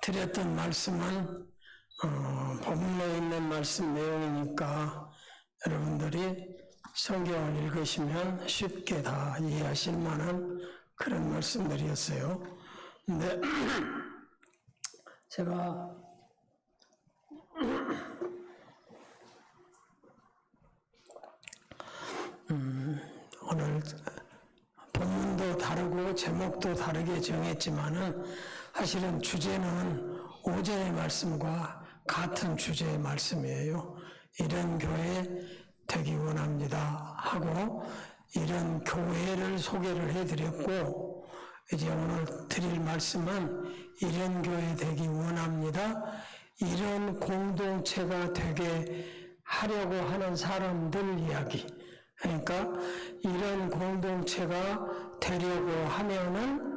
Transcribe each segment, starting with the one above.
드렸던 말씀은 본문에 있는 말씀 내용이니까 여러분들이 성경을 읽으시면 쉽게 다 이해하실 만한 그런 말씀들이었어요. 근데 제가 오늘 본문도 다르고 제목도 다르게 정했지만은 사실은 주제는 오전의 말씀과 같은 주제의 말씀이에요. 이런 교회 되기 원합니다 하고 이런 교회를 소개를 해드렸고, 이제 오늘 드릴 말씀은 이런 교회 되기 원합니다, 이런 공동체가 되게 하려고 하는 사람들 이야기. 그러니까 이런 공동체가 되려고 하면은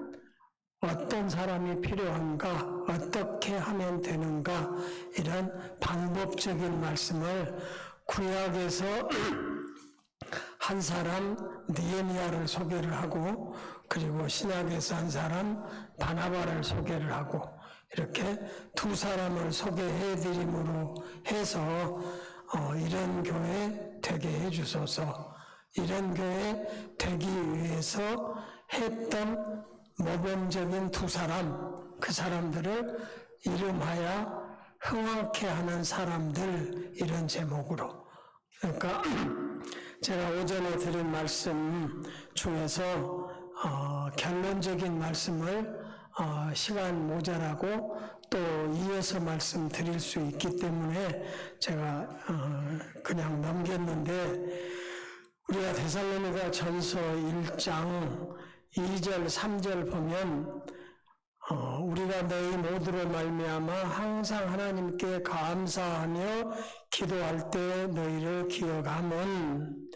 어떤 사람이 필요한가, 어떻게 하면 되는가, 이런 방법적인 말씀을 구약에서 한 사람 느헤미야를 소개를 하고, 그리고 신약에서 한 사람 바나바를 소개를 하고, 이렇게 두 사람을 소개해 드림으로 해서 이런 교회 되게 해주소서, 이런 교회 되기 위해서 했던 모범적인 두 사람, 그 사람들을 이름하여 흥황케 하는 사람들, 이런 제목으로. 그러니까 제가 오전에 드린 말씀 중에서 결론적인 말씀을 시간 모자라고 또 이어서 말씀 드릴 수 있기 때문에 제가 그냥 넘겼는데, 우리가 데살로니가 전서 1장 2절 3절 보면 우리가 너희 모두로 말미암아 항상 하나님께 감사하며 기도할 때 너희를 기억함은,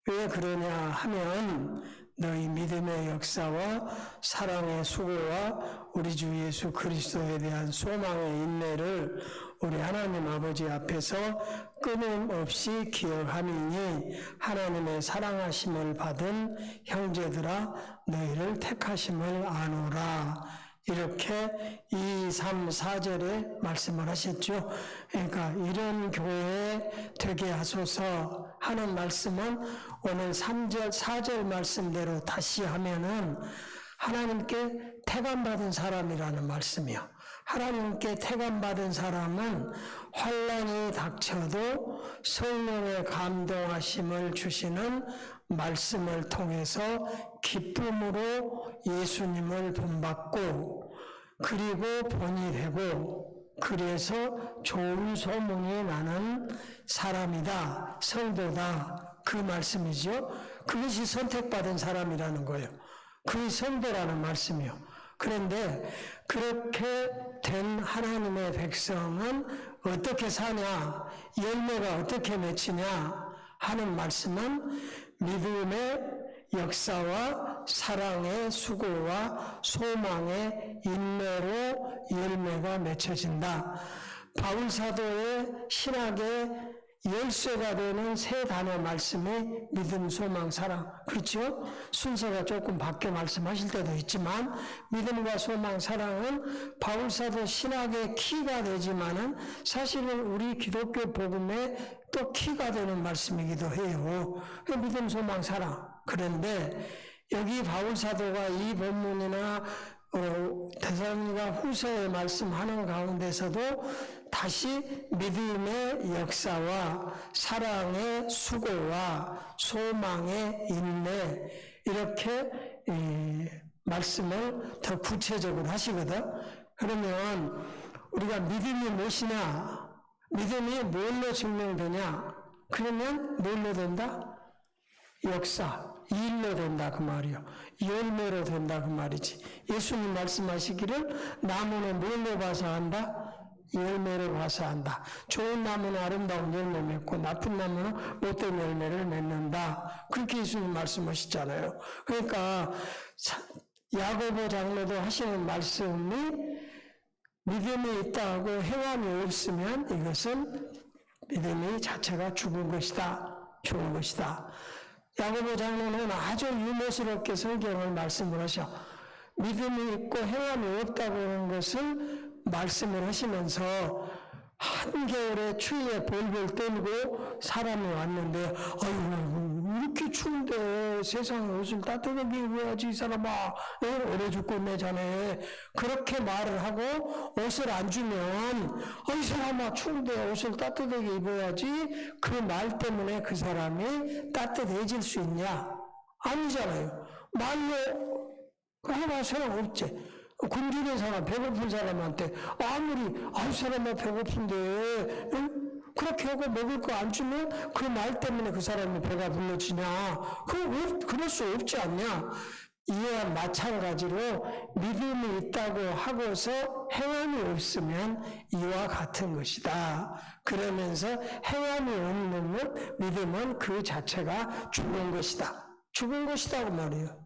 왜 그러냐 하면 너희 믿음의 역사와 사랑의 수고와 우리 주 예수 그리스도에 대한 소망의 인내를 우리 하나님 아버지 앞에서 끊임없이 기억함이니, 하나님의 사랑하심을 받은 형제들아 너희를 택하심을 아노라. 이렇게 2, 3, 4절에 말씀을 하셨죠. 그러니까 이런 교회 되게 하소서 하는 말씀은 오늘 3절, 4절 말씀대로 다시 하면은 하나님께 택함받은 사람이라는 말씀이요. 하나님께 택함받은 사람은 환난이 닥쳐도 성령의 감동하심을 주시는 말씀을 통해서 기쁨으로 예수님을 본받고, 그리고 본이 되고, 그래서 좋은 소문이 나는 사람이다, 성도다, 그 말씀이죠. 그것이 선택받은 사람이라는 거예요. 그게 성도라는 말씀이요. 그런데 그렇게 된 하나님의 백성은 어떻게 사냐, 열매가 어떻게 맺히냐 하는 말씀은 믿음의 역사와 사랑의 수고와 소망의 인내로 열매가 맺혀진다. 바울 사도의 신학의 열쇠가 되는 세 단어 말씀이 믿음, 소망, 사랑. 그렇죠? 순서가 조금 바뀌어 말씀하실 때도 있지만 믿음과 소망, 사랑은 바울사도 신학의 키가 되지만은 사실은 우리 기독교 복음의 또 키가 되는 말씀이기도 해요. 믿음, 소망, 사랑. 그런데 여기 바울사도가 이 본문이나 데살로니가 후서에 말씀하는 가운데서도 다시 믿음의 역사와 사랑의 수고와 소망의 인내, 이렇게 말씀을 더 구체적으로 하시거든. 그러면 우리가 믿음이 무엇이냐, 믿음이 뭘로 증명되냐, 그러면 뭘로 된다? 역사, 일로 된다 그 말이요. 열매로 된다 그 말이지. 예수님 말씀하시기를 나무는 뭘로 봐서 한다? 열매로 봐서 한다. 좋은 나무는 아름다운 열매 맺고 나쁜 나무는 못된 열매를 맺는다. 그렇게 예수님 말씀하시잖아요. 그러니까 야고보 장로도 하시는 말씀이 믿음이 있다고 행함이 없으면 이것은 믿음이 자체가 죽은 것이다. 죽은 것이다. 야고보 장로는 아주 유머스럽게 성경을 말씀을 하셔. 믿음이 있고 행함이 없다고 하는 것을 말씀을 하시면서 한겨울에 추위에 벌벌 떨고 사람이 왔는데, 아유, 이렇게 추운데 세상에 옷을 따뜻하게 입어야지, 이 사람아. 오래 죽겠네, 자네. 그렇게 말을 하고 옷을 안 주면, 이 사람아, 추운데 옷을 따뜻하게 입어야지. 그 말 때문에 그 사람이 따뜻해질 수 있냐? 아니잖아요. 말로 하나 소용없지. 굶주린 사람, 배고픈 사람한테 아무리 이 사람은 배고픈데 그렇게 하고 먹을 거 안 주면 그 말 때문에 그 사람이 배가 불러지냐? 그럴 수 없지 않냐? 이와 마찬가지로 믿음이 있다고 하고서 행함이 없으면 이와 같은 것이다. 그러면서 행함이 없는 믿음은 그 자체가 죽은 것이다. 죽은 것이다고 말이에요.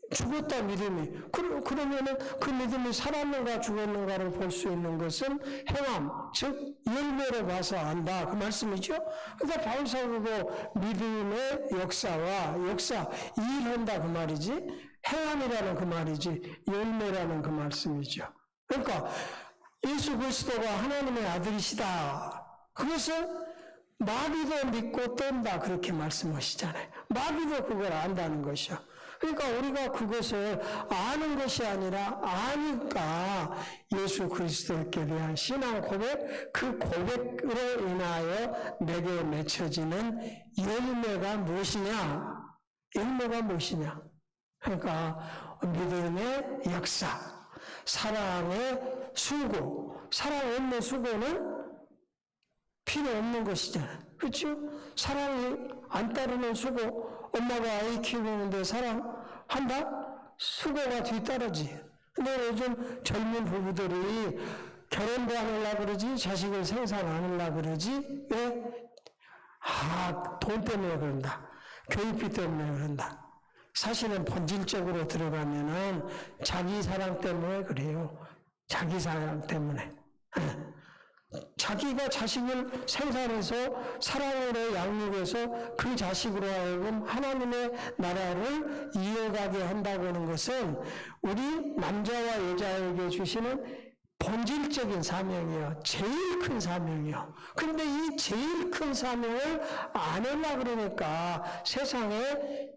죽었다 믿음이. 그러면은 그 믿음이 살았는가 죽었는가를 볼 수 있는 것은 행함, 즉 열매로 봐서 안다. 그 말씀이죠. 그러니까 바울사도도 믿음의 역사, 일한다 그 말이지. 행함이라는 그 말이지. 열매라는 그 말씀이죠. 그러니까 예수 그리스도가 하나님의 아들이시다. 그것은 마귀도 믿고 뗀다. 그렇게 말씀하시잖아요. 마귀도 그걸 안다는 것이요. 그러니까 우리가 그것을 아는 것이 아니라 아니까 예수 그리스도께 대한 신앙 고백, 그 고백으로 인하여 내게 맺혀지는 열매가 무엇이냐? 열매가 무엇이냐? 그러니까 믿음의 역사, 사랑의 수고, 사랑 없는 수고는 필요 없는 것이잖아요. 그렇죠? 사랑이 안 따르는 수고, 엄마가 아이 키우는데 사랑한다? 수고가 뒤따르지. 근데 요즘 젊은 부부들이 결혼도 안 하려고 그러지, 자식을 생산 안 하려고 그러지, 왜? 돈 때문에 그런다. 교육비 때문에 그런다. 사실은 본질적으로 들어가면은 자기 사랑 때문에 그래요. 자기 사랑 때문에. 자기가 자식을 생산해서 사랑으로 양육해서 그 자식으로 하여금 하나님의 나라를 이어가게 한다고 하는 것은 우리 남자와 여자에게 주시는 본질적인 사명이요. 제일 큰 사명이요. 그런데 이 제일 큰 사명을 안 하려고 그러니까 세상에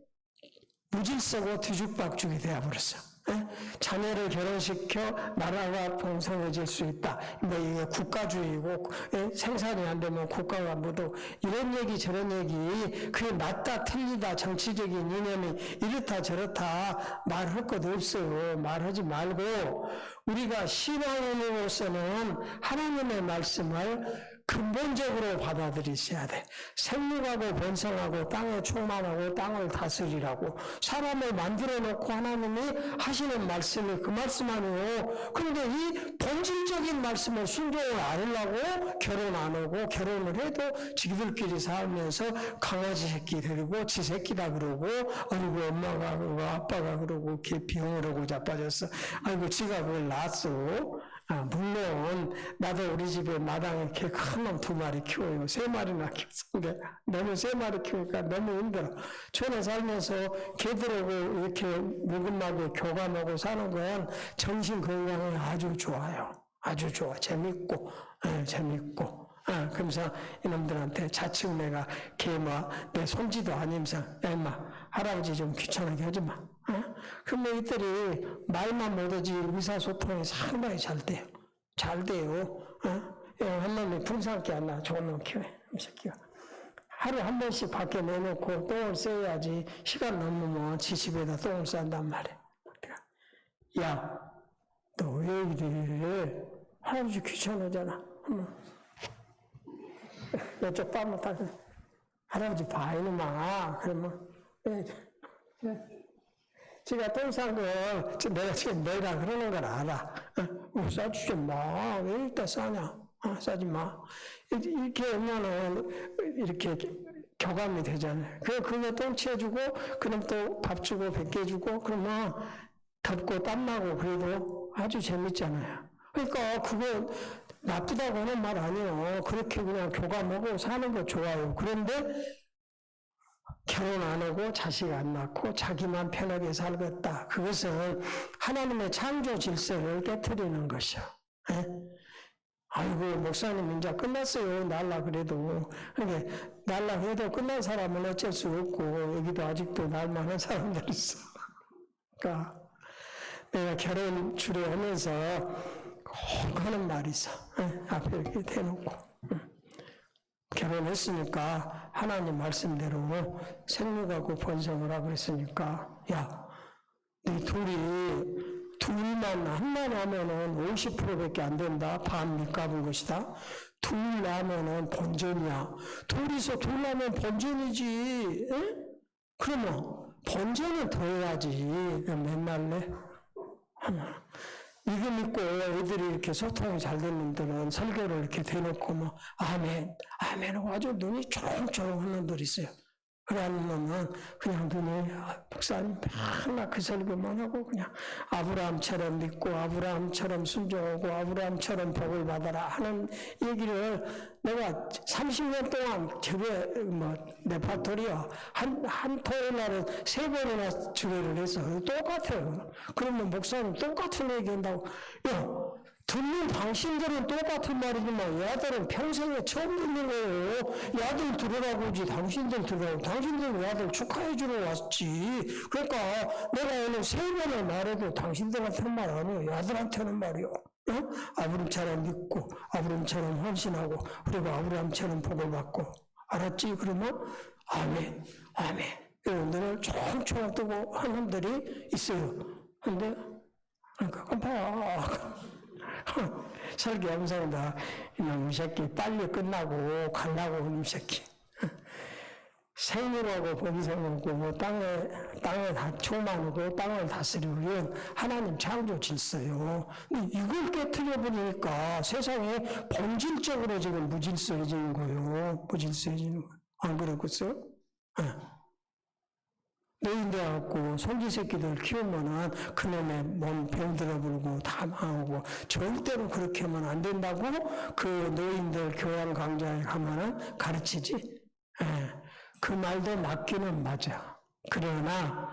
무질서고 뒤죽박죽이 되어버렸어. 자녀를 결혼시켜 나라가 풍성해질 수 있다. 이게 국가주의고 생산이 안 되면 국가가 모두 이런 얘기 저런 얘기 그게 맞다 틀리다 정치적인 이념이 이렇다 저렇다 말할 것 없어요. 말하지 말고 우리가 신앙인으로서는 하나님의 말씀을 근본적으로 받아들이셔야 돼. 생육하고 번성하고 땅에 충만하고 땅을 다스리라고 사람을 만들어 놓고 하나님이 하시는 말씀이 그 말씀 아니에요. 그런데 이 본질적인 말씀을 순종을 안 하려고 결혼 안 하고 결혼을 해도 지들끼리 살면서 강아지 새끼 데리고 지 새끼다 그러고 아이고 엄마가 그러고 아빠가 그러고 걔 병을 하고 자빠졌어. 아이고 지가 그걸 낳았어. 물론 나도 우리 집에 마당에 개 큰 놈 2마리 키워요. 3마리나 키웠는데 너무 3마리 키우니까 너무 힘들어. 전에 살면서 개들하고 이렇게 묵은막에 교감하고 사는 건 정신 건강에 아주 좋아요. 아주 좋아. 재밌고 재밌고 그러면서 이놈들한테 자칭 내가 내 손지도 아니면서 야 임마 할아버지 좀 귀찮게 하지 마. 그러면 이들이 말만 못하지 의사소통이 상당히 잘 돼요. 잘 돼요. 한 놈이 풍산기 안 나. 좋은 놈 키워. 이 새끼가. 하루에 한 번씩 밖에 내놓고 똥을 써야지 시간 넘으면 지 집에다 똥을 싼단 말이야. 야, 너 왜 이래? 할아버지 귀찮으잖아. 이쪽 빠면 딱 할아버지 봐 이놈아. 그러면 제가 똥 싼 거 내가 지금 내라 그러는 걸 알아. 싸주지 마. 왜 이따 싸냐? 싸지 마. 이렇게 하면은 이렇게 교감이 되잖아요. 그거 똥 치워주고 그럼 또 밥 주고 뱉게 주고 그러면 덥고 땀나고 그래도 아주 재밌잖아요. 그러니까 그거 나쁘다고 하는 말 아니에요. 그렇게 그냥 교감하고 사는 거 좋아요. 그런데 결혼 안 하고 자식 안 낳고 자기만 편하게 살겠다. 그것은 하나님의 창조 질서를 깨트리는 것이요. 예? 아이고, 목사님, 이제 끝났어요. 날라 그래도. 그러니까, 날라 그래도 끝난 사람은 어쩔 수 없고, 여기도 아직도 날만한 사람들 있어. 그러니까, 내가 결혼 주례하면서 꼭 하는 말이 있어. 앞에 이렇게 대놓고. 결혼했으니까, 하나님 말씀대로 생육하고 번성을 하고 그랬으니까, 야, 네 둘만 한만 하면은 50%밖에 안 된다. 반 밑값은 것이다. 둘 나면은 본전이야. 둘 나면 본전이지. 에? 그러면 본전은 더 해야지. 맨날래? 이거 믿고 애들이 이렇게 소통이 잘 되는 분들은 설교를 이렇게 대놓고 뭐 아멘, 아멘 하고 아주 눈이 초롱초롱 하는 분들이 있어요. 그래 놓으면 그냥 눈이 목사님 맨날 그 설교만 하고 그냥 아브라함처럼 믿고 아브라함처럼 순종하고 아브라함처럼 복을 받아라 하는 얘기를 내가 30년 동안 저게 레파토리야 한 토요일 날은 3번이나 주례를 해서 똑같아요. 그러면 목사님 똑같은 얘기 한다고 야 듣는 당신들은 똑같은 말이지만 야들은 평생에 처음 듣는 거예요. 야들 들으라고 하지 당신들 들으라고. 당신들은 야들 축하해 주러 왔지. 그러니까 내가 오늘 3번을 말해도 당신들한테는 말 안 해요. 야들한테는 말이요. 응? 아브람처럼 믿고 아브람처럼 헌신하고 그리고 아브람처럼 복을 받고 알았지? 그러면 아멘 아멘 이런 데를 총총 뜨고 하는 분들이 있어요. 근데 그러니까 봐. 설교 영상다 이놈 새끼 빨리 끝나고 가려고 이놈 새끼 생물하고 번성하고 뭐 땅에 다 충만하고 땅을 다스리고 이건 하나님 창조 질서요. 근데 이걸 깨트려 버리니까 세상에 본질적으로 지금 무질서해지는 거예요. 무질서해지는 거. 안 그렇겠어요? 노인 돼갖고 손지 새끼들 키우면은 그놈의 몸 병들어 불고 다 망하고 절대로 그렇게 하면 안 된다고 그 노인들 교양 강좌에 가면은 가르치지. 그 말도 맞기는 맞아. 그러나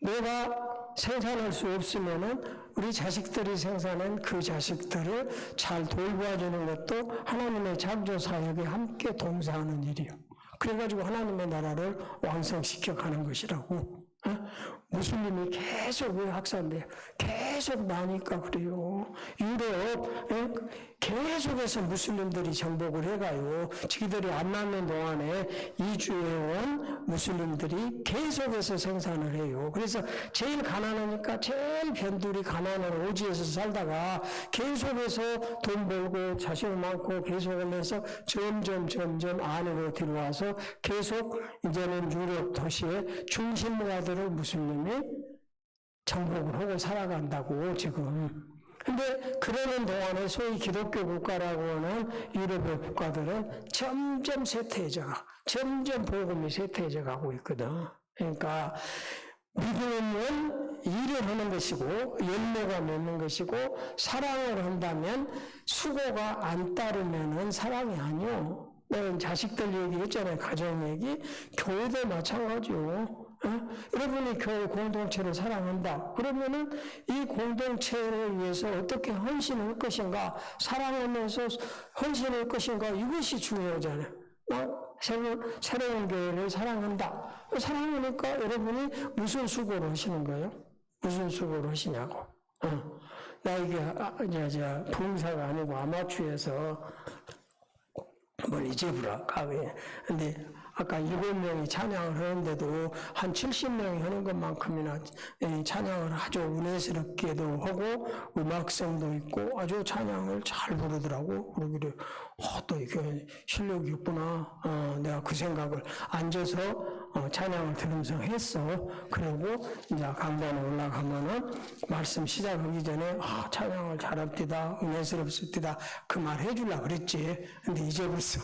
내가 생산할 수 없으면은 우리 자식들이 생산한 그 자식들을 잘 돌보아주는 것도 하나님의 창조 사역에 함께 동사하는 일이요. 그래가지고 하나님의 나라를 왕성시켜 가는 것이라고. 무슬림이 계속 왜 확산돼요? 계속 나니까 그래요. 유럽 계속해서 무슬림들이 정복을 해가요. 지들이 안 낳는 동안에 이주해온 무슬림들이 계속해서 생산을 해요. 그래서 제일 가난하니까 제일 변두리 가난한 오지에서 살다가 계속해서 돈 벌고 자식 많고 계속하면서 점점 안으로 들어와서 계속 이제는 유럽 도시의 중심가들을 무슬림이 정복을 하고 살아간다고 지금. 근데 그러는 동안에 소위 기독교 국가라고 하는 유럽의 국가들은 점점 쇠퇴해져가, 점점 복음이 쇠퇴해져 가고 있거든. 그러니까 믿음은 일을 하는 것이고 열매가 맺는 것이고 사랑을 한다면 수고가 안 따르면은 사랑이 아니요. 내가 자식들 얘기했잖아요. 가정 얘기. 교회도 마찬가지요. 여러분이 교회 공동체를 사랑한다. 그러면은 이 공동체를 위해서 어떻게 헌신할 것인가, 사랑하면서 헌신할 것인가, 이것이 중요하잖아요. 새로운 교회를 사랑한다. 사랑하니까 여러분이 무슨 수고를 하시는 거예요? 무슨 수고를 하시냐고. 나 이게 봉사가 아니고 아마추어에서 뭘 잊어보라 가게. 근데 아까 7명이 찬양을 하는데도 한 70명이 하는 것만큼이나 찬양을 아주 은혜스럽게도 하고 음악성도 있고 아주 찬양을 잘 부르더라고. 그러기를 또 이게 실력이 있구나. 내가 그 생각을 앉아서 찬양을 들으면서 했어. 그리고 이제 강단에 올라가면은 말씀 시작하기 전에 찬양을 잘합디다, 은혜스럽습디다 그 말 해주려고 그랬지. 근데 잊어버렸어.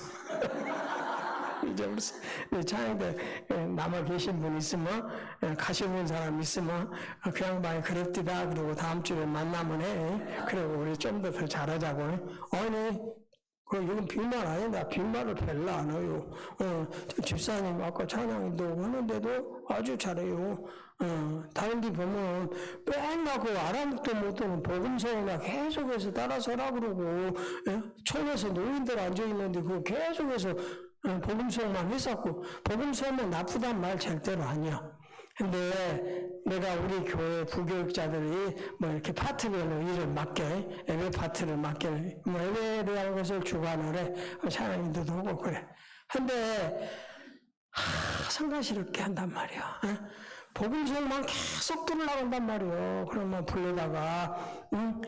잊어버렸어. 찬양대 남아 계신 분 있으면 가셔본 사람 있으면 그 양반이 그랬디다. 그리고 다음 주에 만나면 해. 그리고 우리 좀 더 잘하자고. 아니 이건 빈말 아니다. 빈말을 별로 안 해요. 집사님 아까 찬양도 하는데도 아주 잘해요. 다른 데 보면 맨날 그 알아듣도 못하는 복음서나 계속해서 따라서라 그러고, 예? 촌에서 노인들 앉아있는데 그거 계속해서 복음서만 했었고, 복음서는 나쁘단 말 절대로 아니야. 근데 내가 우리 교회 부교육자들이 뭐 이렇게 파트별로 일을 맡게, 예배 파트를 맡게, 뭐 예배에 대한 것을 주관을 해. 사장님들도 하고 그래. 근데, 성가시럽게 한단 말이야. 복음서만 계속 들으려고 한단 말이야. 그러면 불러다가,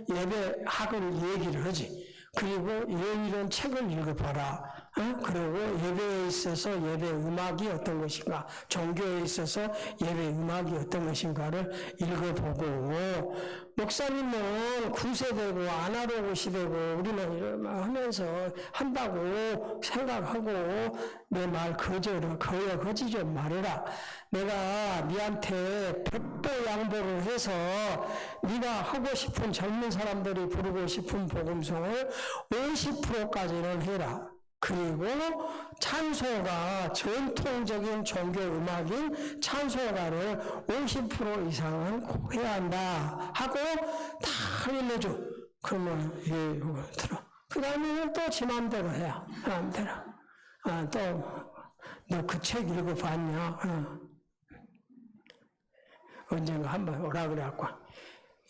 예배학을 얘기를 하지. 그리고 이런 책을 읽어봐라. 그리고 예배에 있어서 예배 음악이 어떤 것인가, 종교에 있어서 예배 음악이 어떤 것인가를 읽어보고, 목사님은 9세대고 아날로그 시대고 우리는 이런 하면서 한다고 생각하고 내 말 거여 거지 좀 말해라. 내가 니한테 100배 양보를 해서 네가 하고 싶은 젊은 사람들이 부르고 싶은 복음송을 50%까지는 해라. 그리고 찬송가, 전통적인 종교 음악인 찬송가를 50% 이상은 꼭 해야 한다 하고 다 알려줘. 그러면 이거 들어. 그 다음에는 또 지 맘대로 해야. 마음대로. 또 너 그 책 읽어봤냐? 언젠가 한번 오라 그래갖고,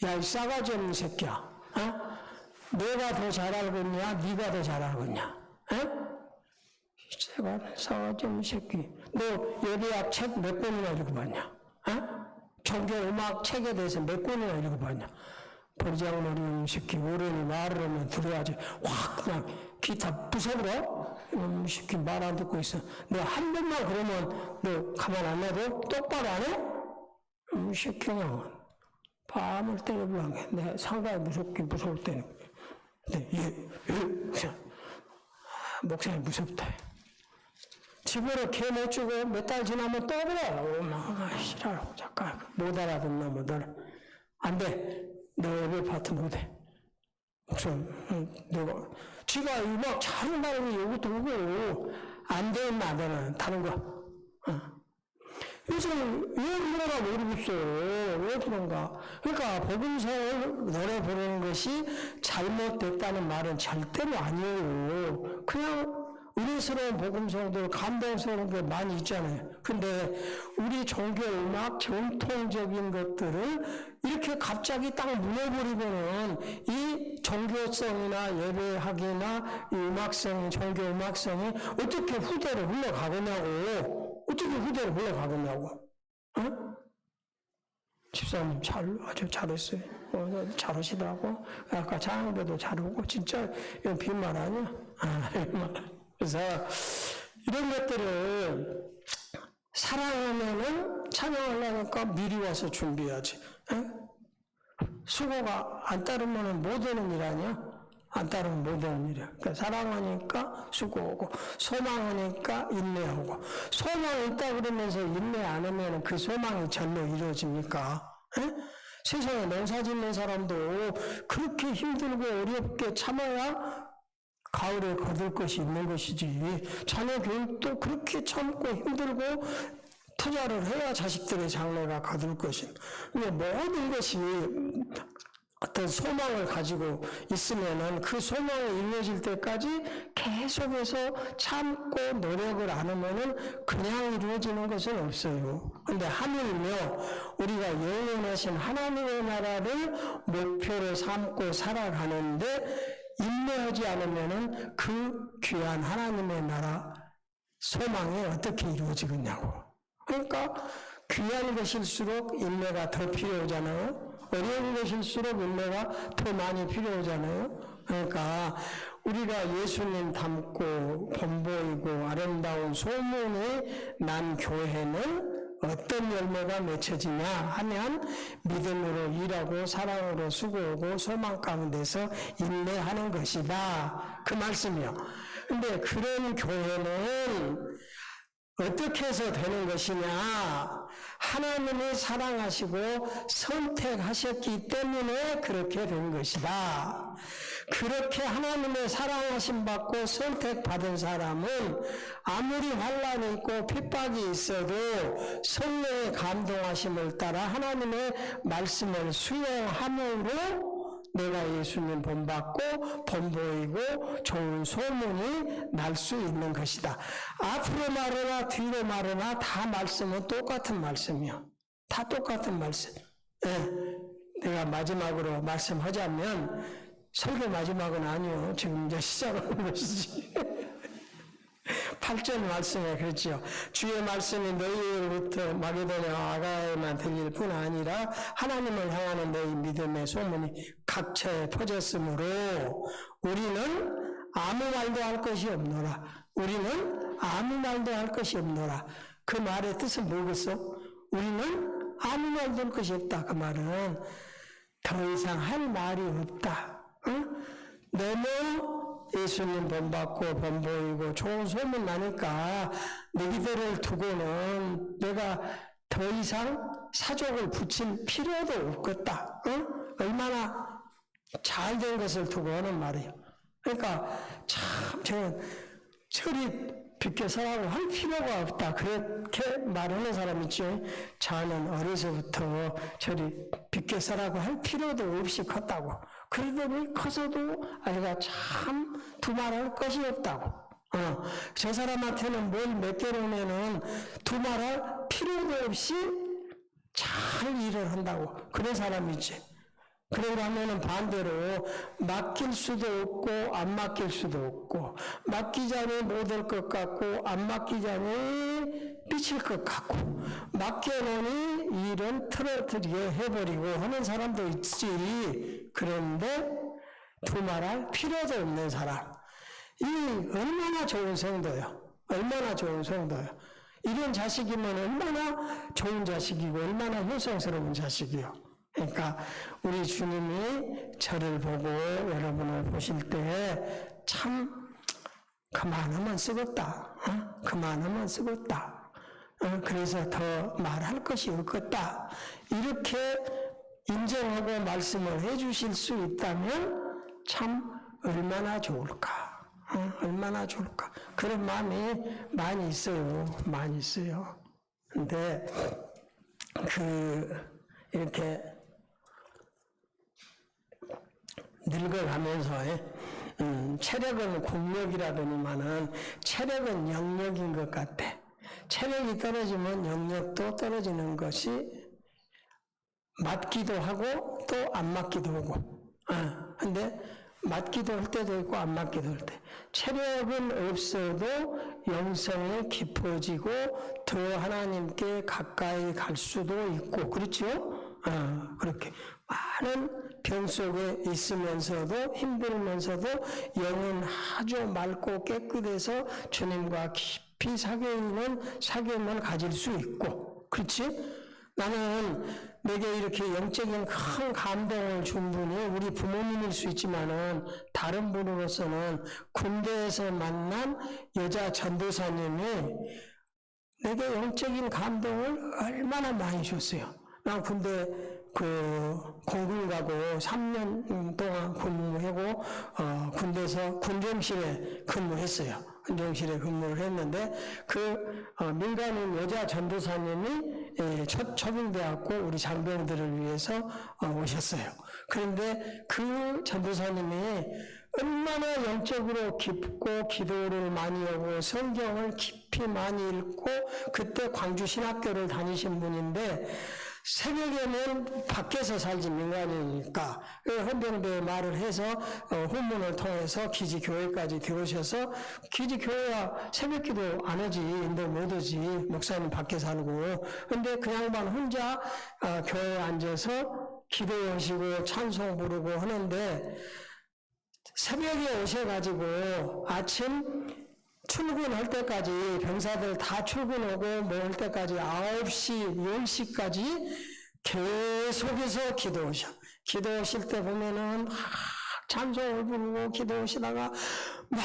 야, 이 싸가지 없는 새끼야. 내가 더 잘 알고 있냐? 네가 더 잘 알고 있냐? 제가 싸가지 없는 새끼. 너 예배학 책 몇 권이나 읽어봤냐? 종교 음악 책에 대해서 몇 권이나 읽어봤냐? 버리장머리 새끼. 어른이 말을 하면 들어야지. 확 그냥 기타 부숴버려? 새끼 말 안 듣고 있어. 너 한 번만 그러면 너 가만 안 놔도 똑바로 안 해? 새끼야. 밤을 때려보려고 내 상당히 무서울 때는. 목사님 무섭다. 집으로 개 못 주고 몇 달 지나면 또 그래. 싫어라고 잠깐 못 알아듣는 놈들. 안 돼. 너 예배 파트 못 해. 목사님, 내가 지가 막 잘한다고 이것도 오고 안 되면 안 되는 다른 거. 요즘 왜 우리나라 모르겠어? 왜 그런가? 그러니까 복음서 노래 부르는 것이 잘못됐다는 말은 절대로 아니에요. 그냥 은혜스러운 복음성들, 감동스러운 게 많이 있잖아요. 근데 우리 종교 음악, 전통적인 것들을 이렇게 갑자기 딱 무너버리고는 이 종교성이나 예배학이나 이 음악성이, 종교 음악성이 어떻게 후대로 흘러가겠냐고. 어떻게 후대로 흘러가겠냐고. 집사님 아주 잘했어요. 잘하시더라고. 아까 장학배도 잘하고, 진짜 이건 빈말 아니야? 그래서 이런 것들을 사랑하면은 찬양하려니까 미리 와서 준비해야지. 수고가 안 따르면 못 오는 일 아니야? 안 따르면 못 오는 일이야. 그러니까 사랑하니까 수고하고, 소망하니까 인내하고. 소망이 있다 그러면서 인내 안 하면 그 소망이 절로 이루어집니까? 세상에 농사 짓는 사람도 그렇게 힘들고 어렵게 참아야 가을에 거둘 것이 있는 것이지. 자녀 교육도 그렇게 참고 힘들고 투자를 해야 자식들의 장래가 거둘 것인. 모든 것이 어떤 소망을 가지고 있으면은 그 소망이 이루어질 때까지 계속해서 참고 노력을 안 하면은 그냥 이루어지는 것은 없어요. 근데 하물며 우리가 영원하신 하나님의 나라를 목표로 삼고 살아가는데 인내하지 않으면은 그 귀한 하나님의 나라 소망이 어떻게 이루어지겠냐고. 그러니까 귀한 것일수록 인내가 더 필요하잖아요. 어려운 것일수록 인내가 더 많이 필요하잖아요. 그러니까 우리가 예수님 닮고 본보이고 아름다운 소문이 난 교회는 어떤 열매가 맺혀지냐 하면 믿음으로 일하고 사랑으로 수고하고 소망 가운데서 인내하는 것이다. 그 말씀이요. 근데 그런 교회는 어떻게 해서 되는 것이냐? 하나님이 사랑하시고 선택하셨기 때문에 그렇게 된 것이다. 그렇게 하나님의 사랑하심 받고 선택받은 사람은 아무리 환난이 있고 핍박이 있어도 성령의 감동하심을 따라 하나님의 말씀을 수용함으로 내가 예수님 본받고 본보이고 좋은 소문이 날 수 있는 것이다. 앞으로 말하나 뒤로 말하나 다 말씀은 똑같은 말씀이요. 다 똑같은 말씀. 내가 마지막으로 말씀하자면 설교 마지막은 아니요. 지금 이제 시작하는 것이지. 8절 말씀에 그렇죠. 주의 말씀이 너희로부터 마게도냐와 아가야에만 들릴 뿐 아니라 하나님을 향하는 너희 믿음의 소문이 각처에 퍼졌으므로 우리는 아무 말도 할 것이 없노라. 우리는 아무 말도 할 것이 없노라. 그 말의 뜻은 뭐겠어? 우리는 아무 말도 할 것이 없다. 그 말은 더 이상 할 말이 없다. 응? 너무 예수님 본받고 본보이고 좋은 소문 나니까 너희들을 두고는 내가 더 이상 사족을 붙일 필요도 없겠다. 응? 얼마나 잘된 것을 두고 하는 말이에요. 그러니까 참 저는 저리 비껴서라고 할 필요가 없다. 그렇게 말하는 사람 있죠. 저는 어려서부터 저리 비껴서라고 할 필요도 없이 컸다고. 그러더니 커서도 아이가 참 두말할 것이 없다고. 저 사람한테는 뭘 몇 개로면은 두말할 필요도 없이 잘 일을 한다고. 그런 사람이 있지. 그러고 하면은 반대로 맡길 수도 없고 안 맡길 수도 없고 맡기자니 못할 것 같고 안 맡기자니 삐칠 것 같고 맡겨놓으니 일은 틀어뜨리게 해버리고 하는 사람도 있지. 그런데 두말할 필요도 없는 사람. 이 얼마나 좋은 성도요. 얼마나 좋은 성도요. 이런 자식이면 얼마나 좋은 자식이고 얼마나 효성스러운 자식이요. 그러니까 우리 주님이 저를 보고 여러분을 보실 때 참 그만하면 쓰겄다. 그만하면 쓰겄다. 그래서 더 말할 것이 없겠다. 이렇게 인정하고 말씀을 해주실 수 있다면 참 얼마나 좋을까. 얼마나 좋을까. 그런 마음이 많이 있어요. 많이 있어요. 근데 이렇게 늙어가면서 체력은 국력이라더니만은 체력은 영역인 것 같아. 체력이 떨어지면 영역도 떨어지는 것이 맞기도 하고 또 안 맞기도 하고. 근데 맞기도 할 때도 있고 안 맞기도 할 때. 체력은 없어도 영성이 깊어지고 더 하나님께 가까이 갈 수도 있고 그렇죠? 그렇게 많은 병 속에 있으면서도 힘들면서도 영은 아주 맑고 깨끗해서 주님과 깊이 사귐을 가질 수 있고 그렇지? 나는 내게 이렇게 영적인 큰 감동을 준 분이 우리 부모님일 수 있지만은 다른 분으로서는 군대에서 만난 여자 전도사님이 내게 영적인 감동을 얼마나 많이 줬어요. 난 군대 공군 가고 3년 동안 근무하고 군대에서 군정실에 근무했어요. 군정실에 근무를 했는데 민간인 여자 전도사님이 초빙대학고 우리 장병들을 위해서 오셨어요. 그런데 그 전도사님이 얼마나 영적으로 깊고 기도를 많이 하고 성경을 깊이 많이 읽고 그때 광주신학교를 다니신 분인데 새벽에는 밖에서 살지 민간이니까 헌병대에 말을 해서 후문을 통해서 기지교회까지 들어오셔서 기지교회야 새벽기도 안 오지 인도 못 오지 목사님 밖에 살고 근데 그 양반 혼자 교회에 앉아서 기도하시고 찬송 부르고 하는데 새벽에 오셔가지고 아침 출근할 때까지 병사들 다 출근하고 뭐 할 때까지 9시, 10시까지 계속해서 기도하셔. 기도하실 때 보면은 찬송을 부르고 기도하시다가 막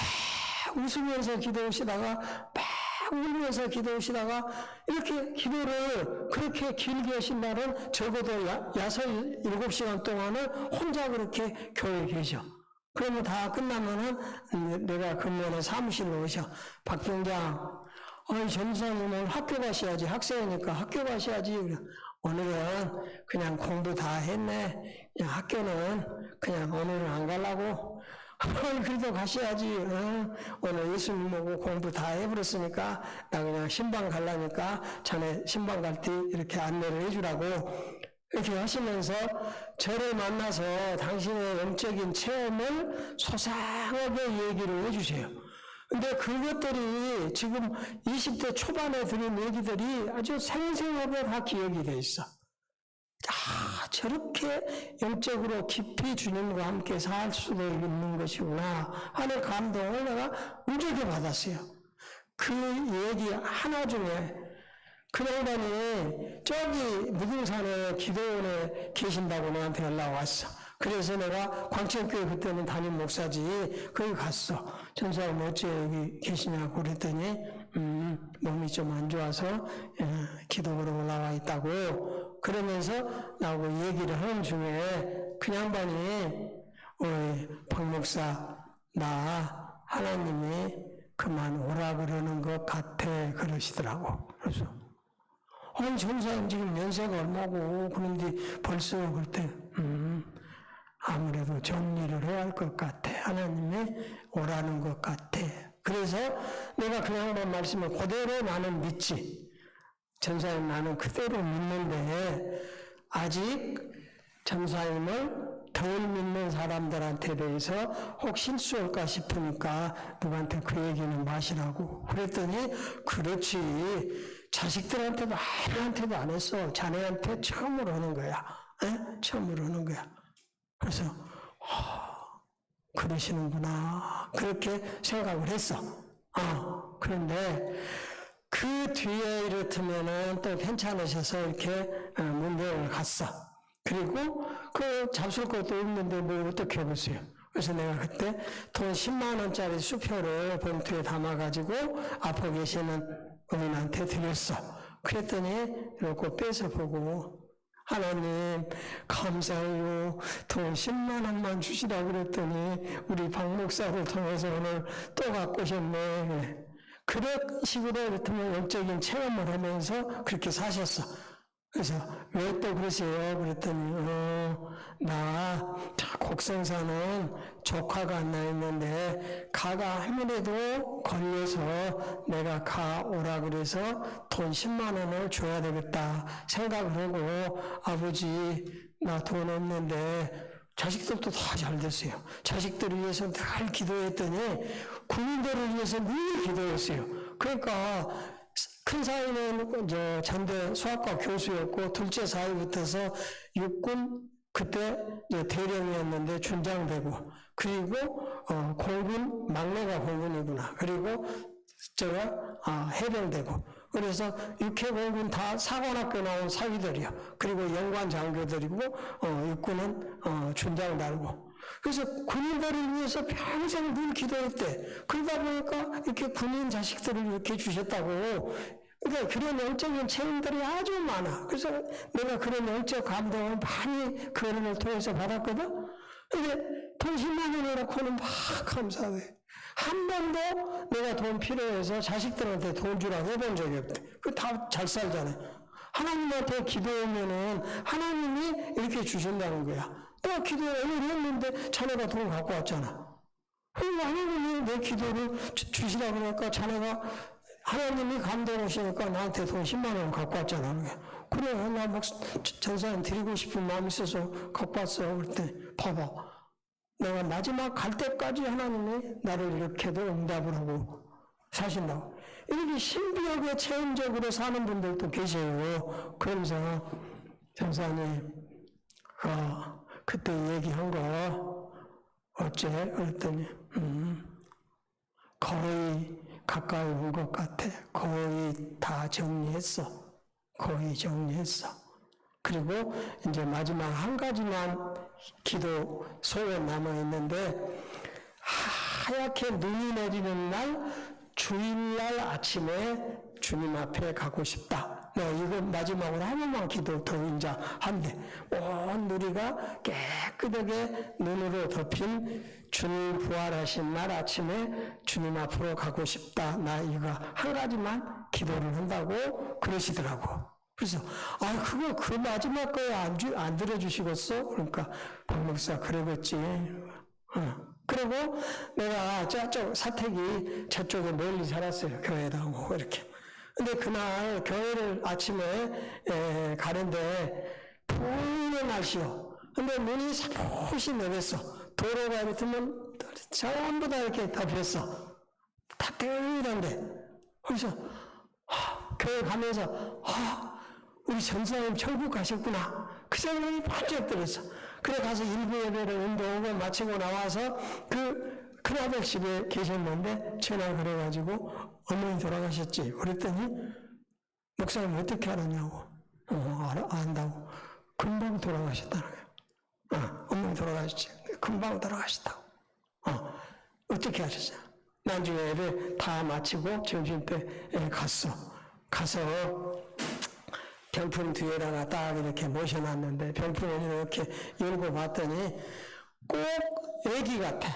웃으면서 기도하시다가 막 울면서 기도하시다가 이렇게 기도를 그렇게 길게 하신 날은 적어도 6, 7시간 동안을 혼자 그렇게 교회에 계셔. 그러면 다 끝나면은 내가 근무하는 사무실로 오셔. 박 병장, 아니 전사님 오늘 학교 가셔야지. 학생이니까 학교 가셔야지. 그래. 오늘은 그냥 공부 다 했네. 그냥 학교는 그냥 오늘은 안 가려고. 그래도 가셔야지. 오늘 예수님 보고 공부 다 해버렸으니까 나 그냥 신방 가려니까 자네 신방 갈 때 이렇게 안내를 해주라고 이렇게 하시면서 저를 만나서 당신의 영적인 체험을 소상하게 얘기를 해주세요. 근데 그것들이 지금 20대 초반에 들은 얘기들이 아주 생생하게 다 기억이 돼 있어. 저렇게 영적으로 깊이 주님과 함께 살 수도 있는 것이구나 하는 감동을 내가 무지하게 받았어요. 그 얘기 하나 중에 그 양반이 저기 무등산에 기도원에 계신다고 내한테 연락 왔어. 그래서 내가 광천교회 그때는 담임 목사지 거기 갔어. 전사님 어째 여기 계시냐고 그랬더니 몸이 좀 안 좋아서 기도하러 올라와 있다고 그러면서 나하고 얘기를 하는 중에 그 양반이 우리 박 목사 나 하나님이 그만 오라 그러는 것 같아 그러시더라고. 그래서 아니 전사님 지금 연세가 얼마고 그런데 벌써 그때 아무래도 정리를 해야 할 것 같아. 하나님이 오라는 것 같아. 그래서 내가 그 양반 말씀을 그대로 나는 믿지. 전사님 나는 그대로 믿는데 아직 전사님을 덜 믿는 사람들한테 대해서 혹 실수할까 싶으니까 누구한테 그 얘기는 마시라고. 그랬더니 그렇지. 자식들한테도 아무한테도 안 했어. 자네한테 처음으로 하는 거야. 처음으로 하는 거야. 그래서 그러시는구나 그렇게 생각을 했어. 그런데 그 뒤에 이렇다면은 또 괜찮으셔서 이렇게 문병을 갔어. 그리고 그 잡술 것도 없는데 뭘 어떻게 해보세요. 그래서 내가 그때 돈 10만 원짜리 수표를 봉투에 담아가지고 앞에 계시는 어머니한테 드렸어. 그랬더니 이렇게 뺏어 보고 하나님 감사해요. 돈 10만 원만 주시라고 그랬더니 우리 박 목사를 통해서 오늘 또 갖고 오셨네. 그런 식으로 그렇다면 영적인 체험을 하면서 그렇게 사셨어. 그래서 왜 또 그러세요? 그랬더니 나 곡성사는 조카가 안 나 있는데 가가 아무래도 걸려서 내가 가 오라 그래서 돈 10만 원을 줘야 되겠다 생각을 하고 아버지 나 돈 없는데 자식들도 다 잘 됐어요. 자식들을 위해서 늘 기도했더니 군인들을 위해서 늘 기도했어요. 그러니까 큰 사위는 잔대 수학과 교수였고 둘째 사위부터서 육군 그때 대령이었는데 준장되고 그리고 공군 막내가 공군이구나. 그리고 제가 해병되고 그래서 육해공군 다 사관학교 나온 사위들이야. 그리고 영관 장교들이고 육군은 준장 달고. 그래서 군인들을 위해서 평생 늘 기도했대. 그러다 보니까 이렇게 군인 자식들을 이렇게 주셨다고. 그러니까 그런 영적인 체험들이 아주 많아. 그래서 내가 그런 영적 감동을 많이 그 은혜를 통해서 받았거든. 근데 돈 10만 원을 놓고는 막 감사해. 한 번도 내가 돈 필요해서 자식들한테 돈 주라고 해본 적이 없대. 그 다 잘 살잖아요. 하나님한테 기도하면은 하나님이 이렇게 주신다는 거야. 또 기도를 했는데 자네가 돈 갖고 왔잖아. 그리고 하나님이 내 기도를 주시라고 그러니까 자네가 하나님이 감동하시니까 나한테 돈 10만 원 갖고 왔잖아. 그래, 나 막 전사님 드리고 싶은 마음이 있어서 갖고 왔어. 그랬더니 봐봐. 내가 마지막 갈 때까지 하나님이 나를 이렇게도 응답을 하고 사신다고. 이렇게 신비하게 체험적으로 사는 분들도 계세요. 그러면서 전사님 그때 얘기한 거 어째? 그랬더니 거의 가까이 온 것 같아. 거의 다 정리했어. 거의 정리했어. 그리고 이제 마지막 한 가지만 기도 소원 남아있는데 하얗게 눈이 내리는 날 주일날 아침에 주님 앞에 가고 싶다. 이거 마지막으로 한 번만 기도 더 인자 한대. 온 누리가 깨끗하게 눈으로 덮인 주님 부활하신 날 아침에 주님 앞으로 가고 싶다. 나 이거 한 가지만 기도를 한다고 그러시더라고. 그래서 그거 그 마지막 거에 안 들어주시겠어? 그러니까 박 목사 그러겠지. 그리고 내가 저쪽 사택이 저쪽에 멀리 살았어요. 교회다 오고 이렇게. 근데 그날 교회를 아침에 가는데 보이는 날씨요. 근데 눈이 살포시 내렸어. 도로가 붙으면 전부 다 이렇게 다 비었어. 다 뜨는데. 그래서 교회 가면서 우리 전사님 천국 가셨구나. 그 생각이 반짝 들었어. 그래 가서 일부 예배를 운동을 마치고 나와서 그 큰아들 집에 계셨는데 전화 그래가지고 어머니 돌아가셨지. 그랬더니 목사님 어떻게 알았냐고. 안다고. 금방 돌아가셨다는 거예요. 어머니 돌아가셨지. 금방 돌아가셨다고. 어떻게 하셨어요? 나중에 예배 다 마치고 점심때 가서 병풍 뒤에다가 딱 이렇게 모셔놨는데 병풍을 이렇게 열고 봤더니 꼭 애기 같아.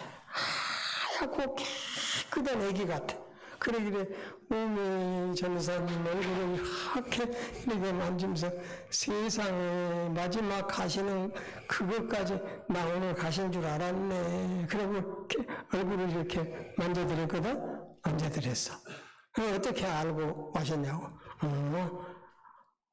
하얗고 깨끗한 애기 같아. 그러길래 우미 전사님 얼굴을 이렇게 만지면서 세상에 마지막 가시는 그것까지 나 오늘 가신 줄 알았네. 그리고 얼굴을 이렇게 만져드렸거든. 만져드렸어. 어떻게 알고 와셨냐고.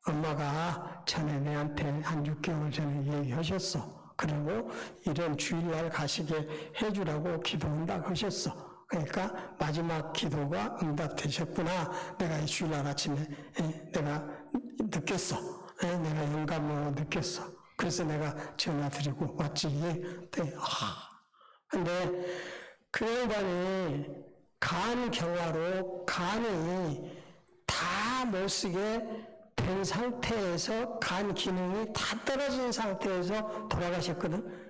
엄마가 전에 내한테 한 6개월 전에 얘기하셨어. 그리고 이런 주일날 가시게 해주라고 기도한다고 하셨어. 그러니까 마지막 기도가 응답되셨구나. 내가 이 주일날 아침에 내가 느꼈어. 내가 영감으로 느꼈어. 그래서 내가 전화 드리고 왔지. 근데 그 양반이 간 경화로 간이 다 못쓰게 된 상태에서 간 기능이 다 떨어진 상태에서 돌아가셨거든.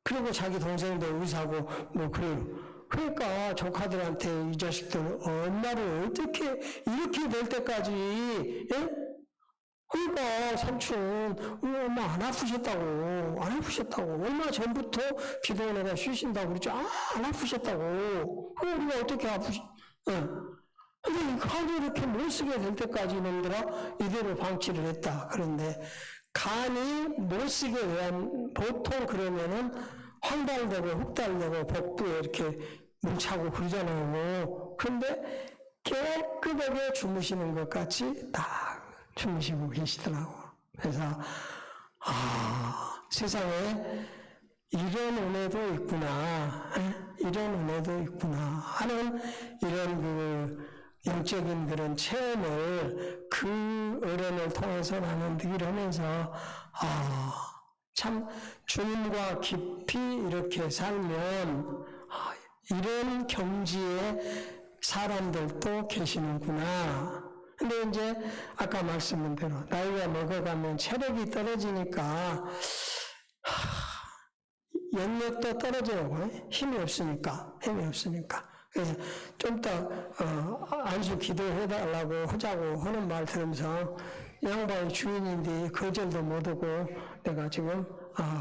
그리고 자기 동생도 의사고 뭐 그래요. 그러니까 조카들한테 이 자식들 엄마를 어떻게 이렇게 될 때까지 그러니까 삼촌 엄마 안 아프셨다고 얼마 전부터 기도원에다 쉬신다고 그랬죠. 안 아프셨다고. 그럼 우리가 어떻게 근데 간이 이렇게 못 쓰게 될 때까지 놈들아 이대로 방치를 했다. 그런데 간이 못 쓰게 되면 보통 그러면은 황달되고 흑달되고 복부에 이렇게 뭉차고 그러잖아요. 그런데 깨끗하게 주무시는 것 같이 딱 주무시고 계시더라고. 그래서 세상에 이런 은혜도 있구나. 이런 은혜도 있구나 하는 이런 영적인 그런 체험을 그 어른을 통해서 나는 늘 하면서 참 주님과 깊이 이렇게 살면 이런 경지에 사람들도 계시는구나. 근데 이제 아까 말씀한 대로 나이가 먹어가면 체력이 떨어지니까 영역도 떨어져요. 힘이 없으니까. 그래서 좀 더 안수 기도해달라고 하자고 하는 말 들으면서 양반이 주인인데 거절도 못하고 내가 지금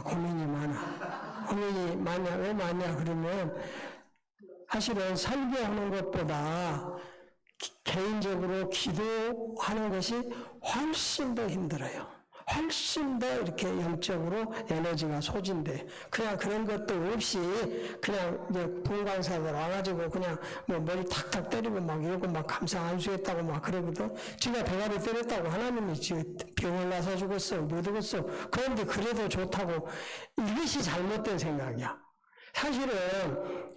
고민이 많아. 고민이 많냐? 왜 많냐? 그러면 사실은 설교하는 것보다 개인적으로 기도하는 것이 훨씬 더 힘들어요. 훨씬 더 이렇게 영적으로 에너지가 소진돼. 그냥 그런 것도 없이 그냥 이제 분광사들 와가지고 그냥 뭐 머리 탁탁 때리고 막 이러고 막 감상 안수했다고 막 그러거든. 지가 대가리 때렸다고 하나님이 지금 병을 나서 죽었어. 못 죽었어. 그런데 그래도 좋다고. 이것이 잘못된 생각이야. 사실은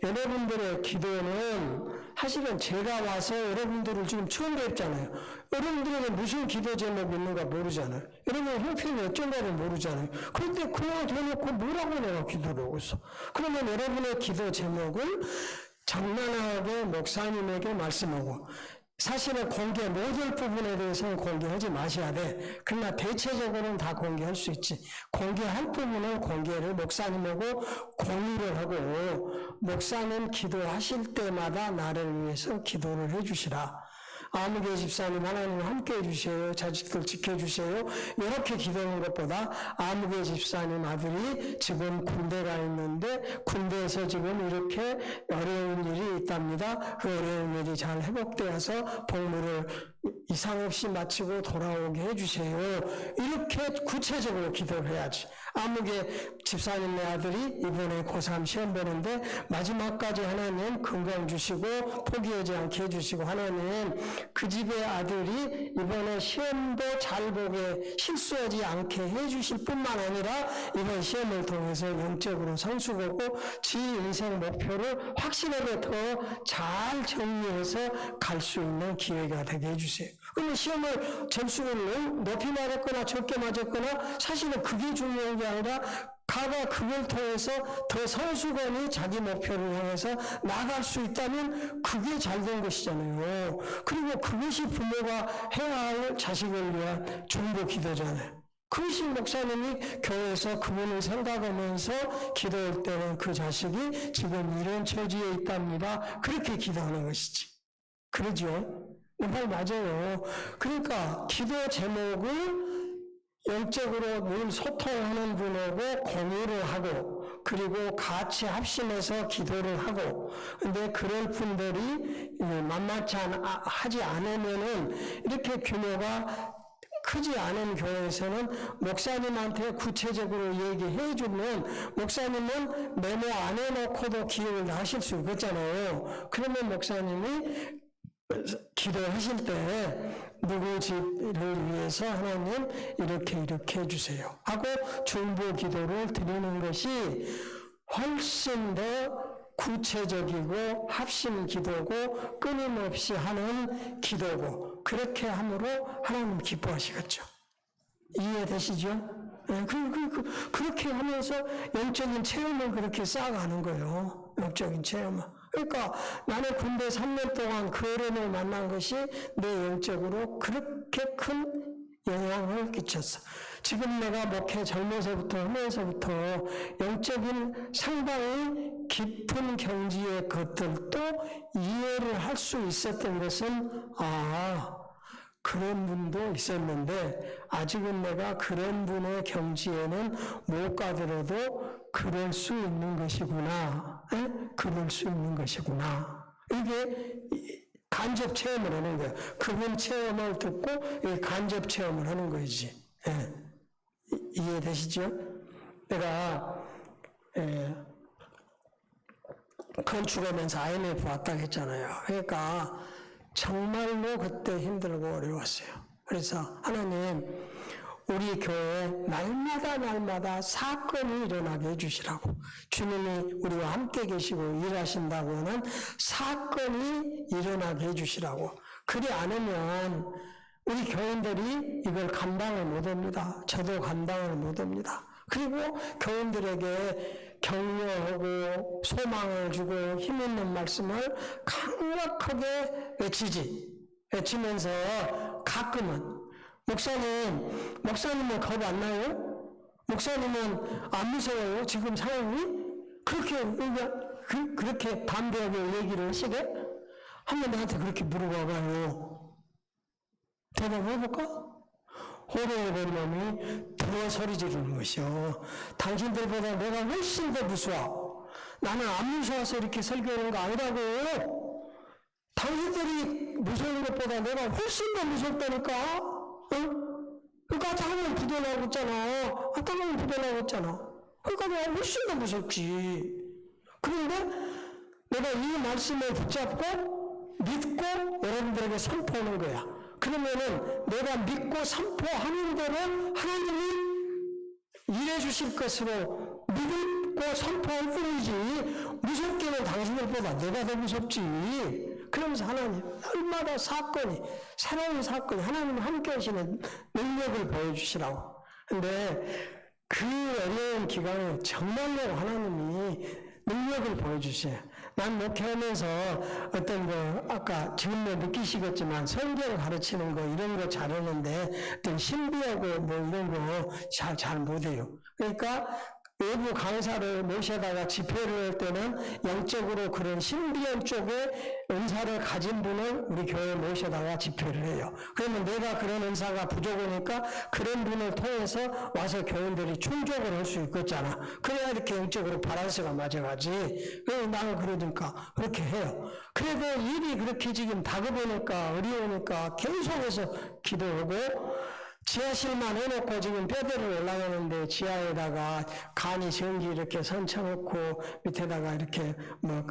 여러분들의 기도는 사실은 제가 와서 여러분들을 지금 처음 뵙잖아요. 여러분들에게 무슨 기도 제목이 있는가 모르잖아요. 여러분 형편이 어쩐가를 모르잖아요. 그런데 그냥 대놓고 뭐라고 내가 기도를 하고 있어. 그러면 여러분의 기도 제목을 장난하게 목사님에게 말씀하고 사실은 공개 못할 부분에 대해서는 공개하지 마셔야 돼. 그러나 대체적으로는 다 공개할 수 있지. 공개할 부분은 공개를 목사님하고 공유를 하고 목사님 기도하실 때마다 나를 위해서 기도를 해주시라. 아무개 집사님 하나님 함께 해주세요. 자식들 지켜주세요. 이렇게 기도하는 것보다 아무개 집사님 아들이 지금 군대가 있는데 군대에서 지금 이렇게 어려운 일이 있답니다. 그 어려운 일이 잘 회복되어서 복무를 이상 없이 마치고 돌아오게 해주세요. 이렇게 구체적으로 기도를 해야지. 아무개 집사님의 아들이 이번에 고3 시험 보는데 마지막까지 하나님 건강 주시고 포기하지 않게 해주시고, 하나님 그 집의 아들이 이번에 시험도 잘 보게 실수하지 않게 해주실 뿐만 아니라 이번 시험을 통해서 영적으로 성수 보고 지 인생 목표를 확실하게 더 잘 정리해서 갈 수 있는 기회가 되게 해주세요. 그러면 시험을 점수를 높이 맞았거나 적게 맞았거나 사실은 그게 중요한 게 아니라 가가 그걸 통해서 더 성수건이 자기 목표를 향해서 나갈 수 있다면 그게 잘된 것이잖아요. 그리고 그것이 부모가 해야 할 자식을 위한 중보 기도잖아요. 그것이 목사님이 교회에서 그분을 생각하면서 기도할 때는 그 자식이 지금 이런 처지에 있답니다. 그렇게 기도하는 것이지. 그러죠? 말 맞아요. 그러니까 기도 제목을 영적으로 늘 소통하는 분하고 공유를 하고 그리고 같이 합심해서 기도를 하고, 근데 그럴 분들이 만만치 하지 않으면은 이렇게 규모가 크지 않은 교회에서는 목사님한테 구체적으로 얘기해 주면 목사님은 메모 안 해놓고도 기억을 하실 수 있겠잖아요. 그러면 목사님이 기도하실 때 누구 집을 위해서 하나님 이렇게 해주세요 하고 중보 기도를 드리는 것이 훨씬 더 구체적이고 합심 기도고 끊임없이 하는 기도고, 그렇게 함으로 하나님 기뻐하시겠죠. 이해되시죠? 네, 그렇게 하면서 영적인 체험을 그렇게 쌓아가는 거예요. 영적인 체험을. 그러니까 나는 군대 3년 동안 그 어른을 만난 것이 내 영적으로 그렇게 큰 영향을 끼쳤어. 지금 내가 목회 젊어서부터 하면서부터 영적인 상당히 깊은 경지의 것들도 이해를 할 수 있었던 것은 그런 분도 있었는데 아직은 내가 그런 분의 경지에는 못 가더라도 그럴 수 있는 것이구나. 그럴 수 있는 것이구나. 이게 간접 체험을 하는 거예요. 그분 체험을 듣고 간접 체험을 하는 거지. 이해되시죠? 내가 건축하면서 IMF 왔다고 했잖아요. 그러니까 정말로 그때 힘들고 어려웠어요. 그래서 하나님 우리 교회에 날마다 사건이 일어나게 해주시라고, 주님이 우리와 함께 계시고 일하신다고 하는 사건이 일어나게 해주시라고. 그리 않으면 우리 교인들이 이걸 감당을 못합니다. 저도 감당을 못합니다. 그리고 교인들에게 격려하고 소망을 주고 힘있는 말씀을 강력하게 외치면서 가끔은 목사님은 겁 안 나요? 목사님은 안 무서워요? 지금 상황이? 그렇게 담대하게 얘기를 하시게? 한번 나한테 그렇게 물어봐봐요. 대답해볼까? 호래의 놈이 더 소리 지르는 것이요. 당신들보다 내가 훨씬 더 무서워. 나는 안 무서워서 이렇게 설교하는 거 아니라고. 당신들이 무서운 것보다 내가 훨씬 더 무섭다니까. 그러니까 아까는 부도나고 있잖아. 아까는 부도나고 있잖아. 그러니까 내가 훨씬 더 무섭지. 그런데 내가 이 말씀을 붙잡고 믿고 여러분들에게 선포하는 거야. 그러면은 내가 믿고 선포하는 대로 하나님이 일해 주실 것으로 믿고 선포할 뿐이지, 무섭게는 당신들보다 내가 더 무섭지. 그러면서 하나님 날마다 새로운 사건이 하나님 함께 하시는 능력을 보여주시라고. 근데 그 어려운 기간에 정말로 하나님이 능력을 보여주세요. 난 목회하면서 어떤 아까 지금도 느끼시겠지만 성경 가르치는 거 이런 거 잘하는데 어떤 신비하고 이런 거 잘 못해요. 그러니까 외부 강사를 모셔다가 집회를 할 때는 영적으로 그런 신비한 쪽에 은사를 가진 분을 우리 교회에 모셔다가 집회를 해요. 그러면 내가 그런 은사가 부족하니까 그런 분을 통해서 와서 교인들이 충족을 할 수 있겠잖아. 그래야 이렇게 영적으로 밸런스가 맞아가지. 그래서 나는 그러니까 그렇게 해요. 그래도 일이 그렇게 지금 다급하니까 어려우니까 계속해서 기도하고 지하실만 해놓고 지금 뼈대를 올라가는데 지하에다가 간이 전기 이렇게 선쳐놓고 밑에다가 이렇게 뭐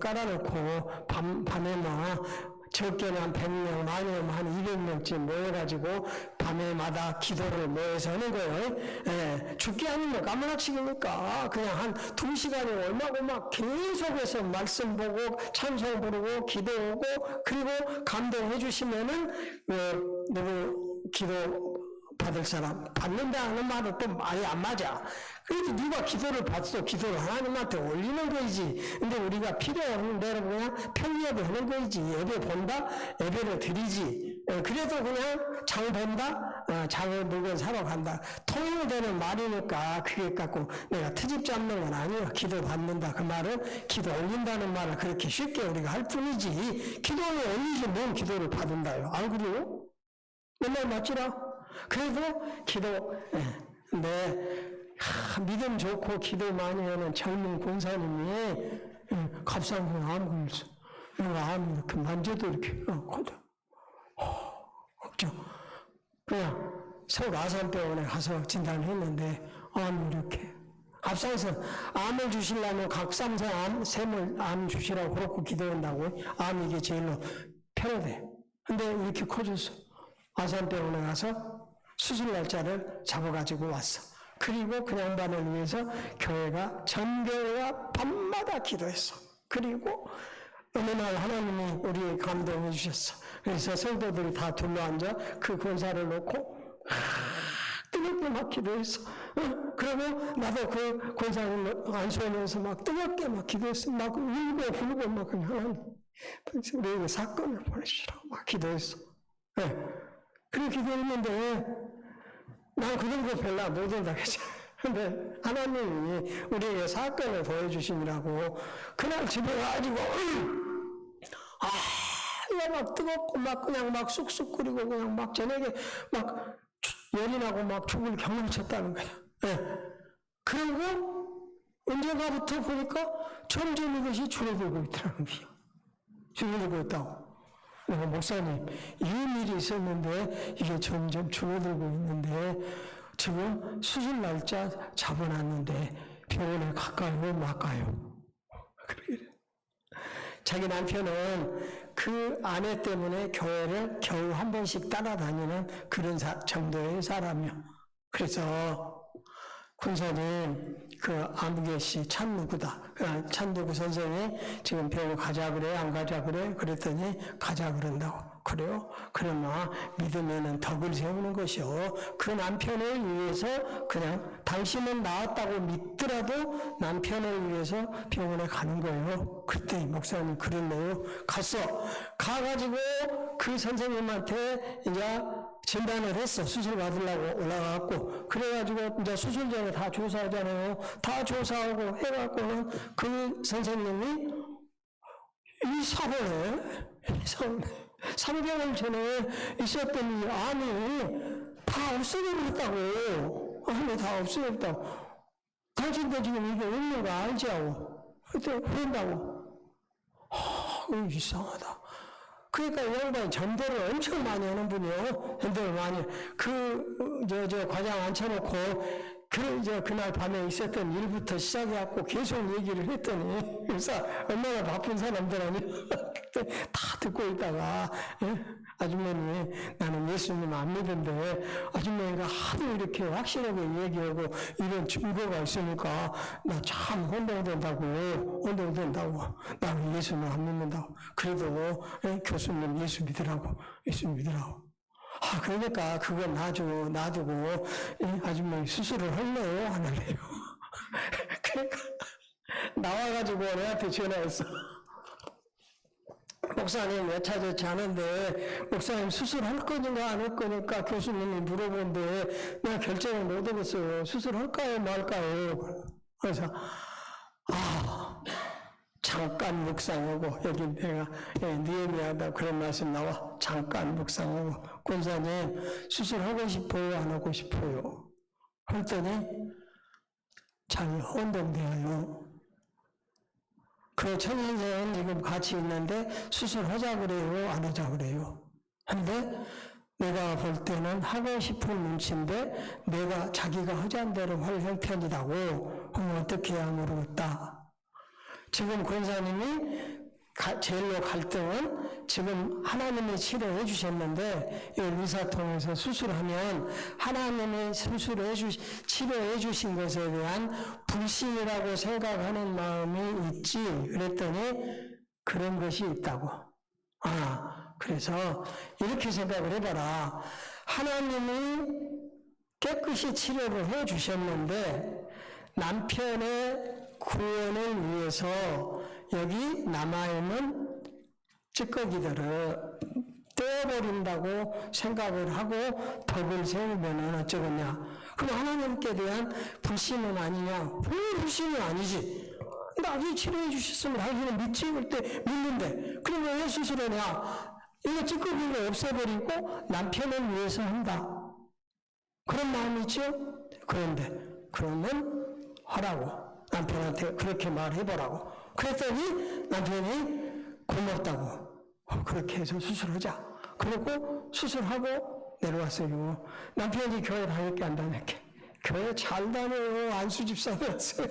깔아놓고 밤에 뭐 적게는 한 100명, 많이면 한 200명쯤 모여가지고 밤에마다 기도를 모여서 하는 거예요. 예, 죽기 아니면 까무라치기니까 그냥 한 2시간이 얼마고 막 계속해서 말씀 보고 찬송 부르고 기도하고 그리고 감동해 주시면은 누구 기도 받을 사람 받는다 하는 말은 또 아예 안 맞아. 그래도 누가 기도를 받어 기도를 하나님한테 올리는 거이지. 근데 우리가 필요한 대로 그냥 편리하게 하는 거이지. 예배 본다? 예배를 드리지. 그래도 그냥 장 본다? 장을 물건 사러 간다. 통용되는 말이니까 그게 갖고 내가 트집 잡는 건 아니야. 기도 받는다. 그 말은 기도 올린다는 말을 그렇게 쉽게 우리가 할 뿐이지. 기도를 올리지 뭔 기도를 받은다요. 안 그래요? 맨날 맞지라? 그래도 기도, 믿음 좋고 기도 많이 하는 젊은 권사님이 갑상선 암 걸렸어. 암이 이렇게 만져도 이렇게 걱정. 그냥 서울 아산병원에 가서 진단했는데 암이 이렇게 갑상선 암을 주시려면 갑상선 샘을 암 주시라고 그렇고 기도한다고 암이 이게 제일로 편하대. 근데 이렇게 커졌어. 아산병원에 가서 수술 날짜를 잡아가지고 왔어. 그리고 그 양반을 위해서 교회가 전교회가 밤마다 기도했어. 그리고 어느 날 하나님이 우리 감동해 주셨어. 그래서 성도들이 다 둘러앉아 그 권사를 놓고 뜨겁게 막 기도했어. 그리고 나도 그 권사를 안수하면서 막 뜨겁게 막 기도했어. 막 울고 불고 막 하나님 우리에게 사건을 보내주시라고 막 기도했어. 그렇게 기도했는데 난 그런 거 별로 못 한다 그랬잖아. 근데 하나님이 우리에게 사건을 보여주시느라고 그날 집에 가지고 이거 막 뜨겁고 막 그냥 막 쑥쑥 끓이고 그냥 막 저녁에 막 열이 나고 막 죽을 경험을 쳤다는 거야. 그리고 언젠가부터 보니까 점점 이것이 줄어들고 있더라는 거야. 줄어들고 있다고. 목사님, 이런 일이 있었는데 이게 점점 줄어들고 있는데 지금 수술 날짜 잡아놨는데 병원에 갈까요? 말까요? 자기 남편은 그 아내 때문에 교회를 겨우 한 번씩 따라다니는 그런 정도의 사람이요. 그래서 군사님 그 안부계시 찬누구다. 찬누구 선생이 지금 병원 가자 그래 안 가자 그래 그랬더니 가자 그런다고. 그래요? 그러나 믿으면은 덕을 세우는 것이요. 그 남편을 위해서 그냥 당신은 나았다고 믿더라도 남편을 위해서 병원에 가는 거예요. 그때 목사님 그랬네요. 갔어. 가가지고 그 선생님한테 이제 진단을 했어. 수술 받으려고 올라가갖고. 그래가지고 이제 수술 전에 다 조사하잖아요. 다 조사하고 해갖고는 그 선생님이 이사원에 3개월 전에 있었던 이 암이 다 없어졌다고. 암이 다 없어졌다고. 당신도 지금 이게 없는 거 알지? 하고. 그때 그런다고. 이상하다. 그러니까 이 양반이 전도를 엄청 많이 하는 분이에요. 전도를 많이. 과장 앉혀놓고, 그날 밤에 있었던 일부터 시작해갖고 계속 얘기를 했더니, 그래서 얼마나 바쁜 사람들 아니? 그때 다 듣고 있다가, 아주머니, 나는 예수님 안 믿는데, 아주머니가 하도 이렇게 확실하게 얘기하고, 이런 증거가 있으니까, 나 참 혼동된다고. 나는 예수님 안 믿는다고. 그래도, 교수님 예수 믿으라고. 그러니까 그거 놔두고 아주머니 수술을 할래요? 안 할래요? 그러니까 나와가지고 내한테 전화했어. 목사님 여차저차 하는데 목사님 수술할 거니까 안 할 거니까 교수님이 물어보는데 내가 결정을 못 하겠어요. 수술할까요 말까요? 그래서 잠깐 묵상하고 여기 내가 느헤미야다 그런 말씀 나와. 잠깐 묵상하고 권사님 수술하고 싶어요 안 하고 싶어요? 그랬더니 잘 혼동되어요. 그 천연생은 지금 같이 있는데 수술하자 그래요 안 하자 그래요? 근데 내가 볼 때는 하고 싶은 눈치인데 내가 자기가 하자는 대로 할 형편이라고 그럼 어떻게 해야 모르겠다. 지금 권사님이 제일로 갈등은 지금 하나님이 치료해 주셨는데 이 의사통해서 수술하면 하나님이 치료해 주신 것에 대한 불신이라고 생각하는 마음이 있지. 그랬더니 그런 것이 있다고. 그래서 이렇게 생각을 해봐라. 하나님이 깨끗이 치료를 해 주셨는데 남편의 구원을 위해서 여기 남아있는 찌꺼기들을 떼어버린다고 생각을 하고 덕을 세우면 어쩌겠냐. 그럼 하나님께 대한 불신은 아니냐. 왜 불신이 아니지? 나중에 치료해 주셨으면 자기는 믿지? 그때 믿는데 그러면 왜 수술하냐. 이거 찌꺼기를 없애버리고 남편을 위해서 한다. 그런 마음이 있죠? 그런데 그러면 하라고. 남편한테 그렇게 말해보라고. 그랬더니 남편이 고맙다고. 그렇게 해서 수술하자. 그리고 수술하고 내려왔어요. 남편이 교회 다녔게 안 다녔게? 교회 잘 다녀요. 안수집사 되었어요.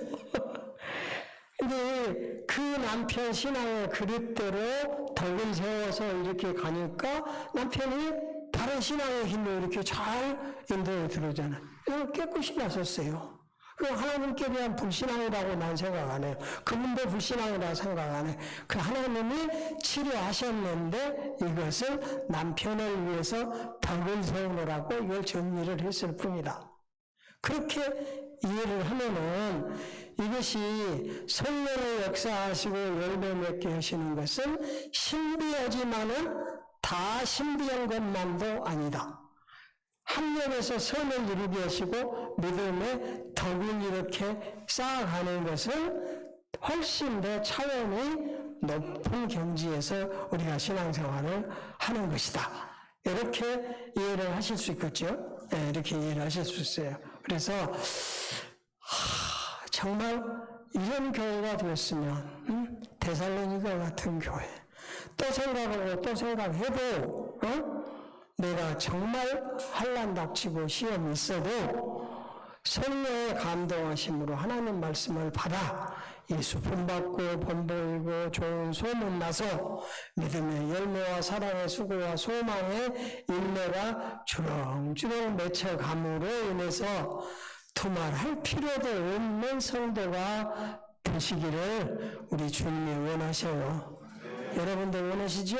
근데 그 남편 신앙의 그릇대로 덕을 세워서 이렇게 가니까 남편이 다른 신앙의 힘으로 이렇게 잘 인도에 들어오잖아요. 깨끗이 나섰어요. 그 하나님께 대한 불신앙이라고 난 생각 안 해요. 그분도 불신앙이라고 생각 안 해요. 그 하나님이 치료하셨는데 이것을 남편을 위해서 덕을 세우느라고 이걸 정리를 했을 뿐이다. 그렇게 이해를 하면은 이것이 성령의 역사하시고 열매 맺게 하시는 것은 신비하지만은 다 신비한 것만도 아니다. 합력해서 선을 이루게 하시고 믿음의 덕을 이렇게 쌓아가는 것은 훨씬 더 차원이 높은 경지에서 우리가 신앙생활을 하는 것이다. 이렇게 이해를 하실 수 있겠죠? 네, 이렇게 이해를 하실 수 있어요. 그래서 정말 이런 교회가 되었으면 데살로니가 같은 교회 또 생각하고 또 생각해도 내가 정말 환난 닥치고 시험이 있어도 성령의 감동하심으로 하나님 말씀을 받아 예수 본받고 본보이고 좋은 소문나서 믿음의 열매와 사랑의 수고와 소망의 인내가 주렁주렁 맺혀감으로 인해서 두말할 필요도 없는 성도가 되시기를 우리 주님이 원하셔요. 여러분들 원하시죠?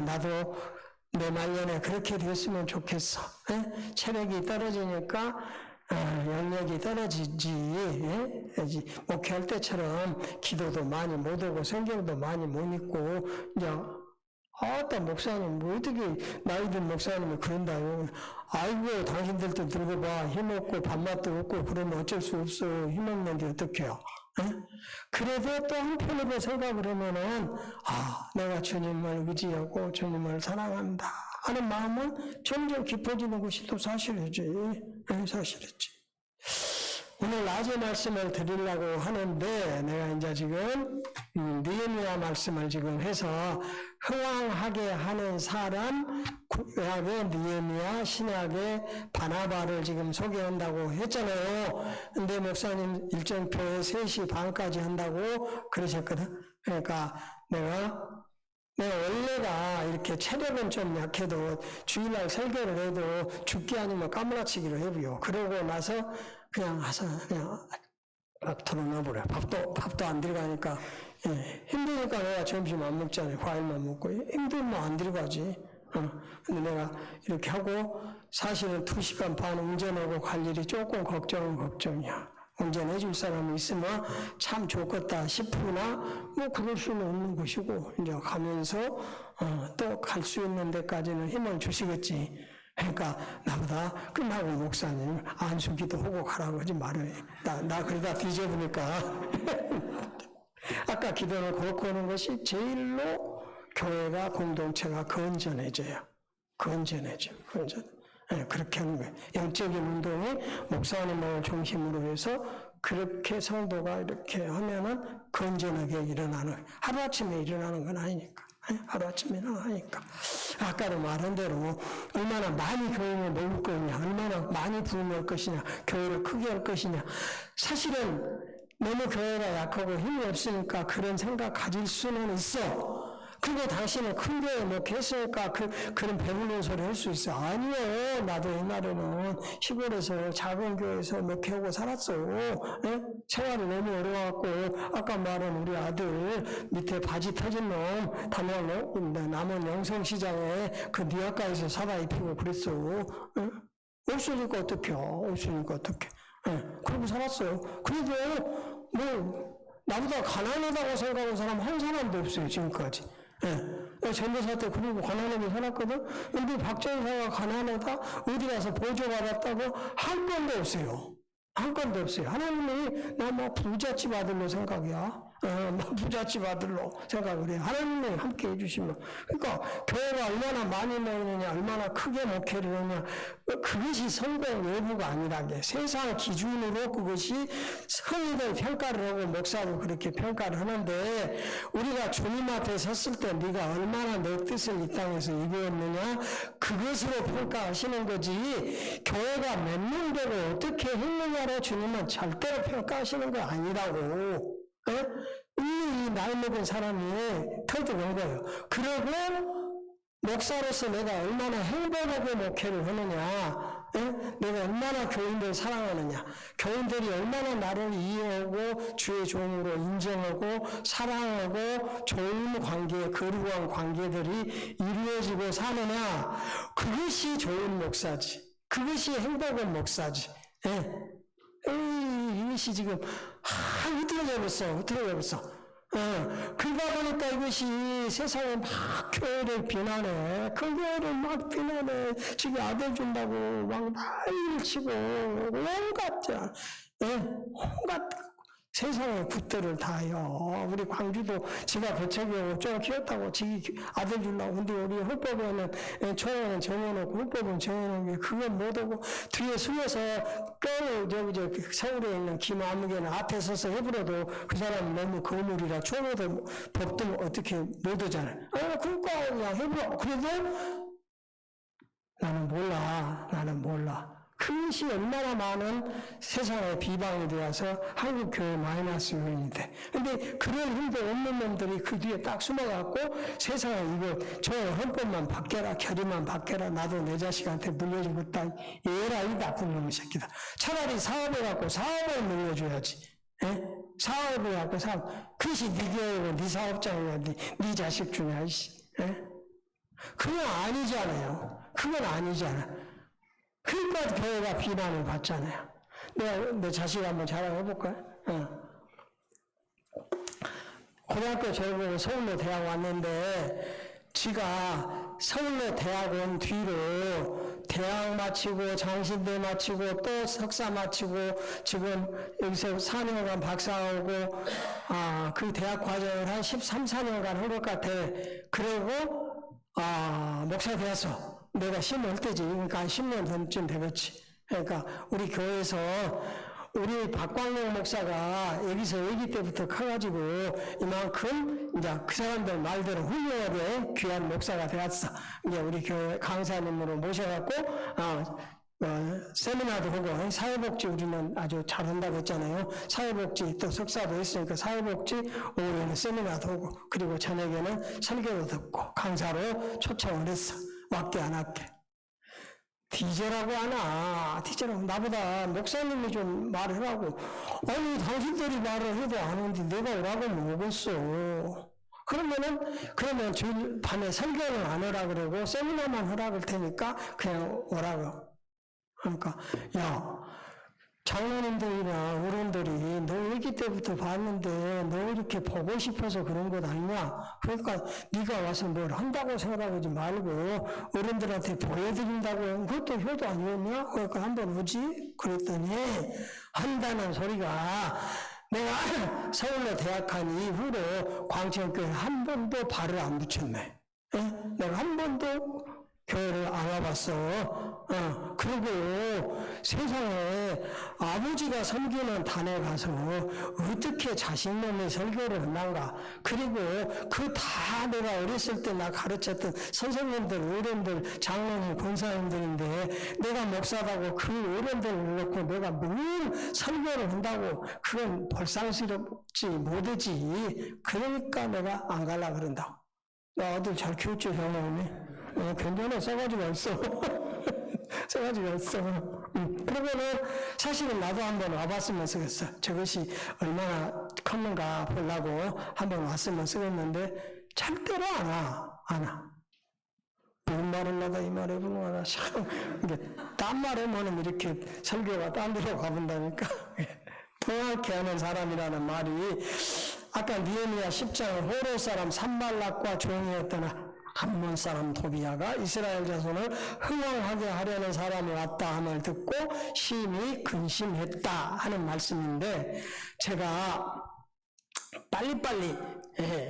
나도 내 말년에 그렇게 됐으면 좋겠어. 체력이 떨어지니까 영역이 떨어지지. 목회할 때처럼 기도도 많이 못 오고 성경도 많이 못 읽고 이제 목사님 뭐 어떻게 나이든 목사님이 그런다요. 아이고 당신들도 들고 봐. 힘없고 밥맛도 없고 그러면 어쩔 수 없어. 힘없는데 어떡해요. 그래도 또 한편으로 생각을 하면은 내가 주님을 의지하고 주님을 사랑한다 하는 마음은 점점 깊어지는 것이 또 사실이지. 사실이지. 오늘 낮에 말씀을 드리려고 하는데 내가 이제 지금 느헤미야 말씀을 지금 해서 흥왕하게 하는 사람 구약의 느헤미야 신약의 바나바를 지금 소개한다고 했잖아요. 근데 목사님 일정표에 3시 반까지 한다고 그러셨거든. 그러니까 내가 원래가 이렇게 체력은 좀 약해도 주일날 설교를 해도 죽기 아니면 까무라치기로 해보요. 그러고 나서 그냥 와서 그냥 막 털어놔버려. 밥도 안 들어가니까 힘드니까 내가 점심 안 먹잖아요. 과일만 먹고 힘들면 안 들어가지. 근데 내가 이렇게 하고 사실은 2시간 반 운전하고 갈 일이 조금 걱정이야. 운전해 줄 사람이 있으면 참 좋겠다 싶으나 뭐 그럴 수는 없는 것이고 이제 가면서 또 갈 수 있는 데까지는 힘을 주시겠지. 그러니까 나보다 끝나고 목사님 안수기도 하고 가라고 하지 말아요. 나 그러다 뒤져보니까 아까 기도를 그렇게 하는 것이 제일로 교회가 공동체가 건전해져요. 건전. 네, 그렇게 하는 거예요. 영적인 운동이 목사님을 중심으로 해서 그렇게 성도가 이렇게 하면은 건전하게 일어나는, 하루아침에 일어나는 건 아니니까. 하루아침에 일어나니까. 아까도 말한 대로 얼마나 많이 교회를 모을 거냐, 얼마나 많이 부흥할 것이냐, 교회를 크게 할 것이냐. 사실은 너무 교회가 약하고 힘이 없으니까 그런 생각 가질 수는 있어. 그리고 당신은 큰 교회 뭐 했으니까 그런 배부른 소리 할 수 있어. 아니요. 나도 옛날에는 시골에서 작은 교회에서 몇 개하고 살았어. 예? 생활이 너무 어려워갖고 아까 말한 우리 아들 밑에 바지 터진 놈 담양 남원 영성시장에 그 니아가에서 사다 입히고 그랬어. 예? 없으니까 어떡해. 없으니까 어떡해. 예? 그러고 살았어요. 그래도 뭐 나보다 가난하다고 생각하는 사람 한 사람도 없어요. 지금까지. 예. 전도사 때 그리고 가난하게 살았거든? 근데 박전사가 가난하다? 어디 가서 보조받았다고 한 건도 없어요. 한 건도 없어요. 하나님이 나 뭐 부잣집 아들로 생각이야. 뭐 부잣집 아들로 생각을 해요. 하나님이 함께 해주시면. 그러니까 교회가 얼마나 많이 모이느냐, 얼마나 크게 목회를 하느냐, 그것이 성공 외부가 아니란 게 세상 기준으로 그것이 성의들 평가를 하고 목사도 그렇게 평가를 하는데 우리가 주님 앞에 섰을 때 네가 얼마나 내 뜻을 이 땅에서 이루었느냐 그것으로 평가하시는 거지 교회가 몇 명 되고 어떻게 했느냐로 주님은 절대로 평가하시는 거 아니라고. 이 나이 먹은 사람이 터득한 거예요. 그리고 목사로서 내가 얼마나 행복하게 목회를 하느냐, 내가 얼마나 교인들 사랑하느냐, 교인들이 얼마나 나를 이해하고 주의 종으로 인정하고 사랑하고 좋은 관계, 거룩한 관계들이 이루어지고 사느냐, 그것이 좋은 목사지. 그것이 행복한 목사지. 이것이 지금 흐트러져 버렸어. 그러다 보니까 이것이 세상에 막 교회를 비난해. 그 교회를 막 비난해. 지금 아들 준다고 막 난리를 치고 온갖 세상의 굿들을 다해요. 우리 광주도 지가 개척이고 좀 키웠다고 지기 아들 주려고. 근데 우리 hul법에는 초에는 정해놓고 hul법은 정해놓은 게 그건 못하고 뒤에 숨어서 저기 서울에 있는 김아무개는 앞에 서서 해버려도 그 사람은 너무 거물이라 초에도 법도 어떻게 못하잖아요. 그러니까 그냥 해버려. 그래도 나는 몰라. 그것이 얼마나 많은 세상의 비방이 되어서 한국 교회 마이너스 요인이 돼. 근데 그런 힘도 없는 놈들이 그 뒤에 딱 숨어갖고 세상에 저 헌법만 바뀌어라, 결의만 바뀌어라, 나도 내 자식한테 물려주겠다. 얘라 이 나쁜 놈의 새끼다. 차라리 사업해갖고 사업을 물려줘야지. 사업을 갖고 그것이 네 교회고 네 사업장이야, 네 자식 중이야. 그건 아니잖아요. 그건 아니잖아. 그러니까 교회가 비난을 받잖아요. 내가 내 자식 한번 자랑해볼까요? 고등학교 졸업하고 서울로 대학 왔는데 지가 서울로 대학 온 뒤로 대학 마치고 장신대 마치고 또 석사 마치고 지금 여기서 4년간 박사하고 그 대학 과정을 한 13, 14년간 한 것 같아. 그리고 목사 되었어. 내가 심을 때지. 그러니까 한 10년 전쯤 되겠지. 그러니까 우리 교회에서 우리 박광용 목사가 여기서 아기 때부터 커가지고 이만큼 이제 그 사람들 말대로 훌륭하게 귀한 목사가 되었어. 이제 우리 교회 강사님으로 모셔갖고 세미나도 하고 사회복지 우리는 아주 잘한다고 했잖아요. 사회복지 또 석사도 했으니까 사회복지 오후에는 세미나도 하고 그리고 저녁에는 설교도 듣고 강사로 초청을 했어. 왔게 안 왔게. 디제라고 하나. 디제라고 나보다 목사님이 좀 말을 하고 아니 당신들이 말을 해도 안 오는데 내가 오라고 하면 오겠어. 그러면 주일 밤에 설교는 안 오라 그러고 세미나만 하라 그럴 테니까 그냥 오라고. 그러니까 야 장로님들이나 어른들이 너 애기 때부터 봤는데 너 이렇게 보고 싶어서 그런 것 아니냐? 그러니까 네가 와서 뭘 한다고 생각하지 말고 어른들한테 보여드린다고 그것도 효도 아니었냐? 그러니까 한번 오지? 그랬더니 한다는 소리가 내가 서울로 대학 간 이후로 광천교회 한 번도 발을 안 붙였네. 내가 한 번도 교회를 안 와봤어. 그리고 세상에 아버지가 설교는 단에 가서 어떻게 자신만의 설교를 했는가. 그리고 그 다 내가 어렸을 때 나 가르쳤던 선생님들, 어른들, 장로님, 권사님들인데 내가 목사라고 그 어른들을 놓고 내가 뭘 설교를 한다고 그건 볼상스럽지 못하지. 그러니까 내가 안 가려고 그런다고. 나 아들 잘 키웠죠, 장로님이? 괜찮아, 써가지고 왔어. 써가지고 왔어. 그러면은 사실은 나도 한번 와봤으면 쓰겠어. 저것이 얼마나 컸는가 보려고 한번 왔으면 쓰겠는데 절대로 안 와. 무슨 말을 나다 이 말에 불응하나 참 딴 말하면은 이렇게 설교가 딴 데로 가본다니까. 통하게 하는 사람이라는 말이 아까 느헤미야 10장에 호로 사람 산발락과 종이었던 암몬 사람 도비야가 이스라엘 자손을 흥왕하게 하려는 사람이 왔다 함을 듣고 심히 근심했다 하는 말씀인데 제가 빨리빨리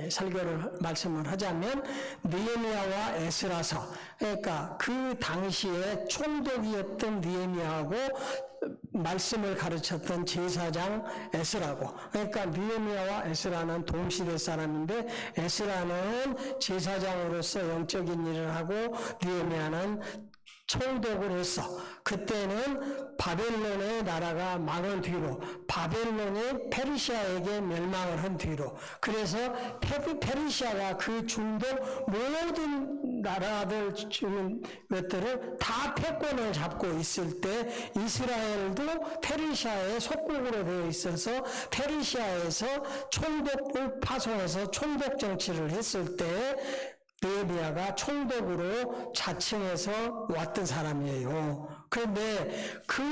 설교를 말씀을 하자면 느헤미야와 에스라서 그러니까 그 당시에 총독이었던 느헤미야하고 말씀을 가르쳤던 제사장 에스라고 그러니까 느헤미야와 에스라는 동시대 사람인데 에스라는 제사장으로서 영적인 일을 하고 느헤미야는 총독을 했어. 그때는 바벨론의 나라가 망한 뒤로 바벨론이 페르시아에게 멸망을 한 뒤로 그래서 페르시아가 그 중동 모든 나라들 주는 것들을 다 패권을 잡고 있을 때 이스라엘도 페르시아의 속국으로 되어 있어서 페르시아에서 총독을 파송해서 총독 정치를 했을 때 느헤미야가 총독으로 자칭해서 왔던 사람이에요. 그런데 그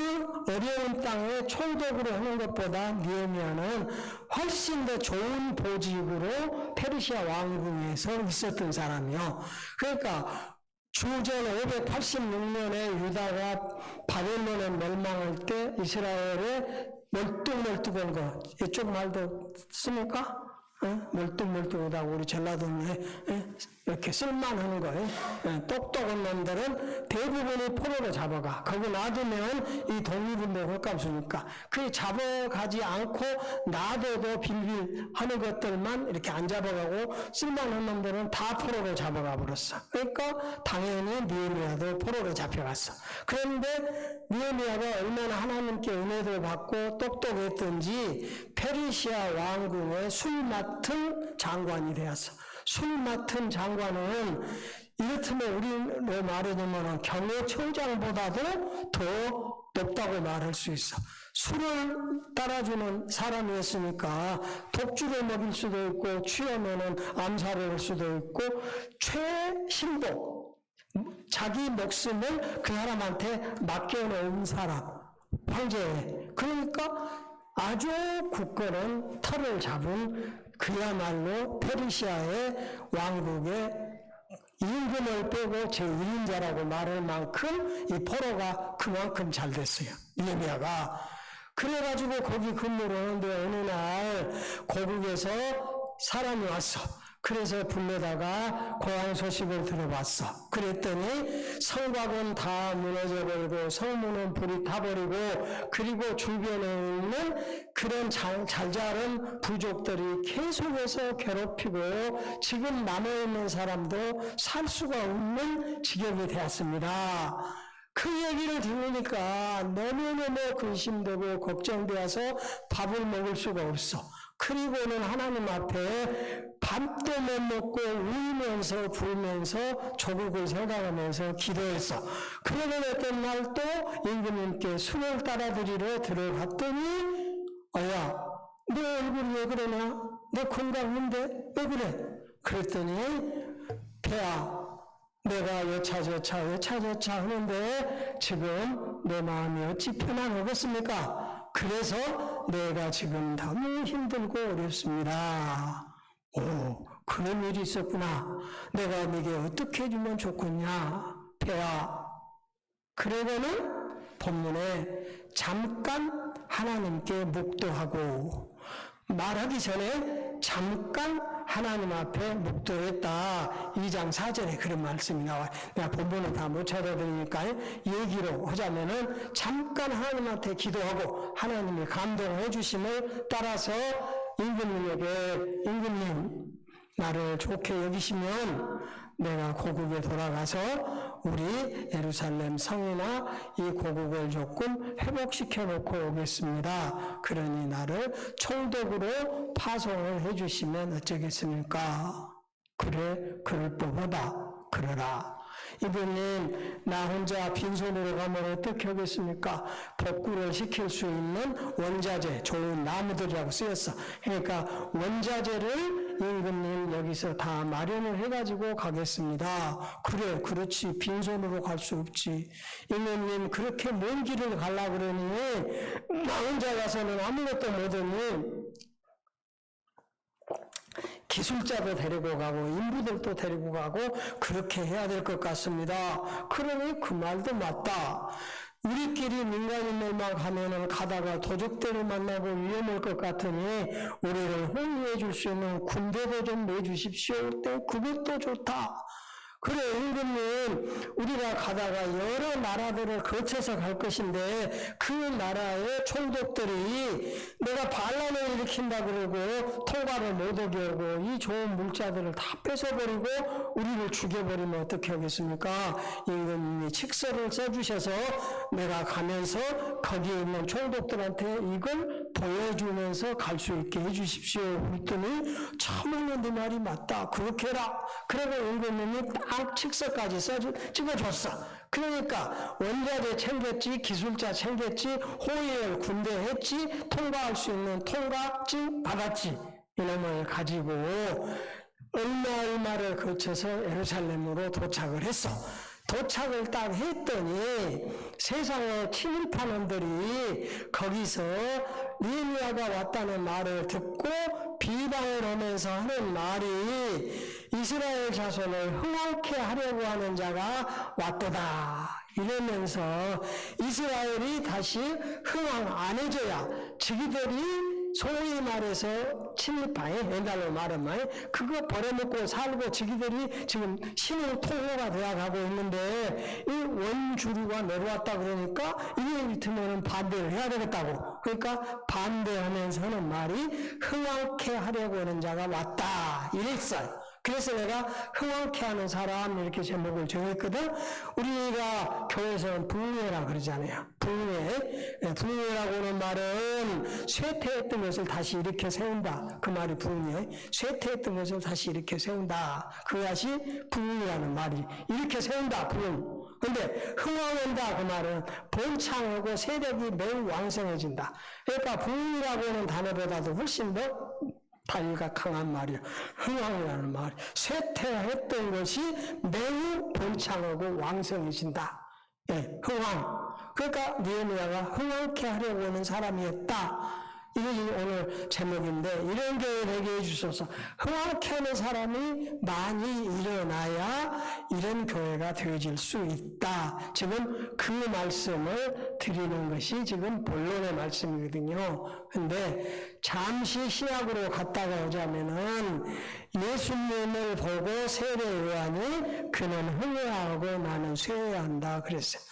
어려운 땅에 총독으로 하는 것보다 느헤미야는 훨씬 더 좋은 보직으로 페르시아 왕궁에서 있었던 사람이요. 그러니까 주전 586년에 유다가 바벨론에 멸망할 때 이스라엘에 멀뚱멀뚱한 거 이쪽 말도 씁니까? 멀뚱멀뚱하다고 우리 전라도에 이렇게 쓸만한 거예요. 똑똑한 놈들은 대부분이 포로로 잡아가. 거기 놔두면 이 독립운동 헐값으니까 그 잡아가지 않고 놔둬도 빌빌 하는 것들만 이렇게 안 잡아가고 쓸만한 놈들은 다 포로로 잡아가 버렸어. 그러니까 당연히 느헤미야도 포로로 잡혀갔어. 그런데 느헤미야가 얼마나 하나님께 은혜도 받고 똑똑했던지 페르시아 왕궁의 술 맡은 장관이 되었어. 술 맡은 장관은 이렇다면 우리로 말하자면 경호처장보다도 더 높다고 말할 수 있어. 술을 따라주는 사람이었으니까 독주를 먹일 수도 있고 취하면은 암살을 할 수도 있고 최신복 자기 목숨을 그 사람한테 맡겨놓은 사람 황제 그러니까 아주 굳건한 털을 잡은 그야말로 페르시아의 왕국의 임금을 빼고 제1인자라고 말할 만큼 이 포로가 그만큼 잘 됐어요. 느헤미야가. 그래가지고 거기 근무를 하는데 어느 날 고국에서 사람이 왔어. 그래서 불러다가 고향 소식을 들어봤어. 그랬더니 성곽은 다 무너져버리고 성문은 불이 타버리고 그리고 주변에 있는 그런 잘 자란 부족들이 계속해서 괴롭히고 지금 남아있는 사람도 살 수가 없는 지경이 되었습니다. 그 얘기를 들으니까 너무너무 근심되고 걱정되어서 밥을 먹을 수가 없어. 그리고는 하나님 앞에 밥도 못 먹고 울면서 불면서 조국을 생각하면서 기도했어. 그러던 어떤 날 또 임금님께 술을 따라드리러 들어갔더니 야, 너 얼굴이 왜 그러냐? 너 건강한데 왜 그래? 그랬더니 폐하 내가 여차저차 하는데 지금 내 마음이 어찌 편안하겠습니까? 그래서 내가 지금 너무 힘들고 어렵습니다. 오, 그런 일이 있었구나. 내가 네게 어떻게 해주면 좋겠냐, 폐하. 그러고는 본문에 잠깐 하나님께 묵도하고, 말하기 전에 잠깐 하나님 앞에 묵도했다. 2장 4절에 그런 말씀이 나와요. 내가 본문은 다 못 찾아드리니까 얘기로 하자면은 잠깐 하나님한테 기도하고 하나님이 감동해 주심을 따라서 임금님 나를 좋게 여기시면 내가 고국에 돌아가서 우리 예루살렘 성이나 이 고국을 조금 회복시켜 놓고 오겠습니다. 그러니 나를 총독으로 파송을 해주시면 어쩌겠습니까? 그래, 그럴 법하다. 그러라. 이분님, 나 혼자 빈손으로 가면 어떻게 하겠습니까? 복구를 시킬 수 있는 원자재, 좋은 나무들이라고 쓰였어. 그러니까 원자재를 임금님 여기서 다 마련을 해가지고 가겠습니다. 그래, 그렇지. 빈손으로 갈 수 없지. 임금님, 그렇게 먼 길을 가려고 그러니 나 혼자 가서는 아무것도 못하니 기술자도 데리고 가고 인부들도 데리고 가고 그렇게 해야 될 것 같습니다. 그러니 그 말도 맞다. 우리끼리 민간인들만 가면은 가다가 도적들을 만나고 위험할 것 같으니 우리를 호위해 줄 수 있는 군대도 좀 내주십시오. 때 그것도 좋다. 그래, 임금님, 우리가 가다가 여러 나라들을 거쳐서 갈 것인데 그 나라의 총독들이 내가 반란을 일으킨다 그러고 통과를 못하게 하고 이 좋은 물자들을 다 뺏어버리고 우리를 죽여버리면 어떻게 하겠습니까? 임금님이 칙서를 써주셔서 내가 가면서 거기에 있는 총독들한테 이걸 보여주면서 갈 수 있게 해주십시오. 그랬더니 처음에는 네 말이 맞다. 그렇게 해라. 그리고 임금님이 딱 칙서까지 찍어줬어. 그러니까 원자재 챙겼지, 기술자 챙겼지, 호위를 군대 했지, 통과할 수 있는 통과증 받았지. 이놈을 가지고 얼마를 거쳐서 예루살렘으로 도착을 했어. 도착을 딱 했더니 세상에 침입하는 놈들이 거기서 느헤미야가 왔다는 말을 듣고 비방을 하면서 하는 말이 이스라엘 자손을 흥황케 하려고 하는 자가 왔도다. 이러면서 이스라엘이 다시 흥황 안 해줘야 자기들이 소위 말해서 침입하에 옛날로 말하면 그거 버려먹고 살고 자기들이 지금 신흥 통로가 되어가고 있는데 이 원주류가 내려왔다 그러니까 이게 이틀면은 반대를 해야 되겠다고. 그러니까 반대하면서는 말이 흥황케 하려고 하는 자가 왔다 이랬어요. 그래서 내가 흥황케 하는 사람 이렇게 제목을 정했거든. 우리가 교회에서는 불례라 그러잖아요. 불례라고 하는 말은 쇠퇴했던 것을 다시 일으켜 세운다. 그 말이 불례. 쇠퇴했던 것을 다시 일으켜 세운다. 그것이 불례라는 말이 일으켜 세운다. 근데 흥황한다 그 말은 번창하고 세력이 매우 왕성해진다. 그러니까 불례라고 하는 단어보다도 훨씬 더 단위가 강한 말이에요. 흥황이라는 말이 쇠퇴했던 것이 매우 번창하고 왕성해진다. 예, 흥황. 그러니까 느헤미야가 흥황케 하려고 하는 사람이었다. 이게 오늘 제목인데 이런 교회 되게 해주셔서 흥황케 하는 사람이 많이 일어나야 이런 교회가 되어질 수 있다. 지금 그 말씀을 드리는 것이 지금 본론의 말씀이거든요. 근데 잠시 신약으로 갔다가 오자면은 예수님을 보고 세례 요한이 그는 흥회하고 나는 쇠회한다 그랬어요.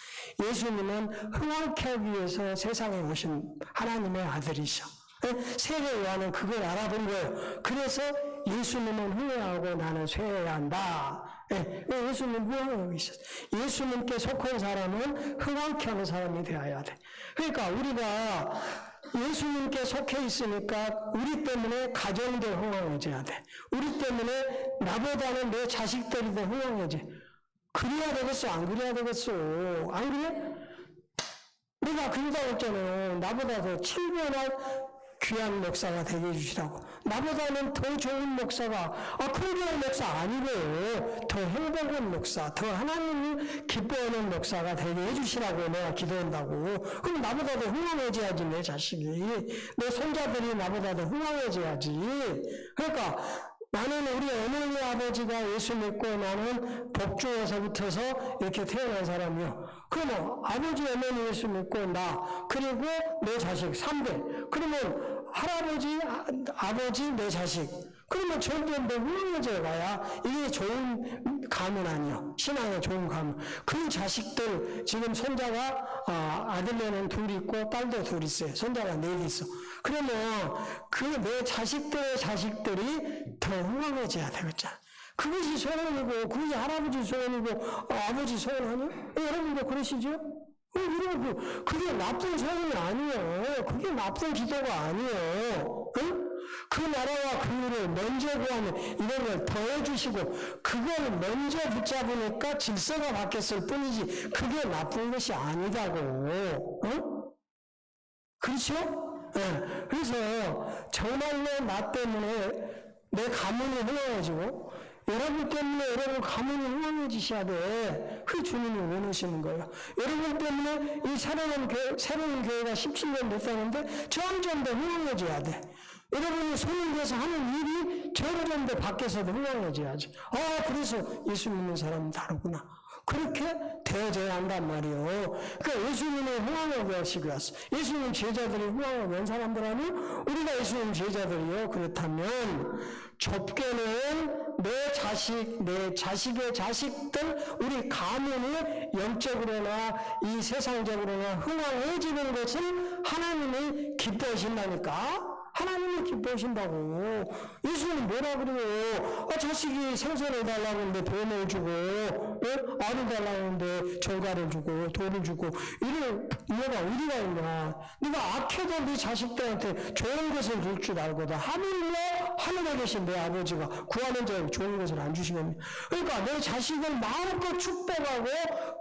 예수님은 흥황케 하기 위해서 세상에 오신 하나님의 아들이셔. 세례 요한은 그걸 알아본 거예요. 그래서 예수님은 흥회하고 나는 쇠회한다. 예수님 흥황하고 있었어요. 예수님께 속한 사람은 흥황케 하는 사람이 되어야 돼. 그러니까 우리가 예수님께 속해 있으니까 우리 때문에 가정도 흥황해져야 돼. 우리 때문에 나보다는 내 자식들이 더 흥황해져. 그래야 되겠어? 안 그래야 되겠어? 안 그래? 내가 그러다 했잖아요. 나보다 더 7년할 귀한 목사가 되게 해주시라고. 나보다는 더 좋은 목사가, 큰교회 목사 아니고 더 행복한 목사, 더 하나님을 기뻐하는 목사가 되게 해주시라고 내가 기도한다고. 그럼 나보다 더 흥황해져야지, 내 자식이. 내 손자들이 나보다 더 흥황해져야지. 그러니까 나는 우리 어머니 아버지가 예수 믿고 나는 복주에서부터서 이렇게 태어난 사람이요. 그러면 아버지 어머니 예수 믿고 나 그리고 내 자식 3대. 그러면 할아버지 아버지 내 자식. 그러면 점점 더 훌륭해져 가야 이게 좋은 가문 아니요. 신앙의 좋은 가문. 그 자식들 지금 손자가 아들내는 둘 있고 딸도 둘 있어요. 손자가 넷 있어. 그러면 그 내 자식들의 자식들이 더 훌륭해져야 되겠잖아. 그것이 소원이고 그것이 할아버지 소원이고 아버지 소원 아니에요? 여러분도 그러시죠? 여러분 그게 나쁜 소원이 아니에요. 그게 나쁜 기도가 아니에요. 응? 그 나라와 그 일을 먼저 구하면 이런 걸 더해주시고 그걸 먼저 붙잡으니까 질서가 바뀌었을 뿐이지 그게 나쁜 것이 아니다고. 응? 그렇죠? 네. 그래서 정말로 나 때문에 내 가문이 흥황해지고 여러분 때문에 여러분 가문이 흥황해지셔야 돼. 그 주님이 원하시는 거예요. 여러분 때문에 이 새로운 교회가 17년 됐다는데 점점 더 흥황해져야 돼. 여러분이 손을 대서 하는 일이 점점 더 밖에서도 흥황해져야지. 그래서 예수 믿는 사람은 다르구나. 그렇게 되어져야 한단 말이에요. 그러니까 예수님을 흥황하게 하시고 왔어. 예수님 제자들이 흥황하게 한 사람들 아니에요? 우리가 예수님 제자들이요. 그렇다면 좁게는 내 자식, 내 자식의 자식들, 우리 가문이 영적으로나 이 세상적으로나 흥황해지는 것을 하나님이 기뻐하신다니까. 하나님이 기뻐하신다고. 예수는 뭐라 그래요? 자식이 생선을 달라고 하는데 돈을 주고, 알을 달라고 하는데 정가를 주고, 돈을 주고, 이런 이해가 어디가 있냐. 네가 악해도 네 자식들한테 좋은 것을 줄 줄 알거든. 하늘에 계신 내 아버지가 구하는 자에게 좋은 것을 안 주시겠냐. 그러니까 내 자식을 마음껏 축복하고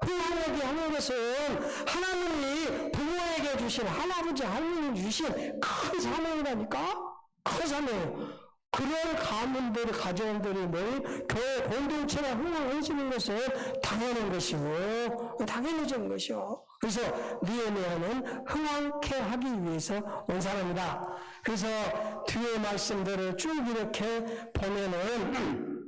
흥황하게 하는 것은 하나님이 부모에게 주신 할아버지 할머니 주신 큰 사명이라니까. 큰 사명이에요. 그런 가문들이 가정들이 모인 교회 공동체가 흥황해지는 것은 당연한 것이고 당연해지는 것이요. 그래서 느헤미야는 흥황케 하기 위해서 온 사람이다. 그래서 뒤에 말씀들을 쭉 이렇게 보면은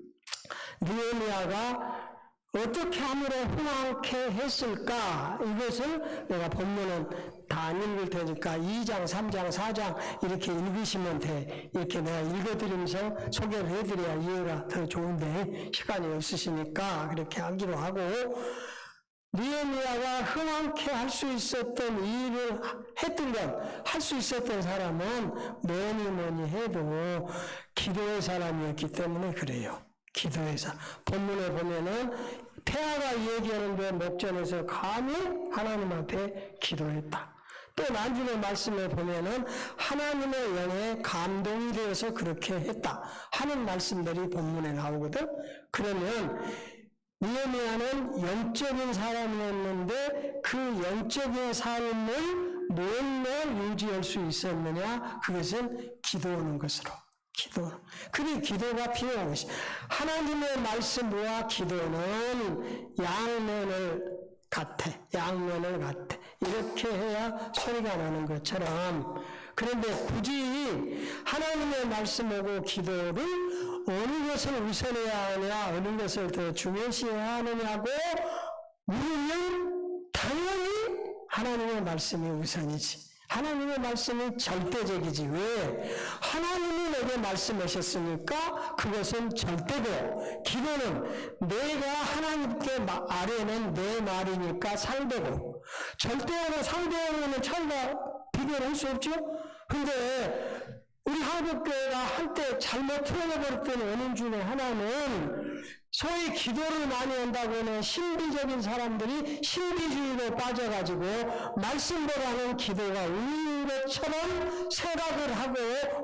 느헤미야가 어떻게 함으로 흥황케 했을까? 이것을 내가 본문은 다 안 읽을 테니까 2장, 3장, 4장 이렇게 읽으시면 돼. 이렇게 내가 읽어드리면서 소개를 해드려야 이해가 더 좋은데 시간이 없으시니까 그렇게 하기로 하고 느헤미야가 흥황케 할 수 있었던 일을 했던 건 할 수 있었던 사람은 뭐니 해도 기도의 사람이었기 때문에 그래요. 기도의 사람. 본문에 보면은 폐하가 얘기하는데 목전에서 감히 하나님 앞에 기도했다. 또 나중에 말씀에 보면은 하나님의 영에 감동이 되어서 그렇게 했다 하는 말씀들이 본문에 나오거든. 그러면 느헤미야는 영적인 사람이었는데 그 영적인 삶을 뭘로 유지할 수 있었느냐? 그것은 기도하는 것으로. 그리 기도가 필요한 것이. 하나님의 말씀과 기도는 양면을 같아. 이렇게 해야 소리가 나는 것처럼. 그런데 굳이 하나님의 말씀하고 기도를 어느 것을 우선해야 하느냐, 어느 것을 더 중요시해야 하느냐고 물으면 당연히 하나님의 말씀이 우선이지. 하나님의 말씀이 절대적이지. 왜? 하나님이 내게 말씀하셨으니까 그것은 절대고, 기도는 내가 하나님께 아뢰는 내 말이니까 상대고, 절대하고 상대하고는 차이가 비교를 할 수 없죠? 근데 우리 한국교회가 한때 잘못 틀어버렸던 원인 중에 하나는 소위 기도를 많이 한다고는 신비적인 사람들이 신비주의로 빠져가지고 말씀보다는 기도가 의미인 것처럼 생각을 하고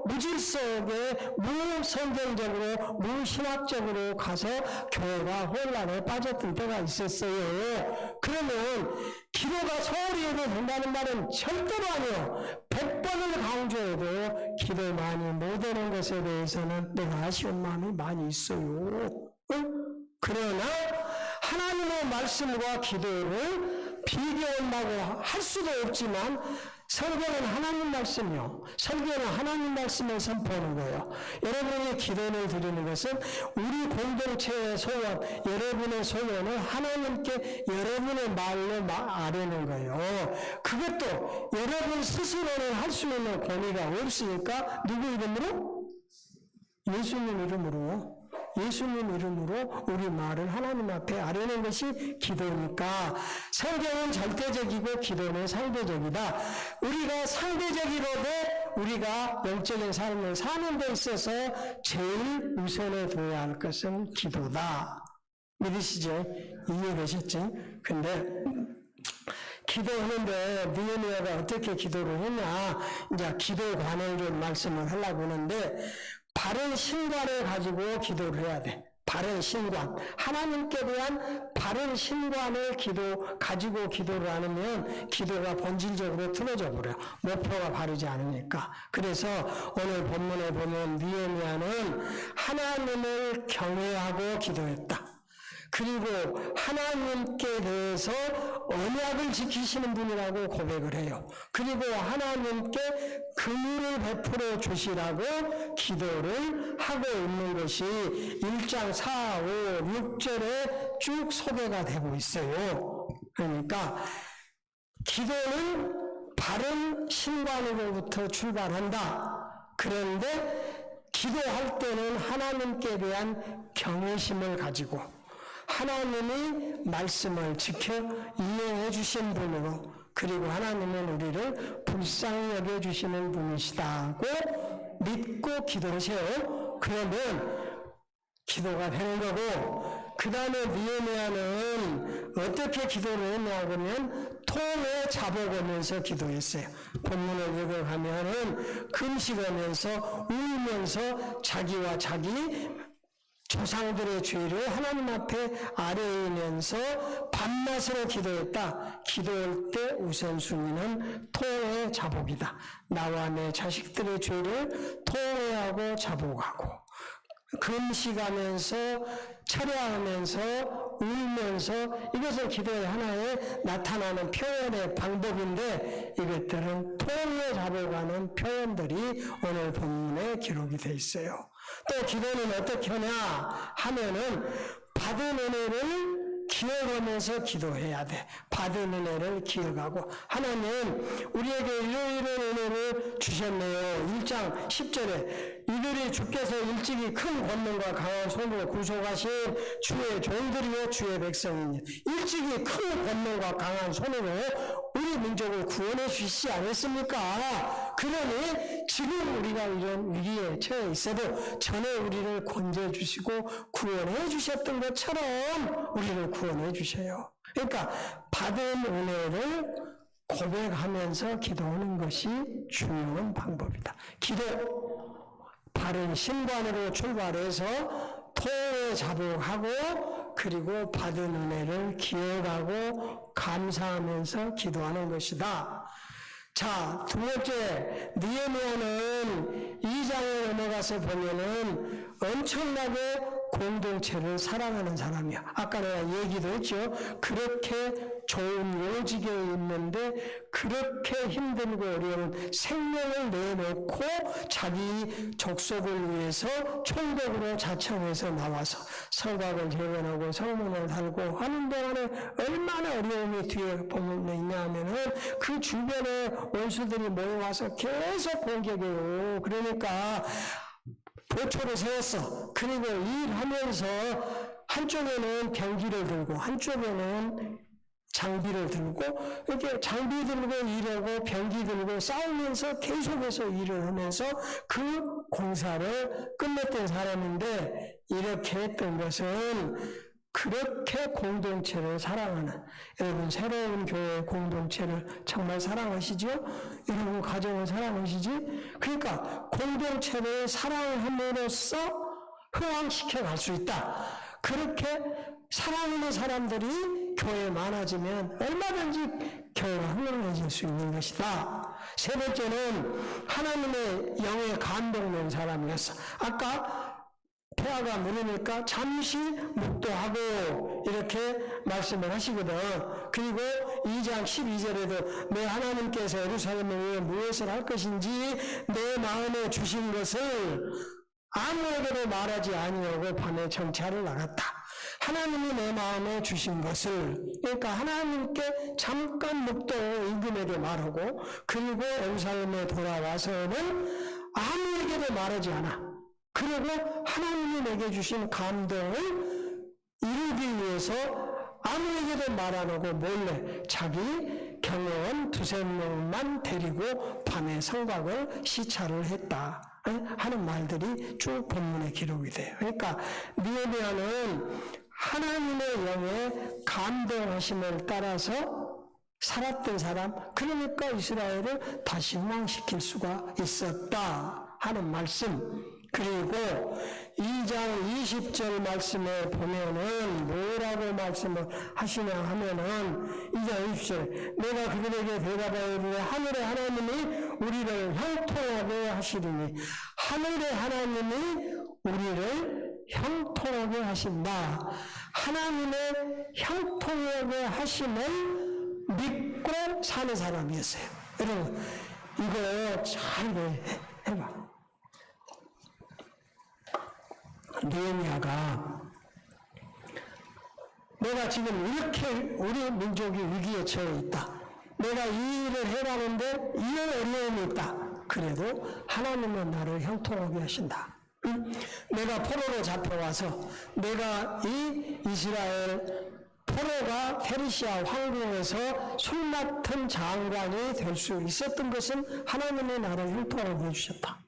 무질서하게 무성경적으로 무신학적으로 가서 교회가 혼란에 빠졌던 때가 있었어요. 그러면 기도가 소홀히 해도 된다는 말은 절대로 아니에요. 100번을 강조해도 기도 많이 못하는 것에 대해서는 내가 아쉬운 마음이 많이 있어요. 그러나 하나님의 말씀과 기도를 비교한다고 할 수도 없지만 성경은 하나님 말씀이요. 설교는 하나님 말씀을 선포하는 거예요. 여러분이 기도를 드리는 것은 우리 공동체의 소원, 여러분의 소원을 하나님께 여러분의 말로 아뢰는 거예요. 그것도 여러분 스스로는 할 수 있는 권위가 없으니까 누구 이름으로? 예수님 이름으로. 예수님 이름으로 우리 말을 하나님 앞에 아뢰는 것이 기도니까 성경은 절대적이고 기도는 상대적이다. 우리가 상대적이로도 우리가 영적인 삶을 사는 데 있어서 제일 우선에 둬야 할 것은 기도다. 믿으시죠? 이해되셨죠? 근데 기도하는데 느헤미야가 어떻게 기도를 했냐? 이제 기도관을 좀 말씀을 하려고 하는데 바른 신관을 가지고 기도를 해야 돼. 바른 신관. 하나님께 대한 바른 신관을 가지고 기도를 하면 기도가 본질적으로 틀어져 버려요. 목표가 바르지 않으니까. 그래서 오늘 본문에 보면 느헤미야는 하나님을 경외하고 기도했다. 그리고 하나님께 대해서 언약을 지키시는 분이라고 고백을 해요. 그리고 하나님께 긍휼을 베풀어 주시라고 기도를 하고 있는 것이 1장 4, 5, 6절에 쭉 소개가 되고 있어요. 그러니까 기도는 바른 신관으로부터 출발한다. 그런데 기도할 때는 하나님께 대한 경외심을 가지고 하나님이 말씀을 지켜 이해해 주신 분으로 그리고 하나님은 우리를 불쌍히 여겨주시는 분이시다고 믿고 기도하세요. 그러면 기도가 되는 거고 그 다음에 느헤미야는 어떻게 기도를 했냐 하면 통에 자복하면서 기도했어요. 본문을 읽어가면은 금식하면서 울면서 자기와 자기 조상들의 죄를 하나님 앞에 아뢰면서 밤낮으로 기도했다. 기도할 때 우선순위는 통회 자복이다. 나와 내 자식들의 죄를 통회하고 자복하고 금식하면서 철야하면서 울면서 이것은 기도의 하나의 나타나는 표현의 방법인데 이것들은 통회 자복하는 표현들이 오늘 본문에 기록이 되어 있어요. 또 기도는 어떻게 하냐 하면은 받은 은혜를 기억하면서 기도해야 돼. 받은 은혜를 기억하고 하나님 우리에게 이러이러한 은혜를 주셨네요. 1장 10절에 이들이 주께서 일찍이 큰 권능과 강한 손으로 구속하신 주의 종들이요 주의 백성이니 일찍이 큰 권능과 강한 손으로 우리 민족을 구원해 주시지 않았습니까? 그러니 지금 우리가 이런 위기에 처해 있어도 전에 우리를 건져 주시고 구원해 주셨던 것처럼 우리를 구원해 주셔요. 그러니까 받은 은혜를 고백하면서 기도하는 것이 중요한 방법이다. 기도 바른 신관으로 출발해서 통에 자복하고 그리고 받은 은혜를 기억하고 감사하면서 기도하는 것이다. 자, 두 번째 느헤미야는 2장에 넘어가서 보면은 엄청나게 공동체를 사랑하는 사람이야. 아까 내가 얘기도 했죠. 그렇게 좋은 요직에 있는데 그렇게 힘들고 어려운 생명을 내놓고 자기 족속을 위해서 총독으로 자청해서 나와서 성곽을 재건하고 성문을 달고 하는 동안에 얼마나 어려움이 뒤에 보면 있냐 하면은 그 주변에 원수들이 모여와서 계속 공격해요. 그러니까 보초를 세웠어. 그리고 일하면서 한쪽에는 병기를 들고 한쪽에는 장비를 들고 이렇게 장비 들고 일하고 병기 들고 싸우면서 계속해서 일을 하면서 그 공사를 끝냈던 사람인데 이렇게 했던 것은 그렇게 공동체를 사랑하는, 여러분 새로운 교회 공동체를 정말 사랑하시죠? 여러분 가정을 사랑하시지? 그러니까 공동체를 사랑함으로써 흥왕시켜 갈 수 있다. 그렇게 사랑하는 사람들이 교회에 많아지면 얼마든지 교회가 흥왕해질 수 있는 것이다. 세 번째는 하나님의 영에 감동된 사람이었어. 아까 폐하가 물으니까 잠시 묵도하고 이렇게 말씀을 하시거든. 그리고 2장 12절에도 내 하나님께서 예루살렘을 위해 무엇을 할 것인지 내 마음에 주신 것을 아무에게도 말하지 아니하고 밤에 정찰을 나갔다. 하나님이 내 마음에 주신 것을, 그러니까 하나님께 잠깐 묵도 임금에게 말하고 그리고 예루살렘에 돌아와서는 아무에게도 말하지 않아. 그리고 하나님이 내게 주신 감동을 이루기 위해서 아무에게도 말 안 하고 몰래 자기 경호원 2-3명만 데리고 밤에 성곽을 시찰을 했다 하는 말들이 쭉 본문에 기록이 돼요. 그러니까 느헤미야는 하나님의 영에 감동하심을 따라서 살았던 사람, 그러니까 이스라엘을 다시 흥왕시킬 수가 있었다 하는 말씀. 그리고 2장 20절 말씀에 보면은 뭐라고 말씀을 하시냐 하면은 2장 20절 내가 그들에게 대답하였으니 하늘의 하나님이 우리를 형통하게 하시리니 하늘의 하나님이 우리를 형통하게 하신다. 하나님의 형통하게 하심을 믿고 사는 사람이었어요. 여러분 이거 잘 해봐. 느헤미야가 내가 지금 이렇게 우리 민족이 위기에 처해 있다. 내가 이 일을 해가는데 이런 어려움이 있다. 그래도 하나님은 나를 형통하게 하신다. 내가 포로로 잡혀와서 내가 이 이스라엘 포로가 페르시아 황궁에서 술 맡은 장관이 될 수 있었던 것은 하나님이 나를 형통하게 해주셨다.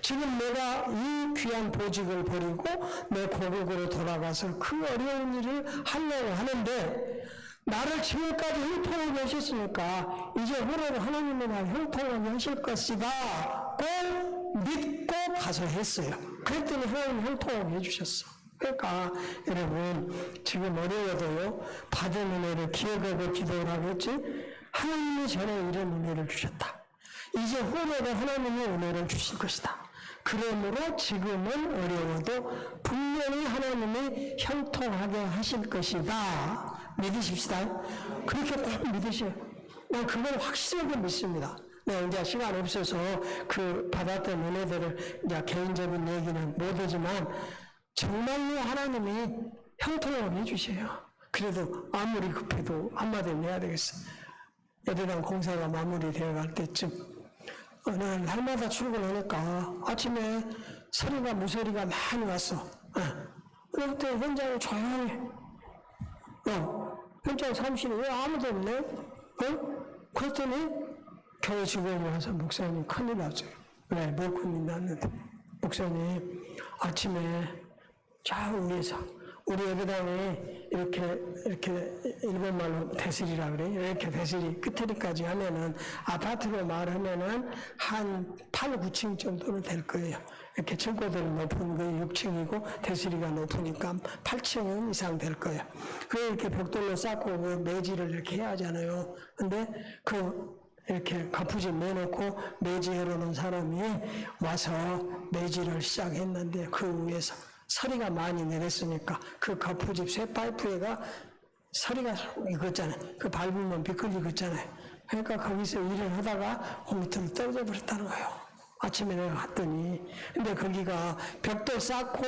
지금 내가 이 귀한 보직을 버리고 내 고국으로 돌아가서 그 어려운 일을 하려고 하는데 나를 지금까지 형통하게 하셨으니까 이제 후로는 하나님이 나를 형통하게 하실 것이다 꼭 믿고 가서 했어요. 그랬더니 하나님이 형통하게 해주셨어. 그러니까 여러분 지금 어려워도요 받은 은혜를 기억하고 기도를 하겠지. 하나님이 전에 이런 은혜를 주셨다. 이제 후로는 하나님이 은혜를 주실 것이다. 그러므로 지금은 어려워도 분명히 하나님이 형통하게 하실 것이다. 믿으십시다. 그렇게 꼭 믿으세요. 난 그걸 확실하게 믿습니다. 네, 이제 시간 없어서 그 받았던 은혜들을 이제 개인적인 얘기는 못하지만 정말로 하나님이 형통하게 해주세요. 그래도 아무리 급해도 한마디 해야 되겠어. 예배당 공사가 마무리되어 갈 때쯤 어느 날마다 출근하니까 아침에 소리가 무소리가 많이 왔어. 그때 현장에 조용해. 현장 사무실에 왜 아무도 없네? 그랬더니 교회 직원이 와서 목사님 큰일 났어요. 왜? 뭘 큰일 났는데? 목사님 아침에 저 위에서 우리 예배당에 이렇게 일본말로 대실이라 그래. 이렇게 대실이 끝에까지 하면은 아파트로 말하면은 한 8, 9층 정도는 될 거예요. 이렇게 층고들이 높은 거 6층이고 대실이가 높으니까 8층 이상 될 거예요. 그 이렇게 벽돌로 쌓고 그 매지를 이렇게 해야 하잖아요. 근데 이렇게 가푸집 내놓고 매지하러 오는 사람이 와서 매지를 시작했는데 그 위에서 서리가 많이 내렸으니까 그 가푸집 쇠 파이프에가 서리가 익었잖아요. 그 밟으면 미끌 익었잖아요. 그러니까 거기서 일을 하다가 그 밑으로 떨어져 버렸다는 거예요. 아침에 내가 갔더니. 근데 거기가 벽돌 쌓고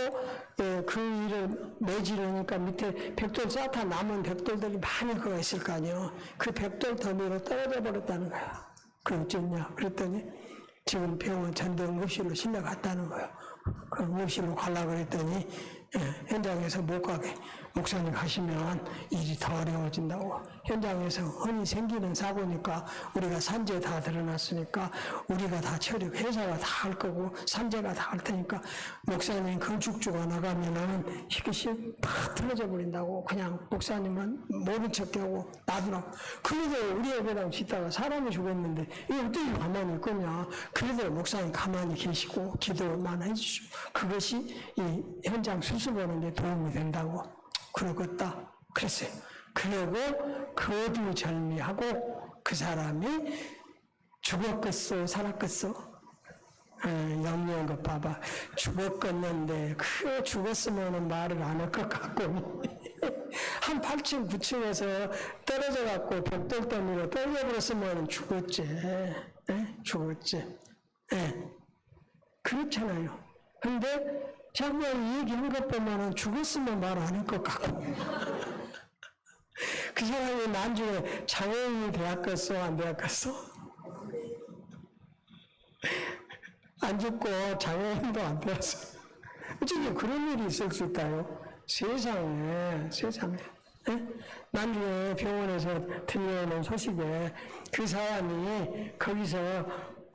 그 일을 매지르니까 밑에 벽돌 쌓다 남은 벽돌들이 많이 그거 있을 거 아니에요. 그 벽돌 더미로 떨어져 버렸다는 거야. 그 어쩌냐 그랬더니 지금 병원 전도 응급실로 실려갔다는 거예요. 그 응급실로 가려고 그랬더니 현장에서 못 가게. 목사님 가시면 일이 더 어려워진다고. 현장에서 흔히 생기는 사고니까 우리가 산재 다 드러났으니까 우리가 다 처리, 회사가 다 할 거고 산재가 다 할 테니까 목사님 건축주가 나가면은 이것이 다 틀어져 버린다고. 그냥 목사님은 모른 척하고 놔두라고. 그래도 우리 예배당 짓다가 사람이 죽었는데 이거 어떻게 가만히 있겠냐. 그래도 목사님 가만히 계시고 기도만 해주시고 그것이 이 현장 수습하는 데 도움이 된다고. 그러겠다 그랬어요. 그리고 거두절미하고 그 사람이 죽었겠어 살았겠어? 영리한 거 봐봐. 죽었겠는데 그 죽었으면 말을 안 할 것 같고 한 8층 9층에서 떨어져 갖고 벽돌 때문에 떨어져버렸으면 죽었지. 죽었지. 그렇잖아요. 근데 자꾸 얘기한 것 보면은 죽었으면 말 안 할 것 같고. 그 사람이 나중에 장애인이 되었겠어, 안 되었겠어? 안 죽고 장애인도 안 되었어. 어쩌면 그런 일이 있을 수 있다요. 세상에. 나중에 병원에서 들려오는 소식에 그 사람이 거기서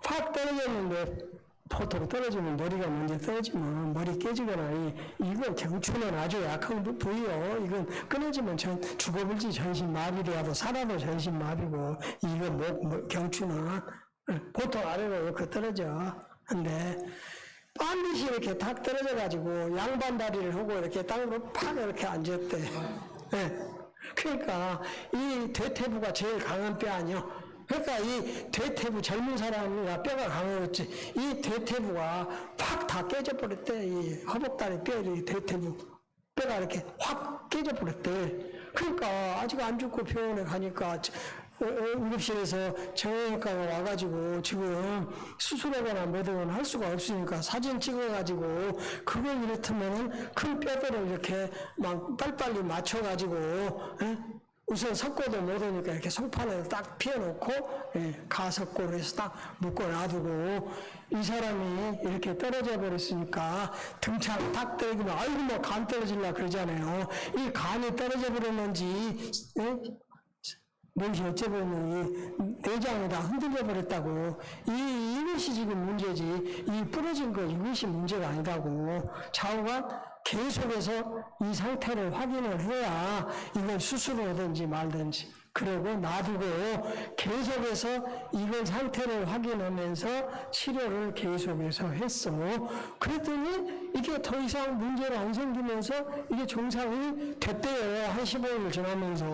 확 떨어졌는데 보통 떨어지면 머리가 먼저 떨어지면 머리 깨지거나 이건 경추는 아주 약한 부위요. 이건 끊어지면 죽어버리지. 전신마비라도 살아도 전신마비고 이거 경추는 보통 아래로 이렇게 떨어져. 근데 반드시 이렇게 탁 떨어져가지고 양반 다리를 하고 이렇게 땅으로 팍 이렇게 앉았대. 그러니까 이 대퇴부가 제일 강한 뼈 아니요. 그러니까 이 대퇴부 젊은 사람이라 뼈가 강했지. 이 대퇴부가 확 다 깨져버렸대. 이 허벅다리 뼈, 대퇴부 뼈가 이렇게 확 깨져버렸대. 그러니까 아직 안 죽고 병원에 가니까 응급실에서 정형외과가 와가지고 지금 수술하거나 뭐든 할 수가 없으니까 사진 찍어가지고 그걸 이렇다면은 큰 뼈들을 이렇게 막 빨리빨리 맞춰가지고 우선 석고도 못 오니까 이렇게 송판에 딱 피워놓고 가석고로 해서 딱 묶어 놔두고 이 사람이 이렇게 떨어져 버렸으니까 등창 딱 떨어지면 아이고 뭐 간 떨어질라 그러잖아요. 이 간이 떨어져 버렸는지 무엇이 어째보면 내장이 다 흔들려 버렸다고. 이것이 지금 문제지. 이 부러진 거 이것이 문제가 아니라고. 좌우가 계속해서 이 상태를 확인을 해야 이걸 수술을 하든지 말든지. 그리고 놔두고 계속해서 이걸 상태를 확인하면서 치료를 계속해서 했어. 그랬더니 이게 더 이상 문제가 안 생기면서 이게 정상이 됐대요. 한 15일 지나면서.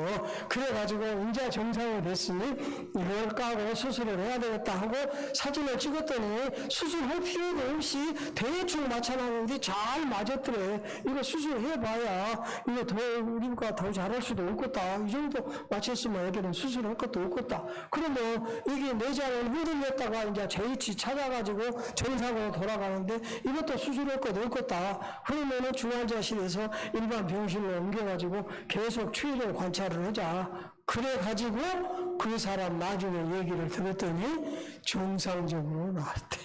그래가지고 이제 정상이 됐으니 이걸 까고 수술을 해야 되겠다 하고 사진을 찍었더니 수술할 필요도 없이 대충 맞춰놨는데 잘 맞았더래. 이거 수술해봐야 이거 더 우리가 더 잘할 수도 없겠다. 이 정도 맞췄으면 애들은 수술할 것도 없겠다. 그러면 이게 내장을 흔들렸다가 이제 제이치 찾아가지고 정상으로 돌아가는데 이것도 수술할 것도 없겠다. 그러면은 중환자실에서 일반 병실로 옮겨가지고 계속 추이를 관찰을 하자. 그래가지고 그 사람 나중에 얘기를 들었더니 정상적으로 나왔대.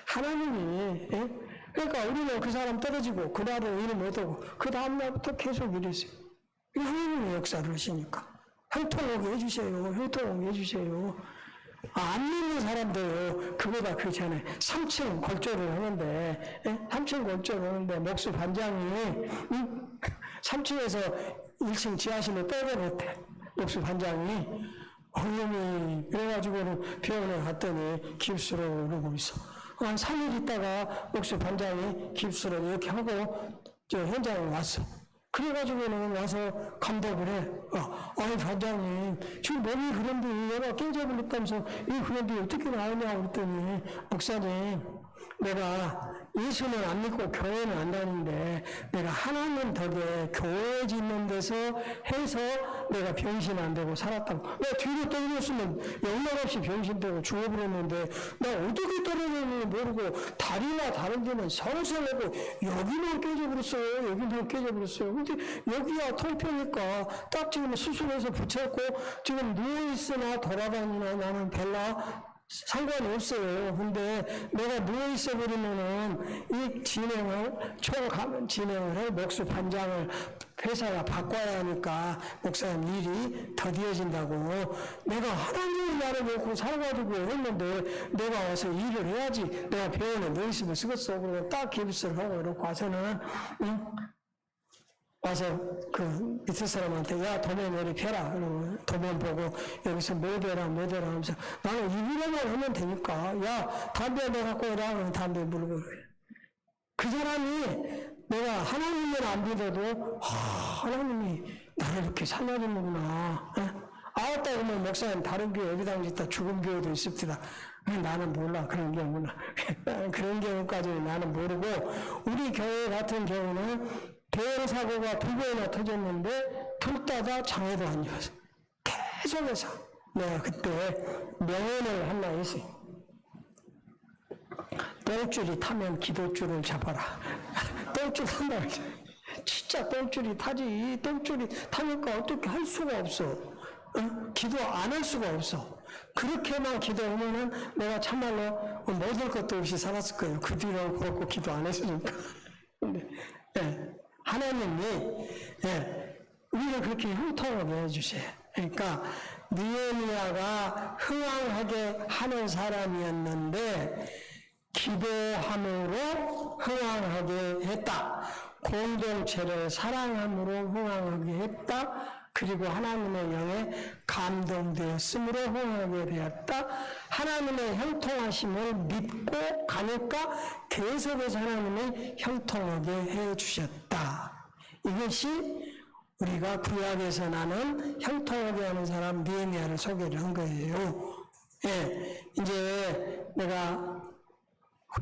하나님이, 그러니까 우리는 그 사람 떨어지고 그날은 일 못하고 그 다음날부터 계속 이랬어요. 하나님의 역사를 하시니까 형통하게 해주세요. 형통하게 해주세요. 안 믿는 사람들 그보다 그렇잖아요. 3층 골조를 하는데 3층 골조를 하는데 목수 반장이 3층에서 1층 지하실로 떨어졌대. 목수 반장이 어머니 그래가지고는 병원에 갔더니 깁스로 오르고 있어. 한 3일 있다가 목수 반장이 깁스로 이렇게 하고 저 현장에 왔어. 그래가지고는 와서 감독을 해. 아니 반장님 지금 몸이 그런데 얘가 깨져버렸다면서 이 그런데 어떻게 나오냐고 그랬더니 목사님 내가 예수는 안 믿고 교회는 안 다니는데 내가 하나님 덕에 교회 짓는 데서 해서 내가 병신 안 되고 살았다고. 내가 뒤로 떨어졌으면 영락없이 병신되고 죽어버렸는데 나 어떻게 떨어졌는지 모르고 다리나 다른 데는 성성하고 여기는 깨져버렸어요. 여기는 깨져버렸어요. 근데 여기가 통표니까 딱 지금 수술해서 붙였고 지금 누워있으나 돌아다니나 나는 별나 상관이 없어요. 근데 내가 누워있어 버리면은 이 진행을, 진행을 해, 목수 반장을 회사가 바꿔야 하니까 목사님 일이 더디어진다고. 내가 하나님이 나를 놓고 살아가지고 했는데 내가 와서 일을 해야지. 내가 병원에 너 있으면 쓰겠어. 그러고 딱 기부스를 하고 이러고 와서는, 와서 그 밑에 사람한테 야 도면 여기 펴라. 그러고 도면 보고 여기서 뭐 되라 하면서 나는 입으로만 하면 되니까 야 담배 내 갖고 오라. 그러면 담배 물고 그 사람이 내가 하나님을 안 믿어도 하나님이 나를 이렇게 살려주는구나. 아왔다 그러면 목사님 다른 교회 여기다 있다 죽은 교회도 있습니다. 나는 몰라. 그런 경우는 그런 경우까지는 나는 모르고 우리 교회 같은 경우는 대형사고가 2번이나 터졌는데 둘 다 장애도 아니었어. 계속해서 내가 그때 명언을 하나 했어요. 똥줄이 타면 기도줄을 잡아라. 똥줄 탄다. 진짜 똥줄이 타지. 똥줄이 타니까 어떻게 할 수가 없어. 기도 안 할 수가 없어. 그렇게만 기도하면은 내가 참말로 먹을 것도 없이 살았을 거예요. 그 뒤로 그렇고 기도 안 했으니까. 근데 하나님이 우리를 그렇게 형통하게 해주세요. 그러니까 느헤미야가 흥황하게 하는 사람이었는데 기도함으로 흥황하게 했다. 공동체를 사랑함으로 흥황하게 했다. 그리고 하나님의 영에 감동되었으므로 흥하게 되었다. 하나님의 형통하심을 믿고 가니까 계속해서 하나님이 형통하게 해주셨다. 이것이 우리가 구약에서 나는 형통하게 하는 사람 느헤미야를 소개를 한 거예요. 이제 내가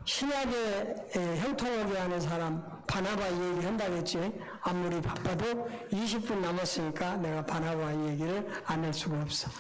신약에 형통하게 하는 사람 바나바 얘기한다고 했지. 아무리 바빠도 20분 남았으니까 내가 바나바 얘기를 안 할 수가 없어.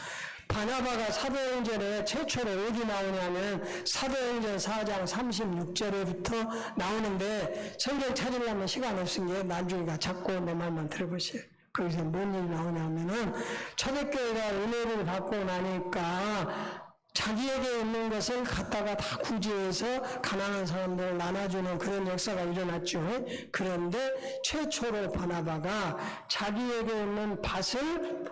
바나바가 사도행전에 최초로 어디 나오냐면 사도행전 4장 36절에부터 나오는데 성경 찾으려면 시간 없으니 나중에 잡고 내 말만 들어보세요. 거기서 뭔 일이 나오냐면은 초대교회가 은혜를 받고 나니까 자기에게 있는 것을 갖다가 다 구제해서 가난한 사람들을 나눠주는 그런 역사가 일어났죠. 그런데 최초로 바나바가 자기에게 있는 밭을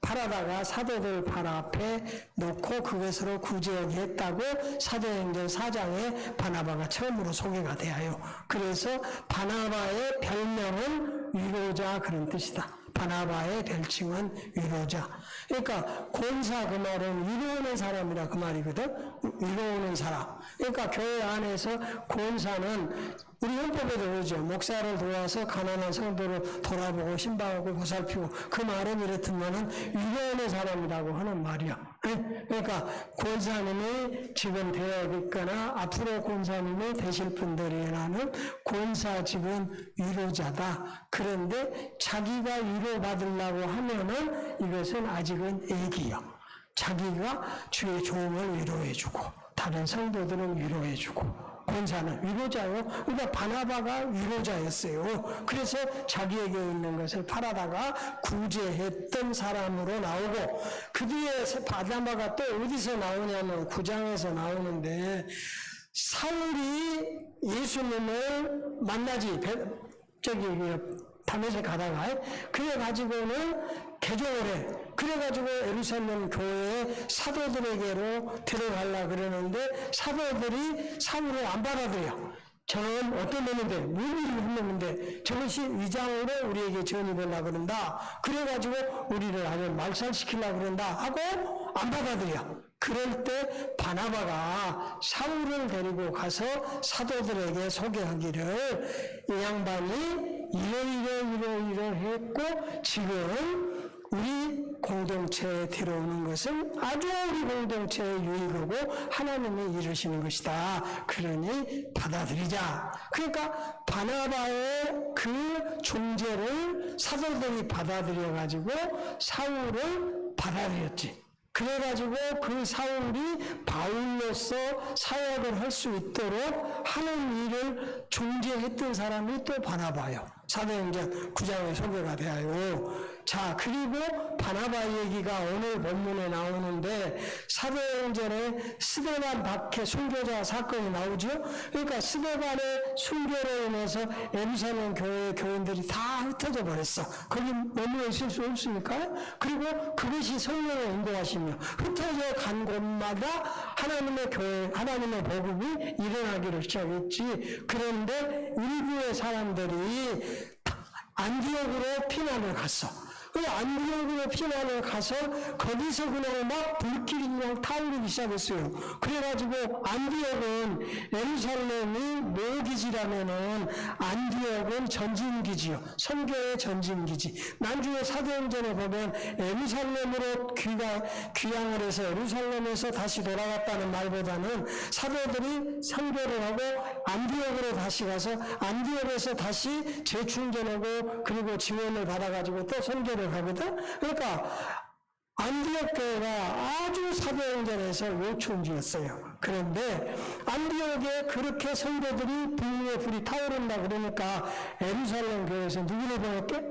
팔아다가 사도들 발 앞에 놓고 그것으로 구제하게 했다고 사도행전 4장에 바나바가 처음으로 소개가 되어요. 그래서 바나바의 별명은 위로자 그런 뜻이다. 바나바의 별칭은 위로자. 그러니까 권사 그 말은 위로하는 사람이라 그 말이거든. 위로하는 사람. 그러니까 교회 안에서 권사는 우리 헌법에도 그러죠. 목사를 도와서 가난한 성도를 돌아보고 신방하고 보살피고 그 말은 이렇다면은 위로하는 사람이라고 하는 말이야. 그러니까 권사님이 지금 되어 있거나 앞으로 권사님이 되실 분들이라는 권사직은 위로자다. 그런데 자기가 위로받으려고 하면은 이것은 아직은 애기요. 자기가 주의 종을 위로해주고 다른 성도들을 위로해주고 권사는 위로자요. 그러니까 바나바가 위로자였어요. 그래서 자기에게 있는 것을 팔아다가 구제했던 사람으로 나오고 그 뒤에 바나바가 또 어디서 나오냐면 9장에서 나오는데 사울이 예수님을 만나지 담에서 가다가 그래가지고는 개종을 해. 그래가지고 예루살렘 교회에 사도들에게로 들어가려고 그러는데 사도들이 사울을 안 받아들여. 저는 어떤 놈인데, 무슨 일을 했는데 저것이 위장으로 우리에게 전이 되려고 그런다. 그래가지고 우리를 아주 말살시키려고 그런다 하고 안 받아들여. 그럴 때 바나바가 사울을 데리고 가서 사도들에게 소개하기를 이 양반이 이러 했고 지금 우리 공동체에 들어오는 것은 아주 우리 공동체의 유익이고 하나님이 이루시는 것이다. 그러니 받아들이자. 그러니까 바나바의 그 존재를 사도들이 받아들여가지고 사울을 받아들였지. 그래가지고 그 사울이 바울로서 사역을 할 수 있도록 하는 일을 중재했던 사람이 또 바나바예요. 사도행전 9장에 소개가 되어요. 자, 그리고 바나바 얘기가 오늘 본문에 나오는데 사도행전에 스데반 박해 순교자 사건이 나오죠. 그러니까 스데반의 순교로 인해서 예루살렘 교회의 교인들이 다 흩어져 버렸어. 거기 머물러 있을 수 없으니까. 그리고 그것이 성령의 인도하시며 흩어져 간 곳마다 하나님의 교회, 하나님의 복음이 일어나기를 시작했지. 그런데 일부의 사람들이 안디옥으로 피난을 갔어. 그 안디옥으로 피난을 가서 거기서 그냥 막 불길이 그냥 타오르기 시작했어요. 그래가지고 안디옥은 예루살렘이 모기지라면은 안디옥은 전진기지요. 선교의 전진기지. 나중에 사도행전에 보면 예루살렘으로 귀향을 해서 예루살렘에서 다시 돌아왔다는 말보다는 사도들이 선교를 하고 안디옥으로 다시 가서 안디옥에서 다시 재충전하고 그리고 지원을 받아가지고 또 선교를 하거든. 그러니까 안디옥 교회가 아주 사도행전에서 요충지였어요. 그런데 안디옥에 그렇게 성도들이 불의 불이 타오른다 그러니까 예루살렘 교회에서 누구를 보냈게?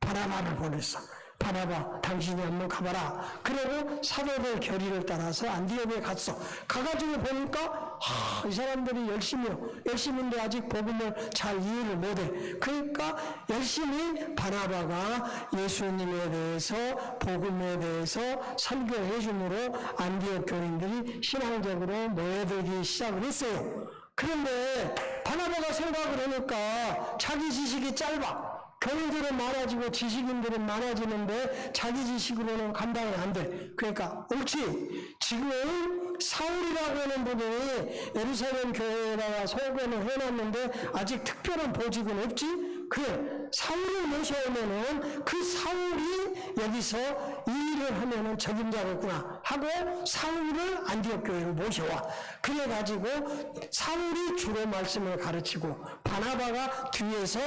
바나바를 보냈어. 바나바, 당신이 한번 가봐라. 그리고 사도들 결의를 따라서 안디옥에 갔어. 가가지고 보니까 이 사람들이 열심인데 아직 복음을 잘 이해를 못해. 그러니까 열심히 바나바가 예수님에 대해서 복음에 대해서 설교해 줌으로 안디옥 교인들이 신앙적으로 모여들기 시작을 했어요. 그런데 바나바가 생각을 하니까 자기 지식이 짧아. 교인들은 많아지고 지식인들은 많아지는데 자기 지식으로는 감당이 안 돼. 그러니까 옳지. 지금 사울이라고 하는 분이 예루살렘 교회에다가 소개는 해놨는데 아직 특별한 보직은 없지. 그래, 사울을 모셔오면은 그 사울이 여기서 이 일을 하면은 적임자겠구나 하고 사울을 안디옥 교회로 모셔와. 그래가지고 사울이 주로 말씀을 가르치고 바나바가 뒤에서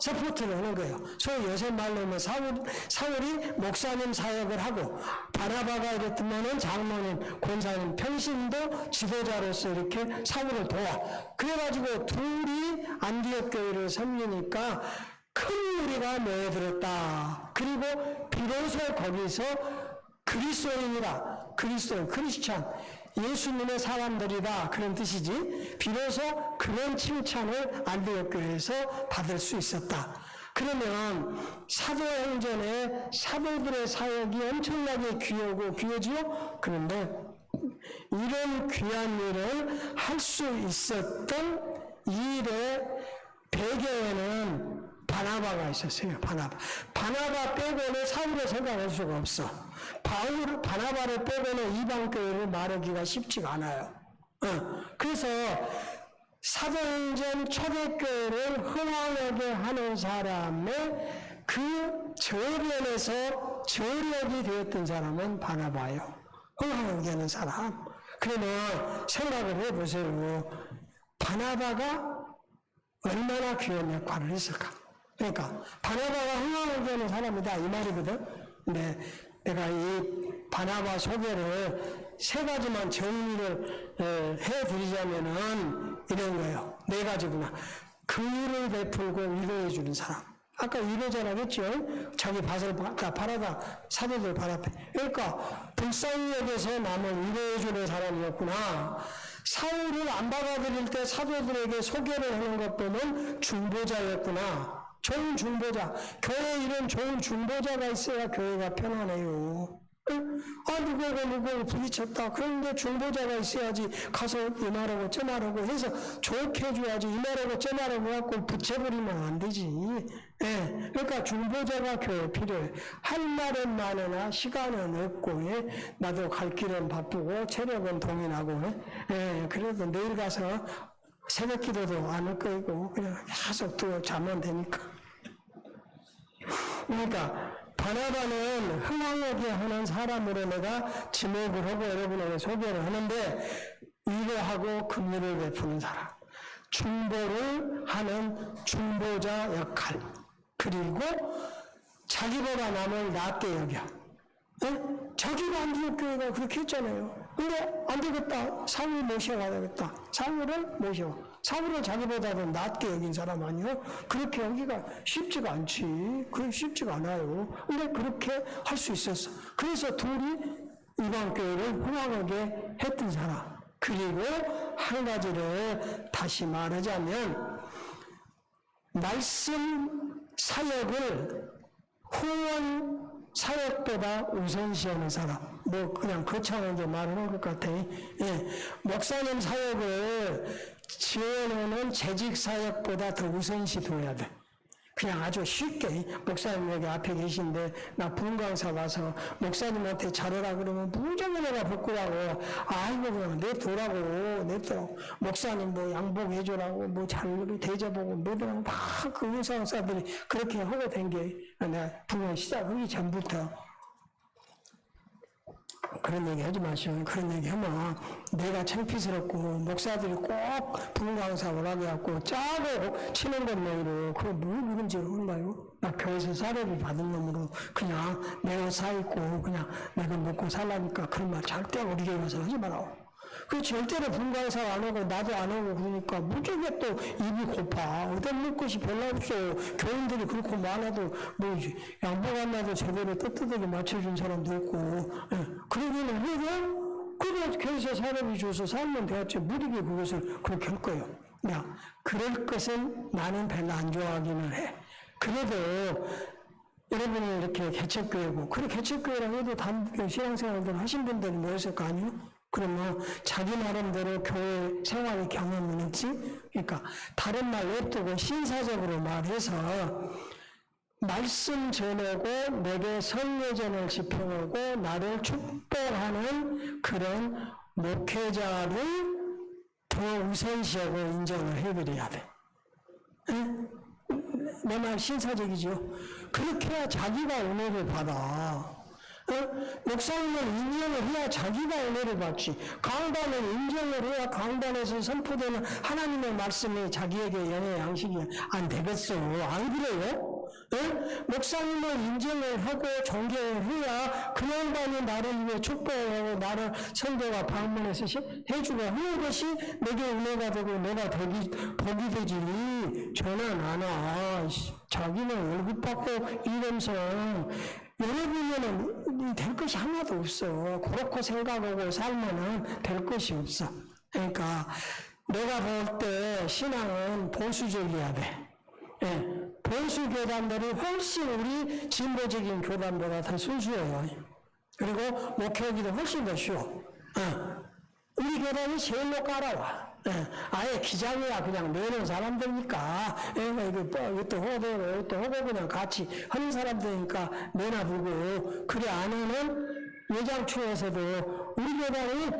서포트를 하는 거예요. 소위 요새 말로 하면 사울이 목사님 사역을 하고 바나바가 이랬으면은 장로님, 권사님, 평신도 지도자로서 이렇게 사울을 도와. 그래가지고 둘이 안디옥 교회를 섬기니까 큰 무리가 모여들었다. 그리고 비로소 거기서 그리스도인이라, 크리스찬, 예수님의 사람들이다 그런 뜻이지. 비로소 그런 칭찬을 안디옥 교회에서 받을 수 있었다. 그러면 사도행전에 사도들의 사역이 엄청나게 귀하지요. 그런데 이런 귀한 일을 할 수 있었던 이 일의 배경에는 바나바가 있었어요. 바나바 빼고는 사울을 생각할 수가 없어. 바나바를 빼고는 이방교회를 말하기가 쉽지가 않아요. 그래서 사도행전 초대교회를 흥황하게 하는 사람의 그 저변에서 저력이 되었던 사람은 바나바예요. 흥황하게 하는 사람. 그러면 생각을 해보세요. 바나바가 얼마나 귀한 역할을 했을까? 그러니까 바나바가 흥황하게 하는 사람이다 이 말이거든. 근데 내가 이 바나바 소개를 세 가지만 정리를 해드리자면은 이런 거예요. 네 가지구나. 긍휼을 베풀고 위로해 주는 사람. 아까 위로자라고 했죠. 자기 밭을 팔아다 사도들 발 앞에. 그러니까 불쌍역에서 남을 위로해 주는 사람이었구나. 사울을 안 받아들일 때 사도들에게 소개를 하는 것 보면 중보자였구나. 좋은 중보자. 교회에 이런 좋은 중보자가 있어야 교회가 편안해요. 누구하고 부딪혔다. 그런데 중보자가 있어야지 가서 이 말하고 저 말하고 해서 좋게 해줘야지 이 말하고 저 말하고 갖고 붙여버리면 안 되지. 그러니까 중보자가 교회에 필요해. 할 말은 많으나 시간은 없고, 나도 갈 길은 바쁘고 체력은 동인하고, 그래도 내일 가서 새벽 기도도 안 할 거고 그냥 계속 또 자면 되니까. 그러니까 바나바는 흥황하게 하는 사람으로 내가 지목을 하고 여러분에게 소개를 하는데 위로하고 긍휼을 베푸는 사람, 중보를 하는 중보자 역할, 그리고 자기보다 남을 낮게 여겨. 저기가 안디옥 교회가 그렇게 했잖아요. 근데 안 되겠다. 사울 모셔야 되겠다. 사울을 모셔. 사울을 자기보다도 낮게 여긴 사람 아니요? 그렇게 여기가 쉽지가 않지. 그게 쉽지가 않아요. 근데 그렇게 할 수 있었어. 그래서 둘이 이방교회를 흥황하게 했던 사람. 그리고 한 가지를 다시 말하자면 말씀 사역을 후원 사역보다 우선시하는 사람. 뭐 그냥 거창하게 말하는 것 같아. 예. 목사님 사역을 지원하는 재직 사역보다 더 우선시 둬야 돼. 그냥 아주 쉽게 목사님 여기 앞에 계신데 나 분강사 와서 목사님한테 잘하라 그러면 무조건 내가 부끄라고 아이고 그냥 냅두라고 목사님 뭐 양복해주라고 뭐 잘 대접하고 뭐더라고 막그 의사사들이 그렇게 하고 된 게 내가 부흥 시작하기 전부터 그런 얘기 하지 마시오. 그런 얘기 하면 내가 창피스럽고 목사들이 꼭 분강사 오라고 해갖고 짜고 치는 건 너희로 그거 뭘 그런지 몰라요? 나 교회에서 사례를 받은 놈으로 그냥 내가 사있고 그냥 내가 먹고 살라니까 그런 말 절대 우리 교회 와서 하지 마라. 그 절대로 분강사 안 하고 나도 안 하고 그러니까 무조건 또 입이 고파. 어디 먹을 것이 별로 없어. 교인들이 그렇고 많아도 뭐 양복 안 나도 제대로 떳떳하게 맞춰준 사람도 있고 그러기는 해도 그래 교회에서 사람이 줘서 살면 되었지 무리게 그것을 그렇게 할 거예요. 야, 그럴 것은 나는 별로 안 좋아하기는 해. 그래도 여러분이 이렇게 개척교회고 그래 개척교회라고 해도 단교 신앙생활들 하신 분들이 모였을 거 아니에요? 그러면 자기 나름대로 교회 생활의 경험은 있지? 그러니까 다른 말 냅두고 신사적으로 말해서 말씀 전하고 내게 성례전을 집행하고 나를 축복하는 그런 목회자를 더 우선시하고 인정을 해드려야 돼. 내 말 신사적이죠? 그렇게 해야 자기가 은혜를 받아. 목사님은 인정을 해야 자기가 은혜를 받지. 강단은 인정을 해야 강단에서 선포되는 하나님의 말씀이 자기에게 영의 양식이 안 되겠어. 안 그래요? 목사님을 인정을 하고 존경을 해야 그 양반이 나를 위해 축복하고 나를 성도가 방문해서 해주고 하는 것이 내게 은혜가 되고 내가 복이 되지. 저는 안 와. 자기는 월급 받고 이러면서 여러분에는 될 것이 하나도 없어. 그렇게 생각하고 살면은 될 것이 없어. 그러니까 내가 볼 때 신앙은 보수적이어야 돼. 예, 보수 교단들이 훨씬 우리 진보적인 교단보다 더 순수해요. 그리고 목회하기도 훨씬 더 쉬워. 우리 교단이 제일로 깔아와. 아예 기장이야 그냥 내는 사람들이니까 이것도 하고 그냥 같이 하는 사람들이니까 내나 보고 그래 안 하는 외장촌에서도 우리 교단이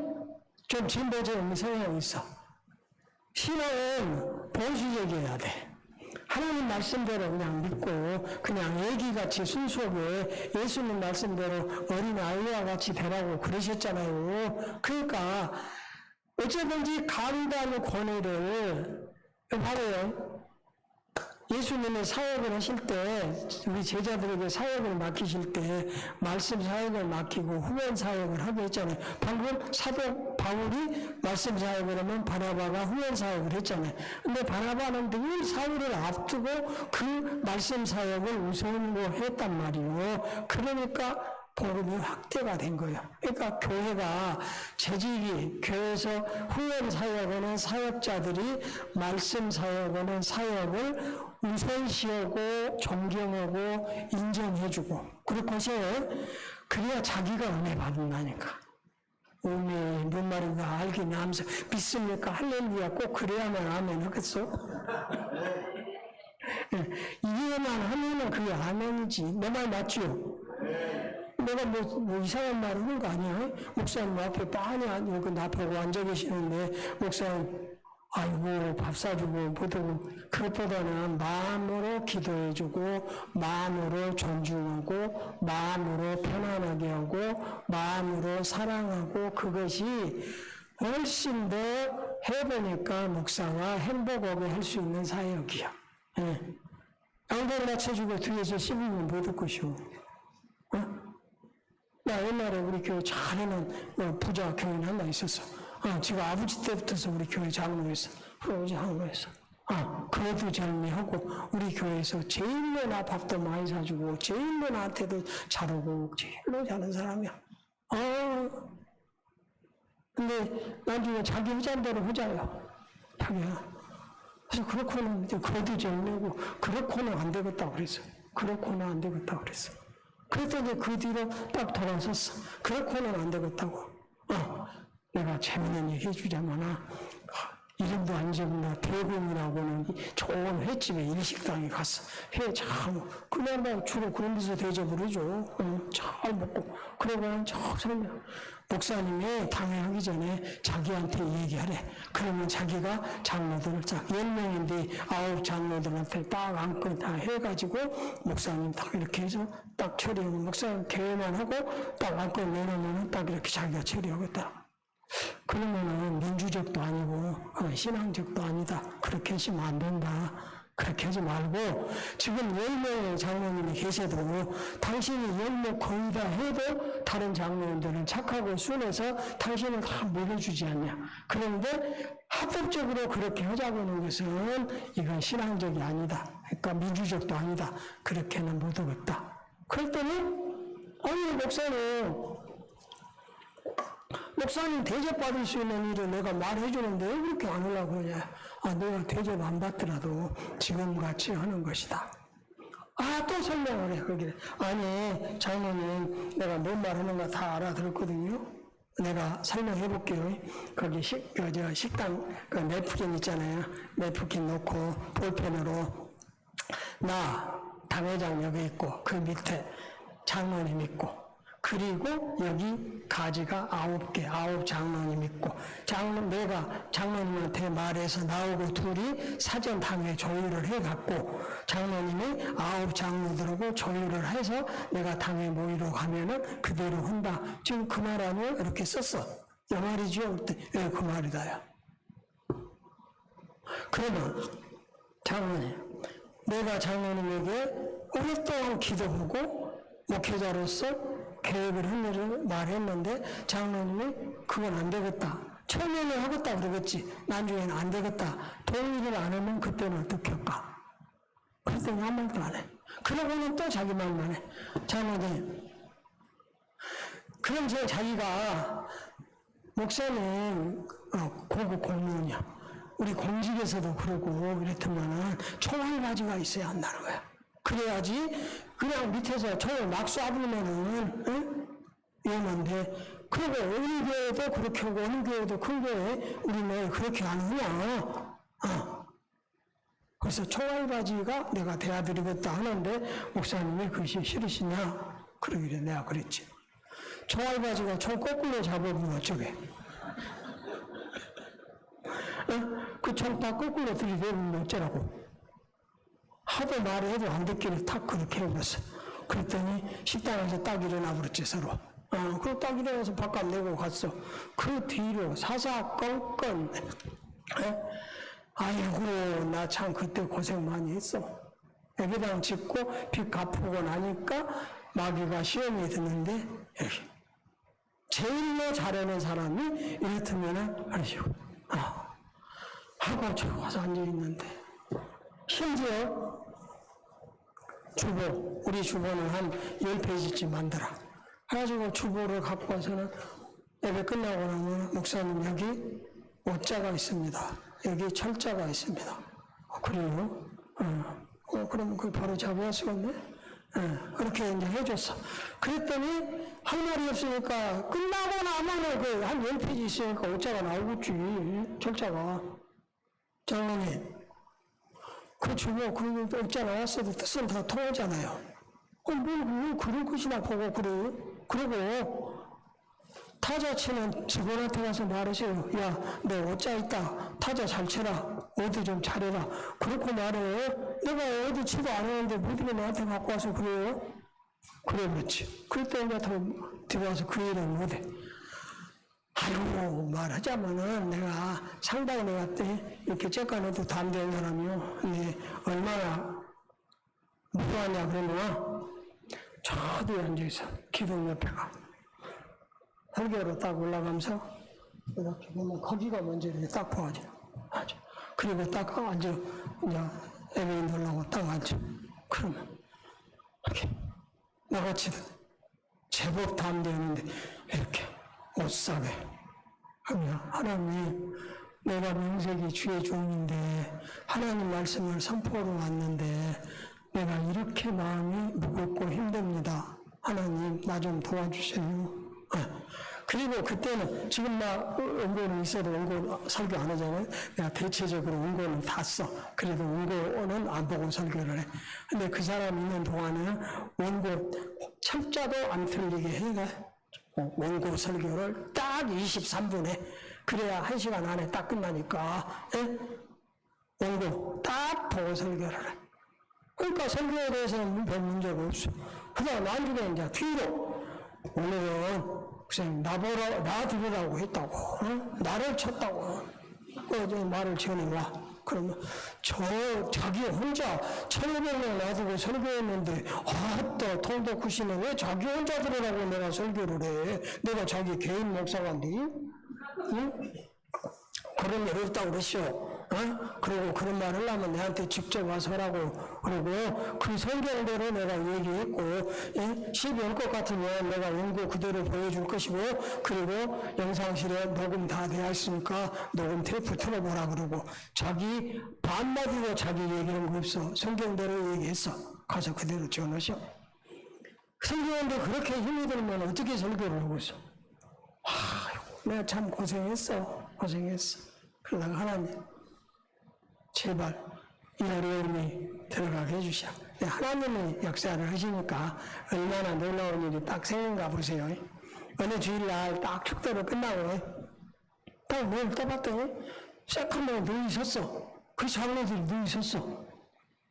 좀 진보적인 성향이 있어. 신앙은 보수적이어야 돼. 하나님 말씀대로 그냥 믿고 그냥 애기같이 순수하게 예수님 말씀대로 어린 아이와 같이 되라고 그러셨잖아요. 그러니까 어쨌든지 강단 권위를 바로요. 예수님의 사역을 하실 때 우리 제자들에게 사역을 맡기실 때 말씀 사역을 맡기고 후원 사역을 하게 했잖아요. 방금 사도 바울이 말씀 사역을 하면 바나바가 후원 사역을 했잖아요. 근데 바나바는 늘 사울을 앞두고 그 말씀 사역을 우선으로 했단 말이에요. 그러니까 복음이 확대가 된 거예요. 그러니까 교회가 재직이 교회에서 후원 사역하는 사역자들이 말씀 사역하는 사역을 우선시하고 존경하고 인정해주고 그렇게 하세요. 그래야 자기가 은혜 받는다니까. 오메 뭔 말인가 알긴 하면서 믿습니까? 할렐루야 꼭 그래야만 아멘 하겠어? 이해만 하면은 그게 아멘이지. 내 말 맞죠? 내가 뭐 이상한 말 하는 거 아니야? 목사님 앞에 빤히 여기 나보고 앉아 계시는데 목사님 아이고 밥 사주고 보통 그것보다는 마음으로 기도해주고 마음으로 존중하고 마음으로 편안하게 하고 마음으로 사랑하고 그것이 훨씬 더 해보니까 목사가 행복하게 할 수 있는 사역이야. 양복 맞춰주고 뒤에서 씹으면 못 듣고 싶어. 나 옛날에 우리 교회 잘하는 부자 교인 하나 있었어. 지금 아버지 때부터서 우리 교회 장로였어. 그러지 하는 거였어. 그래도 절미하고 우리 교회에서 제일로 나 밥도 많이 사주고 제일로 나한테도 잘하고 제일로 잘하는 사람이야. 근데 나중에 자기 하자는 대로 하자요. 자기야. 그래서 그렇고는 이제 그래도 절미하고 그렇고는 안 되겠다 그랬어. 그렇고는 안 되겠다 그랬어. 그랬더니 그 뒤로 딱 돌아섰어. 그렇고는 안 되겠다고. 내가 재밌는 얘기 해주자마나 이름도 안 적나 대금이라고는 좋은 횟집에 일식당에 갔어. 회 참, 그냥 주로 그런 데서 대접을 해줘. 잘 먹고. 그러고는 저 설명. 목사님이 당회하기 전에 자기한테 얘기하래. 그러면 자기가 장로들을 딱 10명인데 9 장로들한테 딱 안고 다 해가지고 목사님 딱 이렇게 해서 딱 처리하고 목사님 개회만 하고 딱 안고 내놓으면 딱 이렇게 자기가 처리하겠다. 그러면은 민주적도 아니고 신앙적도 아니다. 그렇게 하시면 안 된다. 그렇게 하지 말고 지금 10명의 장로님이 계셔도 당신이 10명 거의 다 해도 다른 장로님들은 착하고 순해서 당신을 다 먹여주지 않냐. 그런데 합법적으로 그렇게 하자고 하는 것은 이건 신앙적이 아니다. 그러니까 민주적도 아니다. 그렇게는 못 하겠다. 그랬더니 아니 목사님 대접받을 수 있는 일을 내가 말해주는데 왜 그렇게 안 하려고 그러냐. 내가 대접 안 받더라도 지금같이 하는 것이다. 또 설명을 해. 거기에. 아니, 장로님, 내가 뭔 말 하는가 다 알아들었거든요. 내가 설명해 볼게요. 거기 식당, 그 냅킨 있잖아요. 냅킨 놓고 볼펜으로 나 당회장 여기 있고 그 밑에 장로님 있고 그리고 여기 가지가 9개, 9 장로님 있고, 내가 장로님한테 말해서 나오고 둘이 사전 당회 조율을 해갖고, 장로님이 9 장로들하고 조율을 해서 내가 당회 모이러 가면은 그대로 한다. 지금 그 말 아니에요? 이렇게 썼어. 이 말이죠? 예, 그 말이다요. 그러면, 장로님, 내가 장로님에게 오랫동안 기도하고, 목회자로서 계획을 한 일을 말했는데 장로님이 그건 안 되겠다. 처음에는 하겠다 그러겠지. 나중에는 안 되겠다. 동의를 안 하면 그때는 어떻게 할까? 그랬더니 아무 말도 안 해. 그러고는 또 자기 말만 해. 장로님. 그러면서 자기가 목사님 고급 공무원이야. 우리 공직에서도 그러고 이랬더만은 총알 바지가 있어야 한다는 거야. 그래야지 그냥 밑에서 총을 막 쏴불면은 위험한데 그리고 우리 교회도 그렇게 하고 어느 교회도 큰 교회 우리는 그렇게 안 하냐. 그래서 총알바지가 내가 대아드리겠다 하는데 목사님이 그것이 싫으시냐. 그러길래 내가 그랬지. 총알바지가 총 거꾸로 잡아보면 어쩌게. 그 총 다 거꾸로 들이대면 어쩌라고. 하도 말해도 안 듣기를 탁 그렇게 해버렸어. 그랬더니 식당에서 딱 일어나 버렸지 서로. 그리고 딱 일어나서 바깥 내고 갔어. 그 뒤로 사사건건. 아이고 나 참 그때 고생 많이 했어. 애기당 짓고 빚 갚고 나니까 마귀가 시험이 됐는데 제일로 잘하는 사람이 이렇다면은 아니죠. 하고 저기 와서 앉아있는데 심지어 주보, 우리 주보는 한 10페이지쯤 만들어. 그래가지고 주보를 갖고 와서는 예배 끝나고 나면 목사님 여기 오자가 있습니다. 여기 철자가 있습니다. 그래요? 그러면 그걸 바로 잡아왔었네? 그렇게 이제 해줬어. 그랬더니 할 말이 없으니까 끝나고 나면은 그 한 10페이지 있으니까 오자가 나오겠지. 철자가. 장로님. 그 주보, 그 억자 나왔어도 뜻은 다 통하잖아요. 왜 그런 것이나 보고 그래요? 그리고 타자 치는 직원한테 가서 말하세요. 야, 너 어짜 있다. 타자 잘 쳐라. 어디 좀 잘해라. 그렇고 말해. 내가 어디 치도 안 하는데 모두가 나한테 갖고 와서 그래요? 그래, 그렇지. 그랬더니 내가 들어와서 그 일은 못해. 아이고, 말하자면은 내가 상당히 내가 때 이렇게 쬐까놓도 담대한 사람이요. 근데 얼마나 무서웠냐 그러면 저 뒤에 앉아있어. 기둥 옆에가. 설교로 딱 올라가면서 이렇게 보면 거기가 먼저 이렇게 딱 보아져. 그리고 딱 앉아. 이제 애매인 들라고 딱 앉아. 그러면 이렇게 나같이 제법 담대했는데 이렇게 오싹해 하면 하나님, 내가 명색이 주의 종인데 하나님 말씀을 선포하러 왔는데 내가 이렇게 마음이 무겁고 힘듭니다. 하나님 나 좀 도와주세요. 그리고 그때는 지금 나 원고는 있어도 원고 설교 안 하잖아요. 내가 대체적으로 원고는 다 써. 그래도 원고는 안 보고 설교를 해. 근데 그 사람 있는 동안에는 원고 철자도 안 틀리게 해가 원고 설교를 딱 23분에 그래야 1시간 안에 딱 끝나니까 원고 딱 보고 설교를 해. 그러니까 설교에 대해서는 별 문제가 없어. 그다음 나중에 이제 뒤로 오늘은 선생님 나 들으라고 했다고, 나를 쳤다고, 말을 전해와. 그러면 자기 혼자 1,500명 놔두고 설교했는데 또 통도 쿠시네. 왜 자기 혼자 들으라고 내가 설교를 해? 내가 자기 개인 목사관데? 응? 그런 일 없다고 그랬어. 그리고 그런 말 하려면 내한테 직접 와서 하라고. 그리고 그 성경대로 내가 얘기했고, 12올 것 같으면 내가 원고 그대로 보여줄 것이고, 그리고 영상실에 녹음 다 되어 있으니까 녹음 테이프 틀어보라 그러고, 자기 반마디도 자기 얘기한 거 없어. 성경대로 얘기했어. 가서 그대로 전하셔. 성경인데 그렇게 힘이 들면 어떻게 설교를 하고 있어? 내가 참 고생했어. 그러다가 하나님, 제발 이 어려움이 들어가게 해주시오. 하나님이 역사를 하시니까 얼마나 놀라운 일이 딱 생긴가 보세요. 어느 주일날 딱 축도로 끝나고 딱 뭘 떠봤더니 싹한 명 누워 있었어. 그 장로들이 누워 있었어.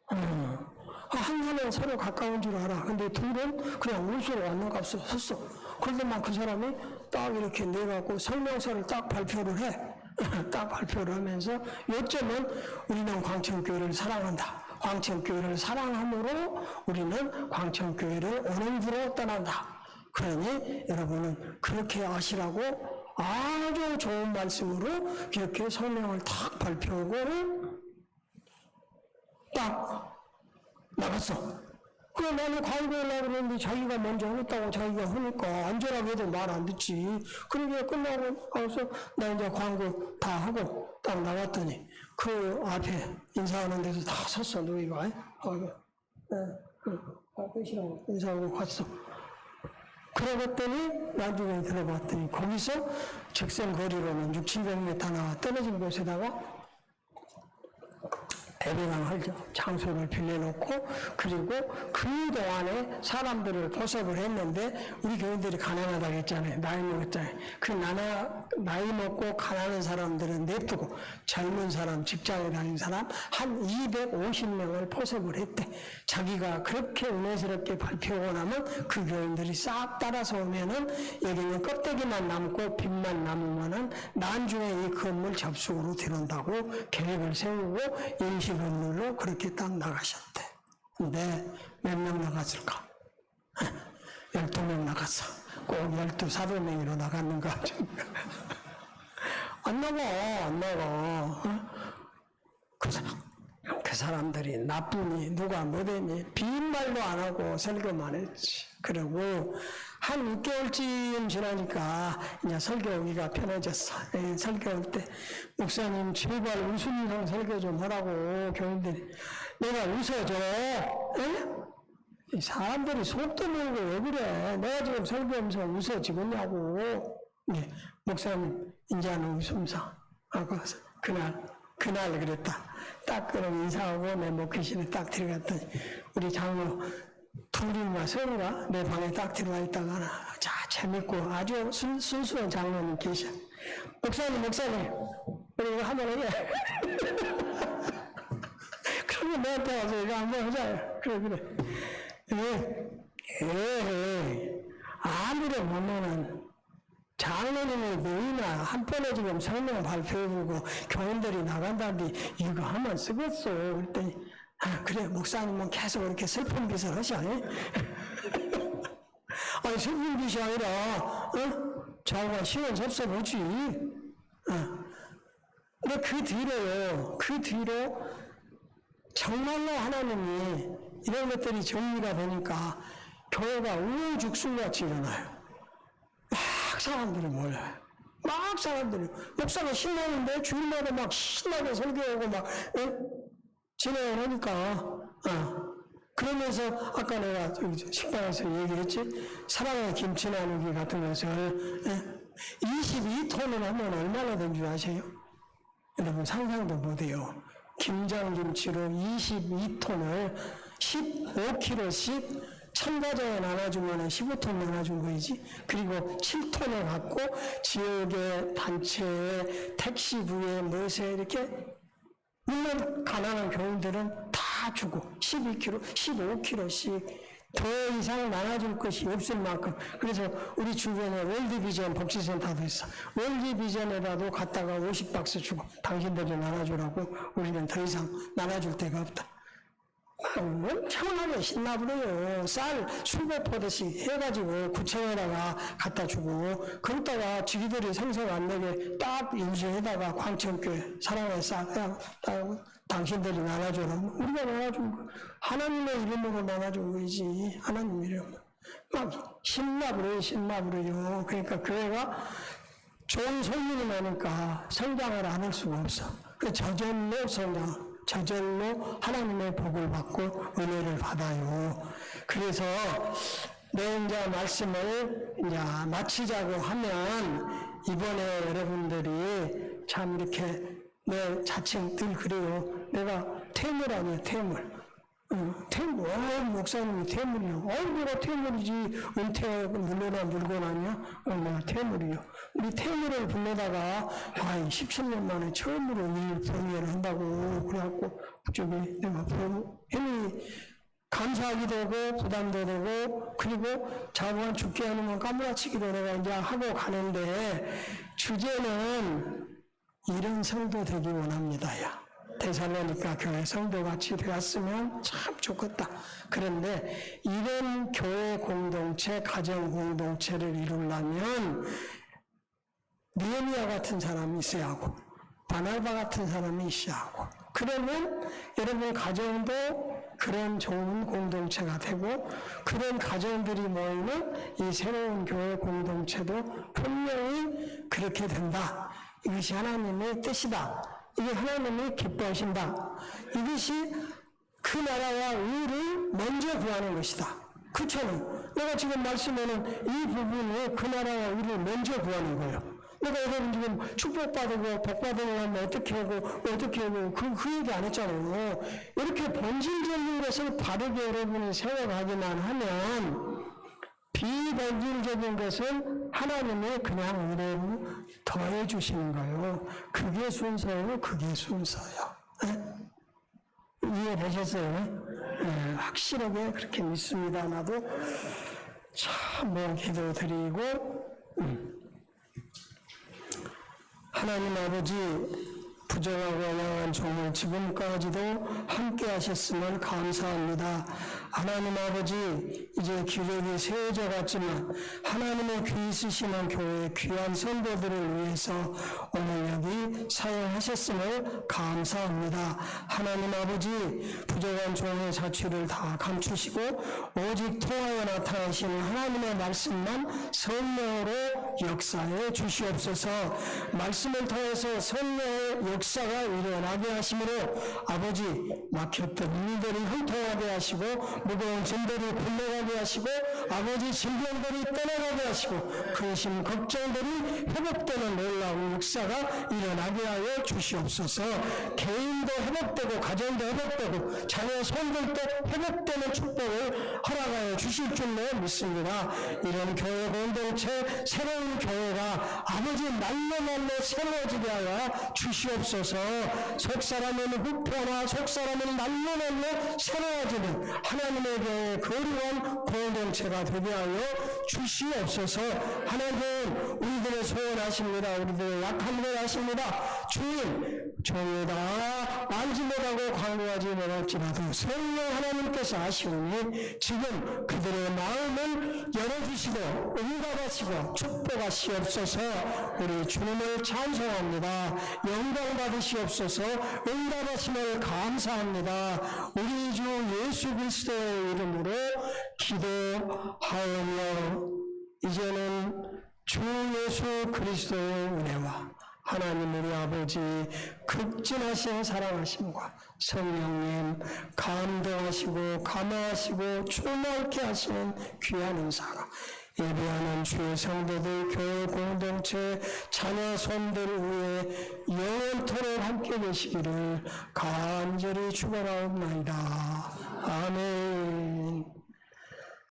한 사람은 서로 가까운 줄 알아. 근데 둘은 그냥 우수로 왔는 값을 섰어. 그러더만 그 사람이 딱 이렇게 내갖고 설명서를 딱 발표를 해. 딱 발표를 하면서 요점은 우리는 광천교회를 사랑한다. 광천교회를 사랑함으로 우리는 광천교회를 오늘부로 떠난다. 그러니 여러분은 그렇게 아시라고 아주 좋은 말씀으로 이렇게 설명을 딱 발표하고 딱 나갔어. 그래, 나는 광고하려고 그랬는데 자기가 먼저 하겠다고 자기가 하니까 안전하게 해도 말 안 듣지. 그러게 끝나고 나서 나 이제 광고 다 하고 딱 나왔더니 그 앞에 인사하는 데서 다 섰어, 너희가. 끝이라고 인사하고 갔어. 그러고더니 나중에 들어봤더니 거기서 직선거리로는 600-700m 나와 떨어진 곳에다가 예배당을 장소를 빌려놓고 그리고 그동안에 사람들을 포섭을 했는데 우리 교인들이 가난하다고 했잖아요. 나이 먹었잖아요. 그 나이 먹고 가난한 사람들은 냅두고 젊은 사람, 직장에 다니는 사람 한 250명을 포섭을 했대. 자기가 그렇게 은혜스럽게 발표하고 나면 그 교인들이 싹 따라서 오면은 여기는 껍데기만 남고 빛만 남으면은 나중에 이 건물 접수로 들어온다고 계획을 세우고 임시 건물로 그렇게 딱 나가셨대. 근데 몇 명 나갔을까? 12명 나갔어. 꼭 12사도명으로 나갔는가? 안 나가. 그 사람들이 나쁘니, 누가 못했니, 빈말도 안 하고 설교만 했지. 그리고 한 6개월쯤 지나니까 이제 설교하기가 편해졌어. 설교할 때, 목사님, 제발 웃음이랑 설교 좀 하라고, 교인들이. 내가 웃어줘. 이 사람들이 속도 모르고 왜 그래? 내가 지금 설교하면서 웃어지겠냐고. 목사님, 이제는 웃음사. 그날 그랬다. 딱 그럼 인사하고 내 목회실에 딱 들어갔더니 우리 장로 둘인가 셋인가 내 방에 딱 들어가 있다가 자 재밌고 아주 순수한 장로님 계셔. 목사님 우리 이거 한번 해. 그러면 내한테 와서 이거 한번 하자. 그래. 아무리 보면은 장로님의 너희나 한 번에 지금 설명 발표해보고 교인들이 나간다는데 이거 하면 쓰겠어. 그랬더니 그래 목사님은 계속 이렇게 슬픈 짓을 하셔. 아니 슬픈 짓이 아니라 자기가 시원 섭섭하지. 근데 그 뒤로 정말로 하나님이 이런 것들이 정리가 되니까 교회가 우후죽순같이 일어나요. 막 사람들이 몰려요. 막 사람들이, 목사가 신나는데 주일마다 막 신나게 설교하고 막 진행을 하니까 그러면서 아까 내가 식당에서 얘기했지, 사랑의 김치 나누기 같은 것을 22톤을 하면 얼마나 된 줄 아세요? 여러분 상상도 못해요. 김장김치로 22톤을 15kg씩 참가자에 나눠주면 15톤 나눠준 거이지. 그리고 7톤을 갖고 지역의 단체에 택시부에 무엇에 이렇게, 물론 가난한 교인들은 다 주고 12kg, 15kg씩 더 이상 나눠줄 것이 없을 만큼. 그래서 우리 주변에 월드비전 복지센터도 있어. 월드비전에라도 갔다가 50박스 주고 당신들이 나눠주라고. 우리는 더 이상 나눠줄 데가 없다. 엄청나게 신나버려요. 쌀 수백 포대씩 해가지고 구청에다가 갖다 주고, 그러다가 지기들이 생색 안 내게 딱 인쇄에다가 광천교회 사랑의 쌀 당신들이 나눠주라고. 우리가 나눠준 거, 하나님의 이름으로 나눠준 거지. 하나님 이름. 막 신나버려요. 그러니까 교회가 좋은 소문이 나니까 성장을 안 할 수가 없어. 그 저절로 저절로 하나님의 복을 받고 은혜를 받아요. 그래서 내 이제 말씀을 이제 마치자고 하면, 이번에 여러분들이 참 이렇게 내 자칭 늘 그래요. 내가 퇴물 아니에요, 퇴물. 퇴물, 목사님이 퇴물이요. 내가 퇴물이지. 은퇴하고 물건 아니야? 내가 퇴물이요. 우리 퇴물을 불러다가 17년 만에 처음으로 봉헌을 한다고 그래갖고 저기 내가 괜히 감사하기도 하고 부담도 되고, 그리고 자고한 죽게 하는 건 까무라치기도 내가 이제 하고 가는데, 주제는 이런 성도 되기 원합니다. 야. 데살로니가 교회 성도같이 되었으면 참 좋겠다. 그런데 이런 교회 공동체, 가정 공동체를 이루려면 느헤미야 같은 사람이 있어야 하고, 바나바 같은 사람이 있어야 하고, 그러면 여러분 가정도 그런 좋은 공동체가 되고, 그런 가정들이 모이는 이 새로운 교회 공동체도 분명히 그렇게 된다. 이것이 하나님의 뜻이다. 이게 하나님이 기뻐하신다. 이것이 그 나라와 의를 먼저 구하는 것이다. 그렇잖아요. 내가 지금 말씀에는 이 부분에 그 나라와 의를 먼저 구하는 거예요. 내가 여러분 지금 축복받고 복받으려면 어떻게 하고 그 얘기 안 했잖아요. 이렇게 본질적인 것을 바르게 여러분이 세워가기만 하면, 비본질적인 것은 하나님이 그냥 은혜로 더해 주시는 거예요. 그게 순서예요. 이해되셨어요? 확실하게 그렇게 믿습니다. 나도 참 기도 드리고, 하나님 아버지, 부정하고 양한 종을 지금까지도 함께 하셨음을 감사합니다. 하나님 아버지, 이제 기력이 세워져 갔지만 하나님의 귀 있으시는 교회 귀한 성도들을 위해서 오늘 여기 사용하셨음을 감사합니다. 하나님 아버지, 부정한 종의 자취를 다 감추시고 오직 통하여 나타나시는 하나님의 말씀만 성령으로 역사해 주시옵소서. 말씀을 통해서 성령의 역사가 일어나게 하심으로 아버지, 막혔던 일들이 형통하게 하시고, 무거운 짐들이 굴러가게 하시고, 아버지 질병들이 떠나가게 하시고, 근심 걱정들이 회복되는 놀라운 역사가 일어나게 하여 주시옵소서. 개인도 회복되고 가정도 회복되고 자녀 손들도 회복되는 축복을 허락하여 주실 줄로 믿습니다. 이런 교회 공동체, 새로운 교회가 아버지 날로 새로워지게 하여 주시옵소서. 속 사람은 흑표나 속 사람은 날로 새로워지는 하나님의 교회 거룩한 공동체가 되게 하여 주시옵소서. 하나님, 우리들의 소원하십니다. 우리들의 약함을 아십니다. 주님, 종이다 알지 못하고 간구하지 못할지라도 성령 하나님께서 아시오니 지금 그들의 마음을 열어주시고 응답하시고 축복하시옵소서. 우리 주님을 찬송합니다. 영광 받으시옵소서. 응답하심을 감사합니다. 우리 주 예수 그리스도의 이름으로 기도하오며 이제는 주 예수 그리스도의 은혜와 하나님 우리 아버지 극진하신 사랑하심과 성령님 감동하시고 감화하시고 충만케 하시는 귀한 은사가 예배하는 주의 성도들, 교회 공동체, 자녀 손들 위에 영원토록 함께 계시기를 간절히 축원하옵나이다. 아멘.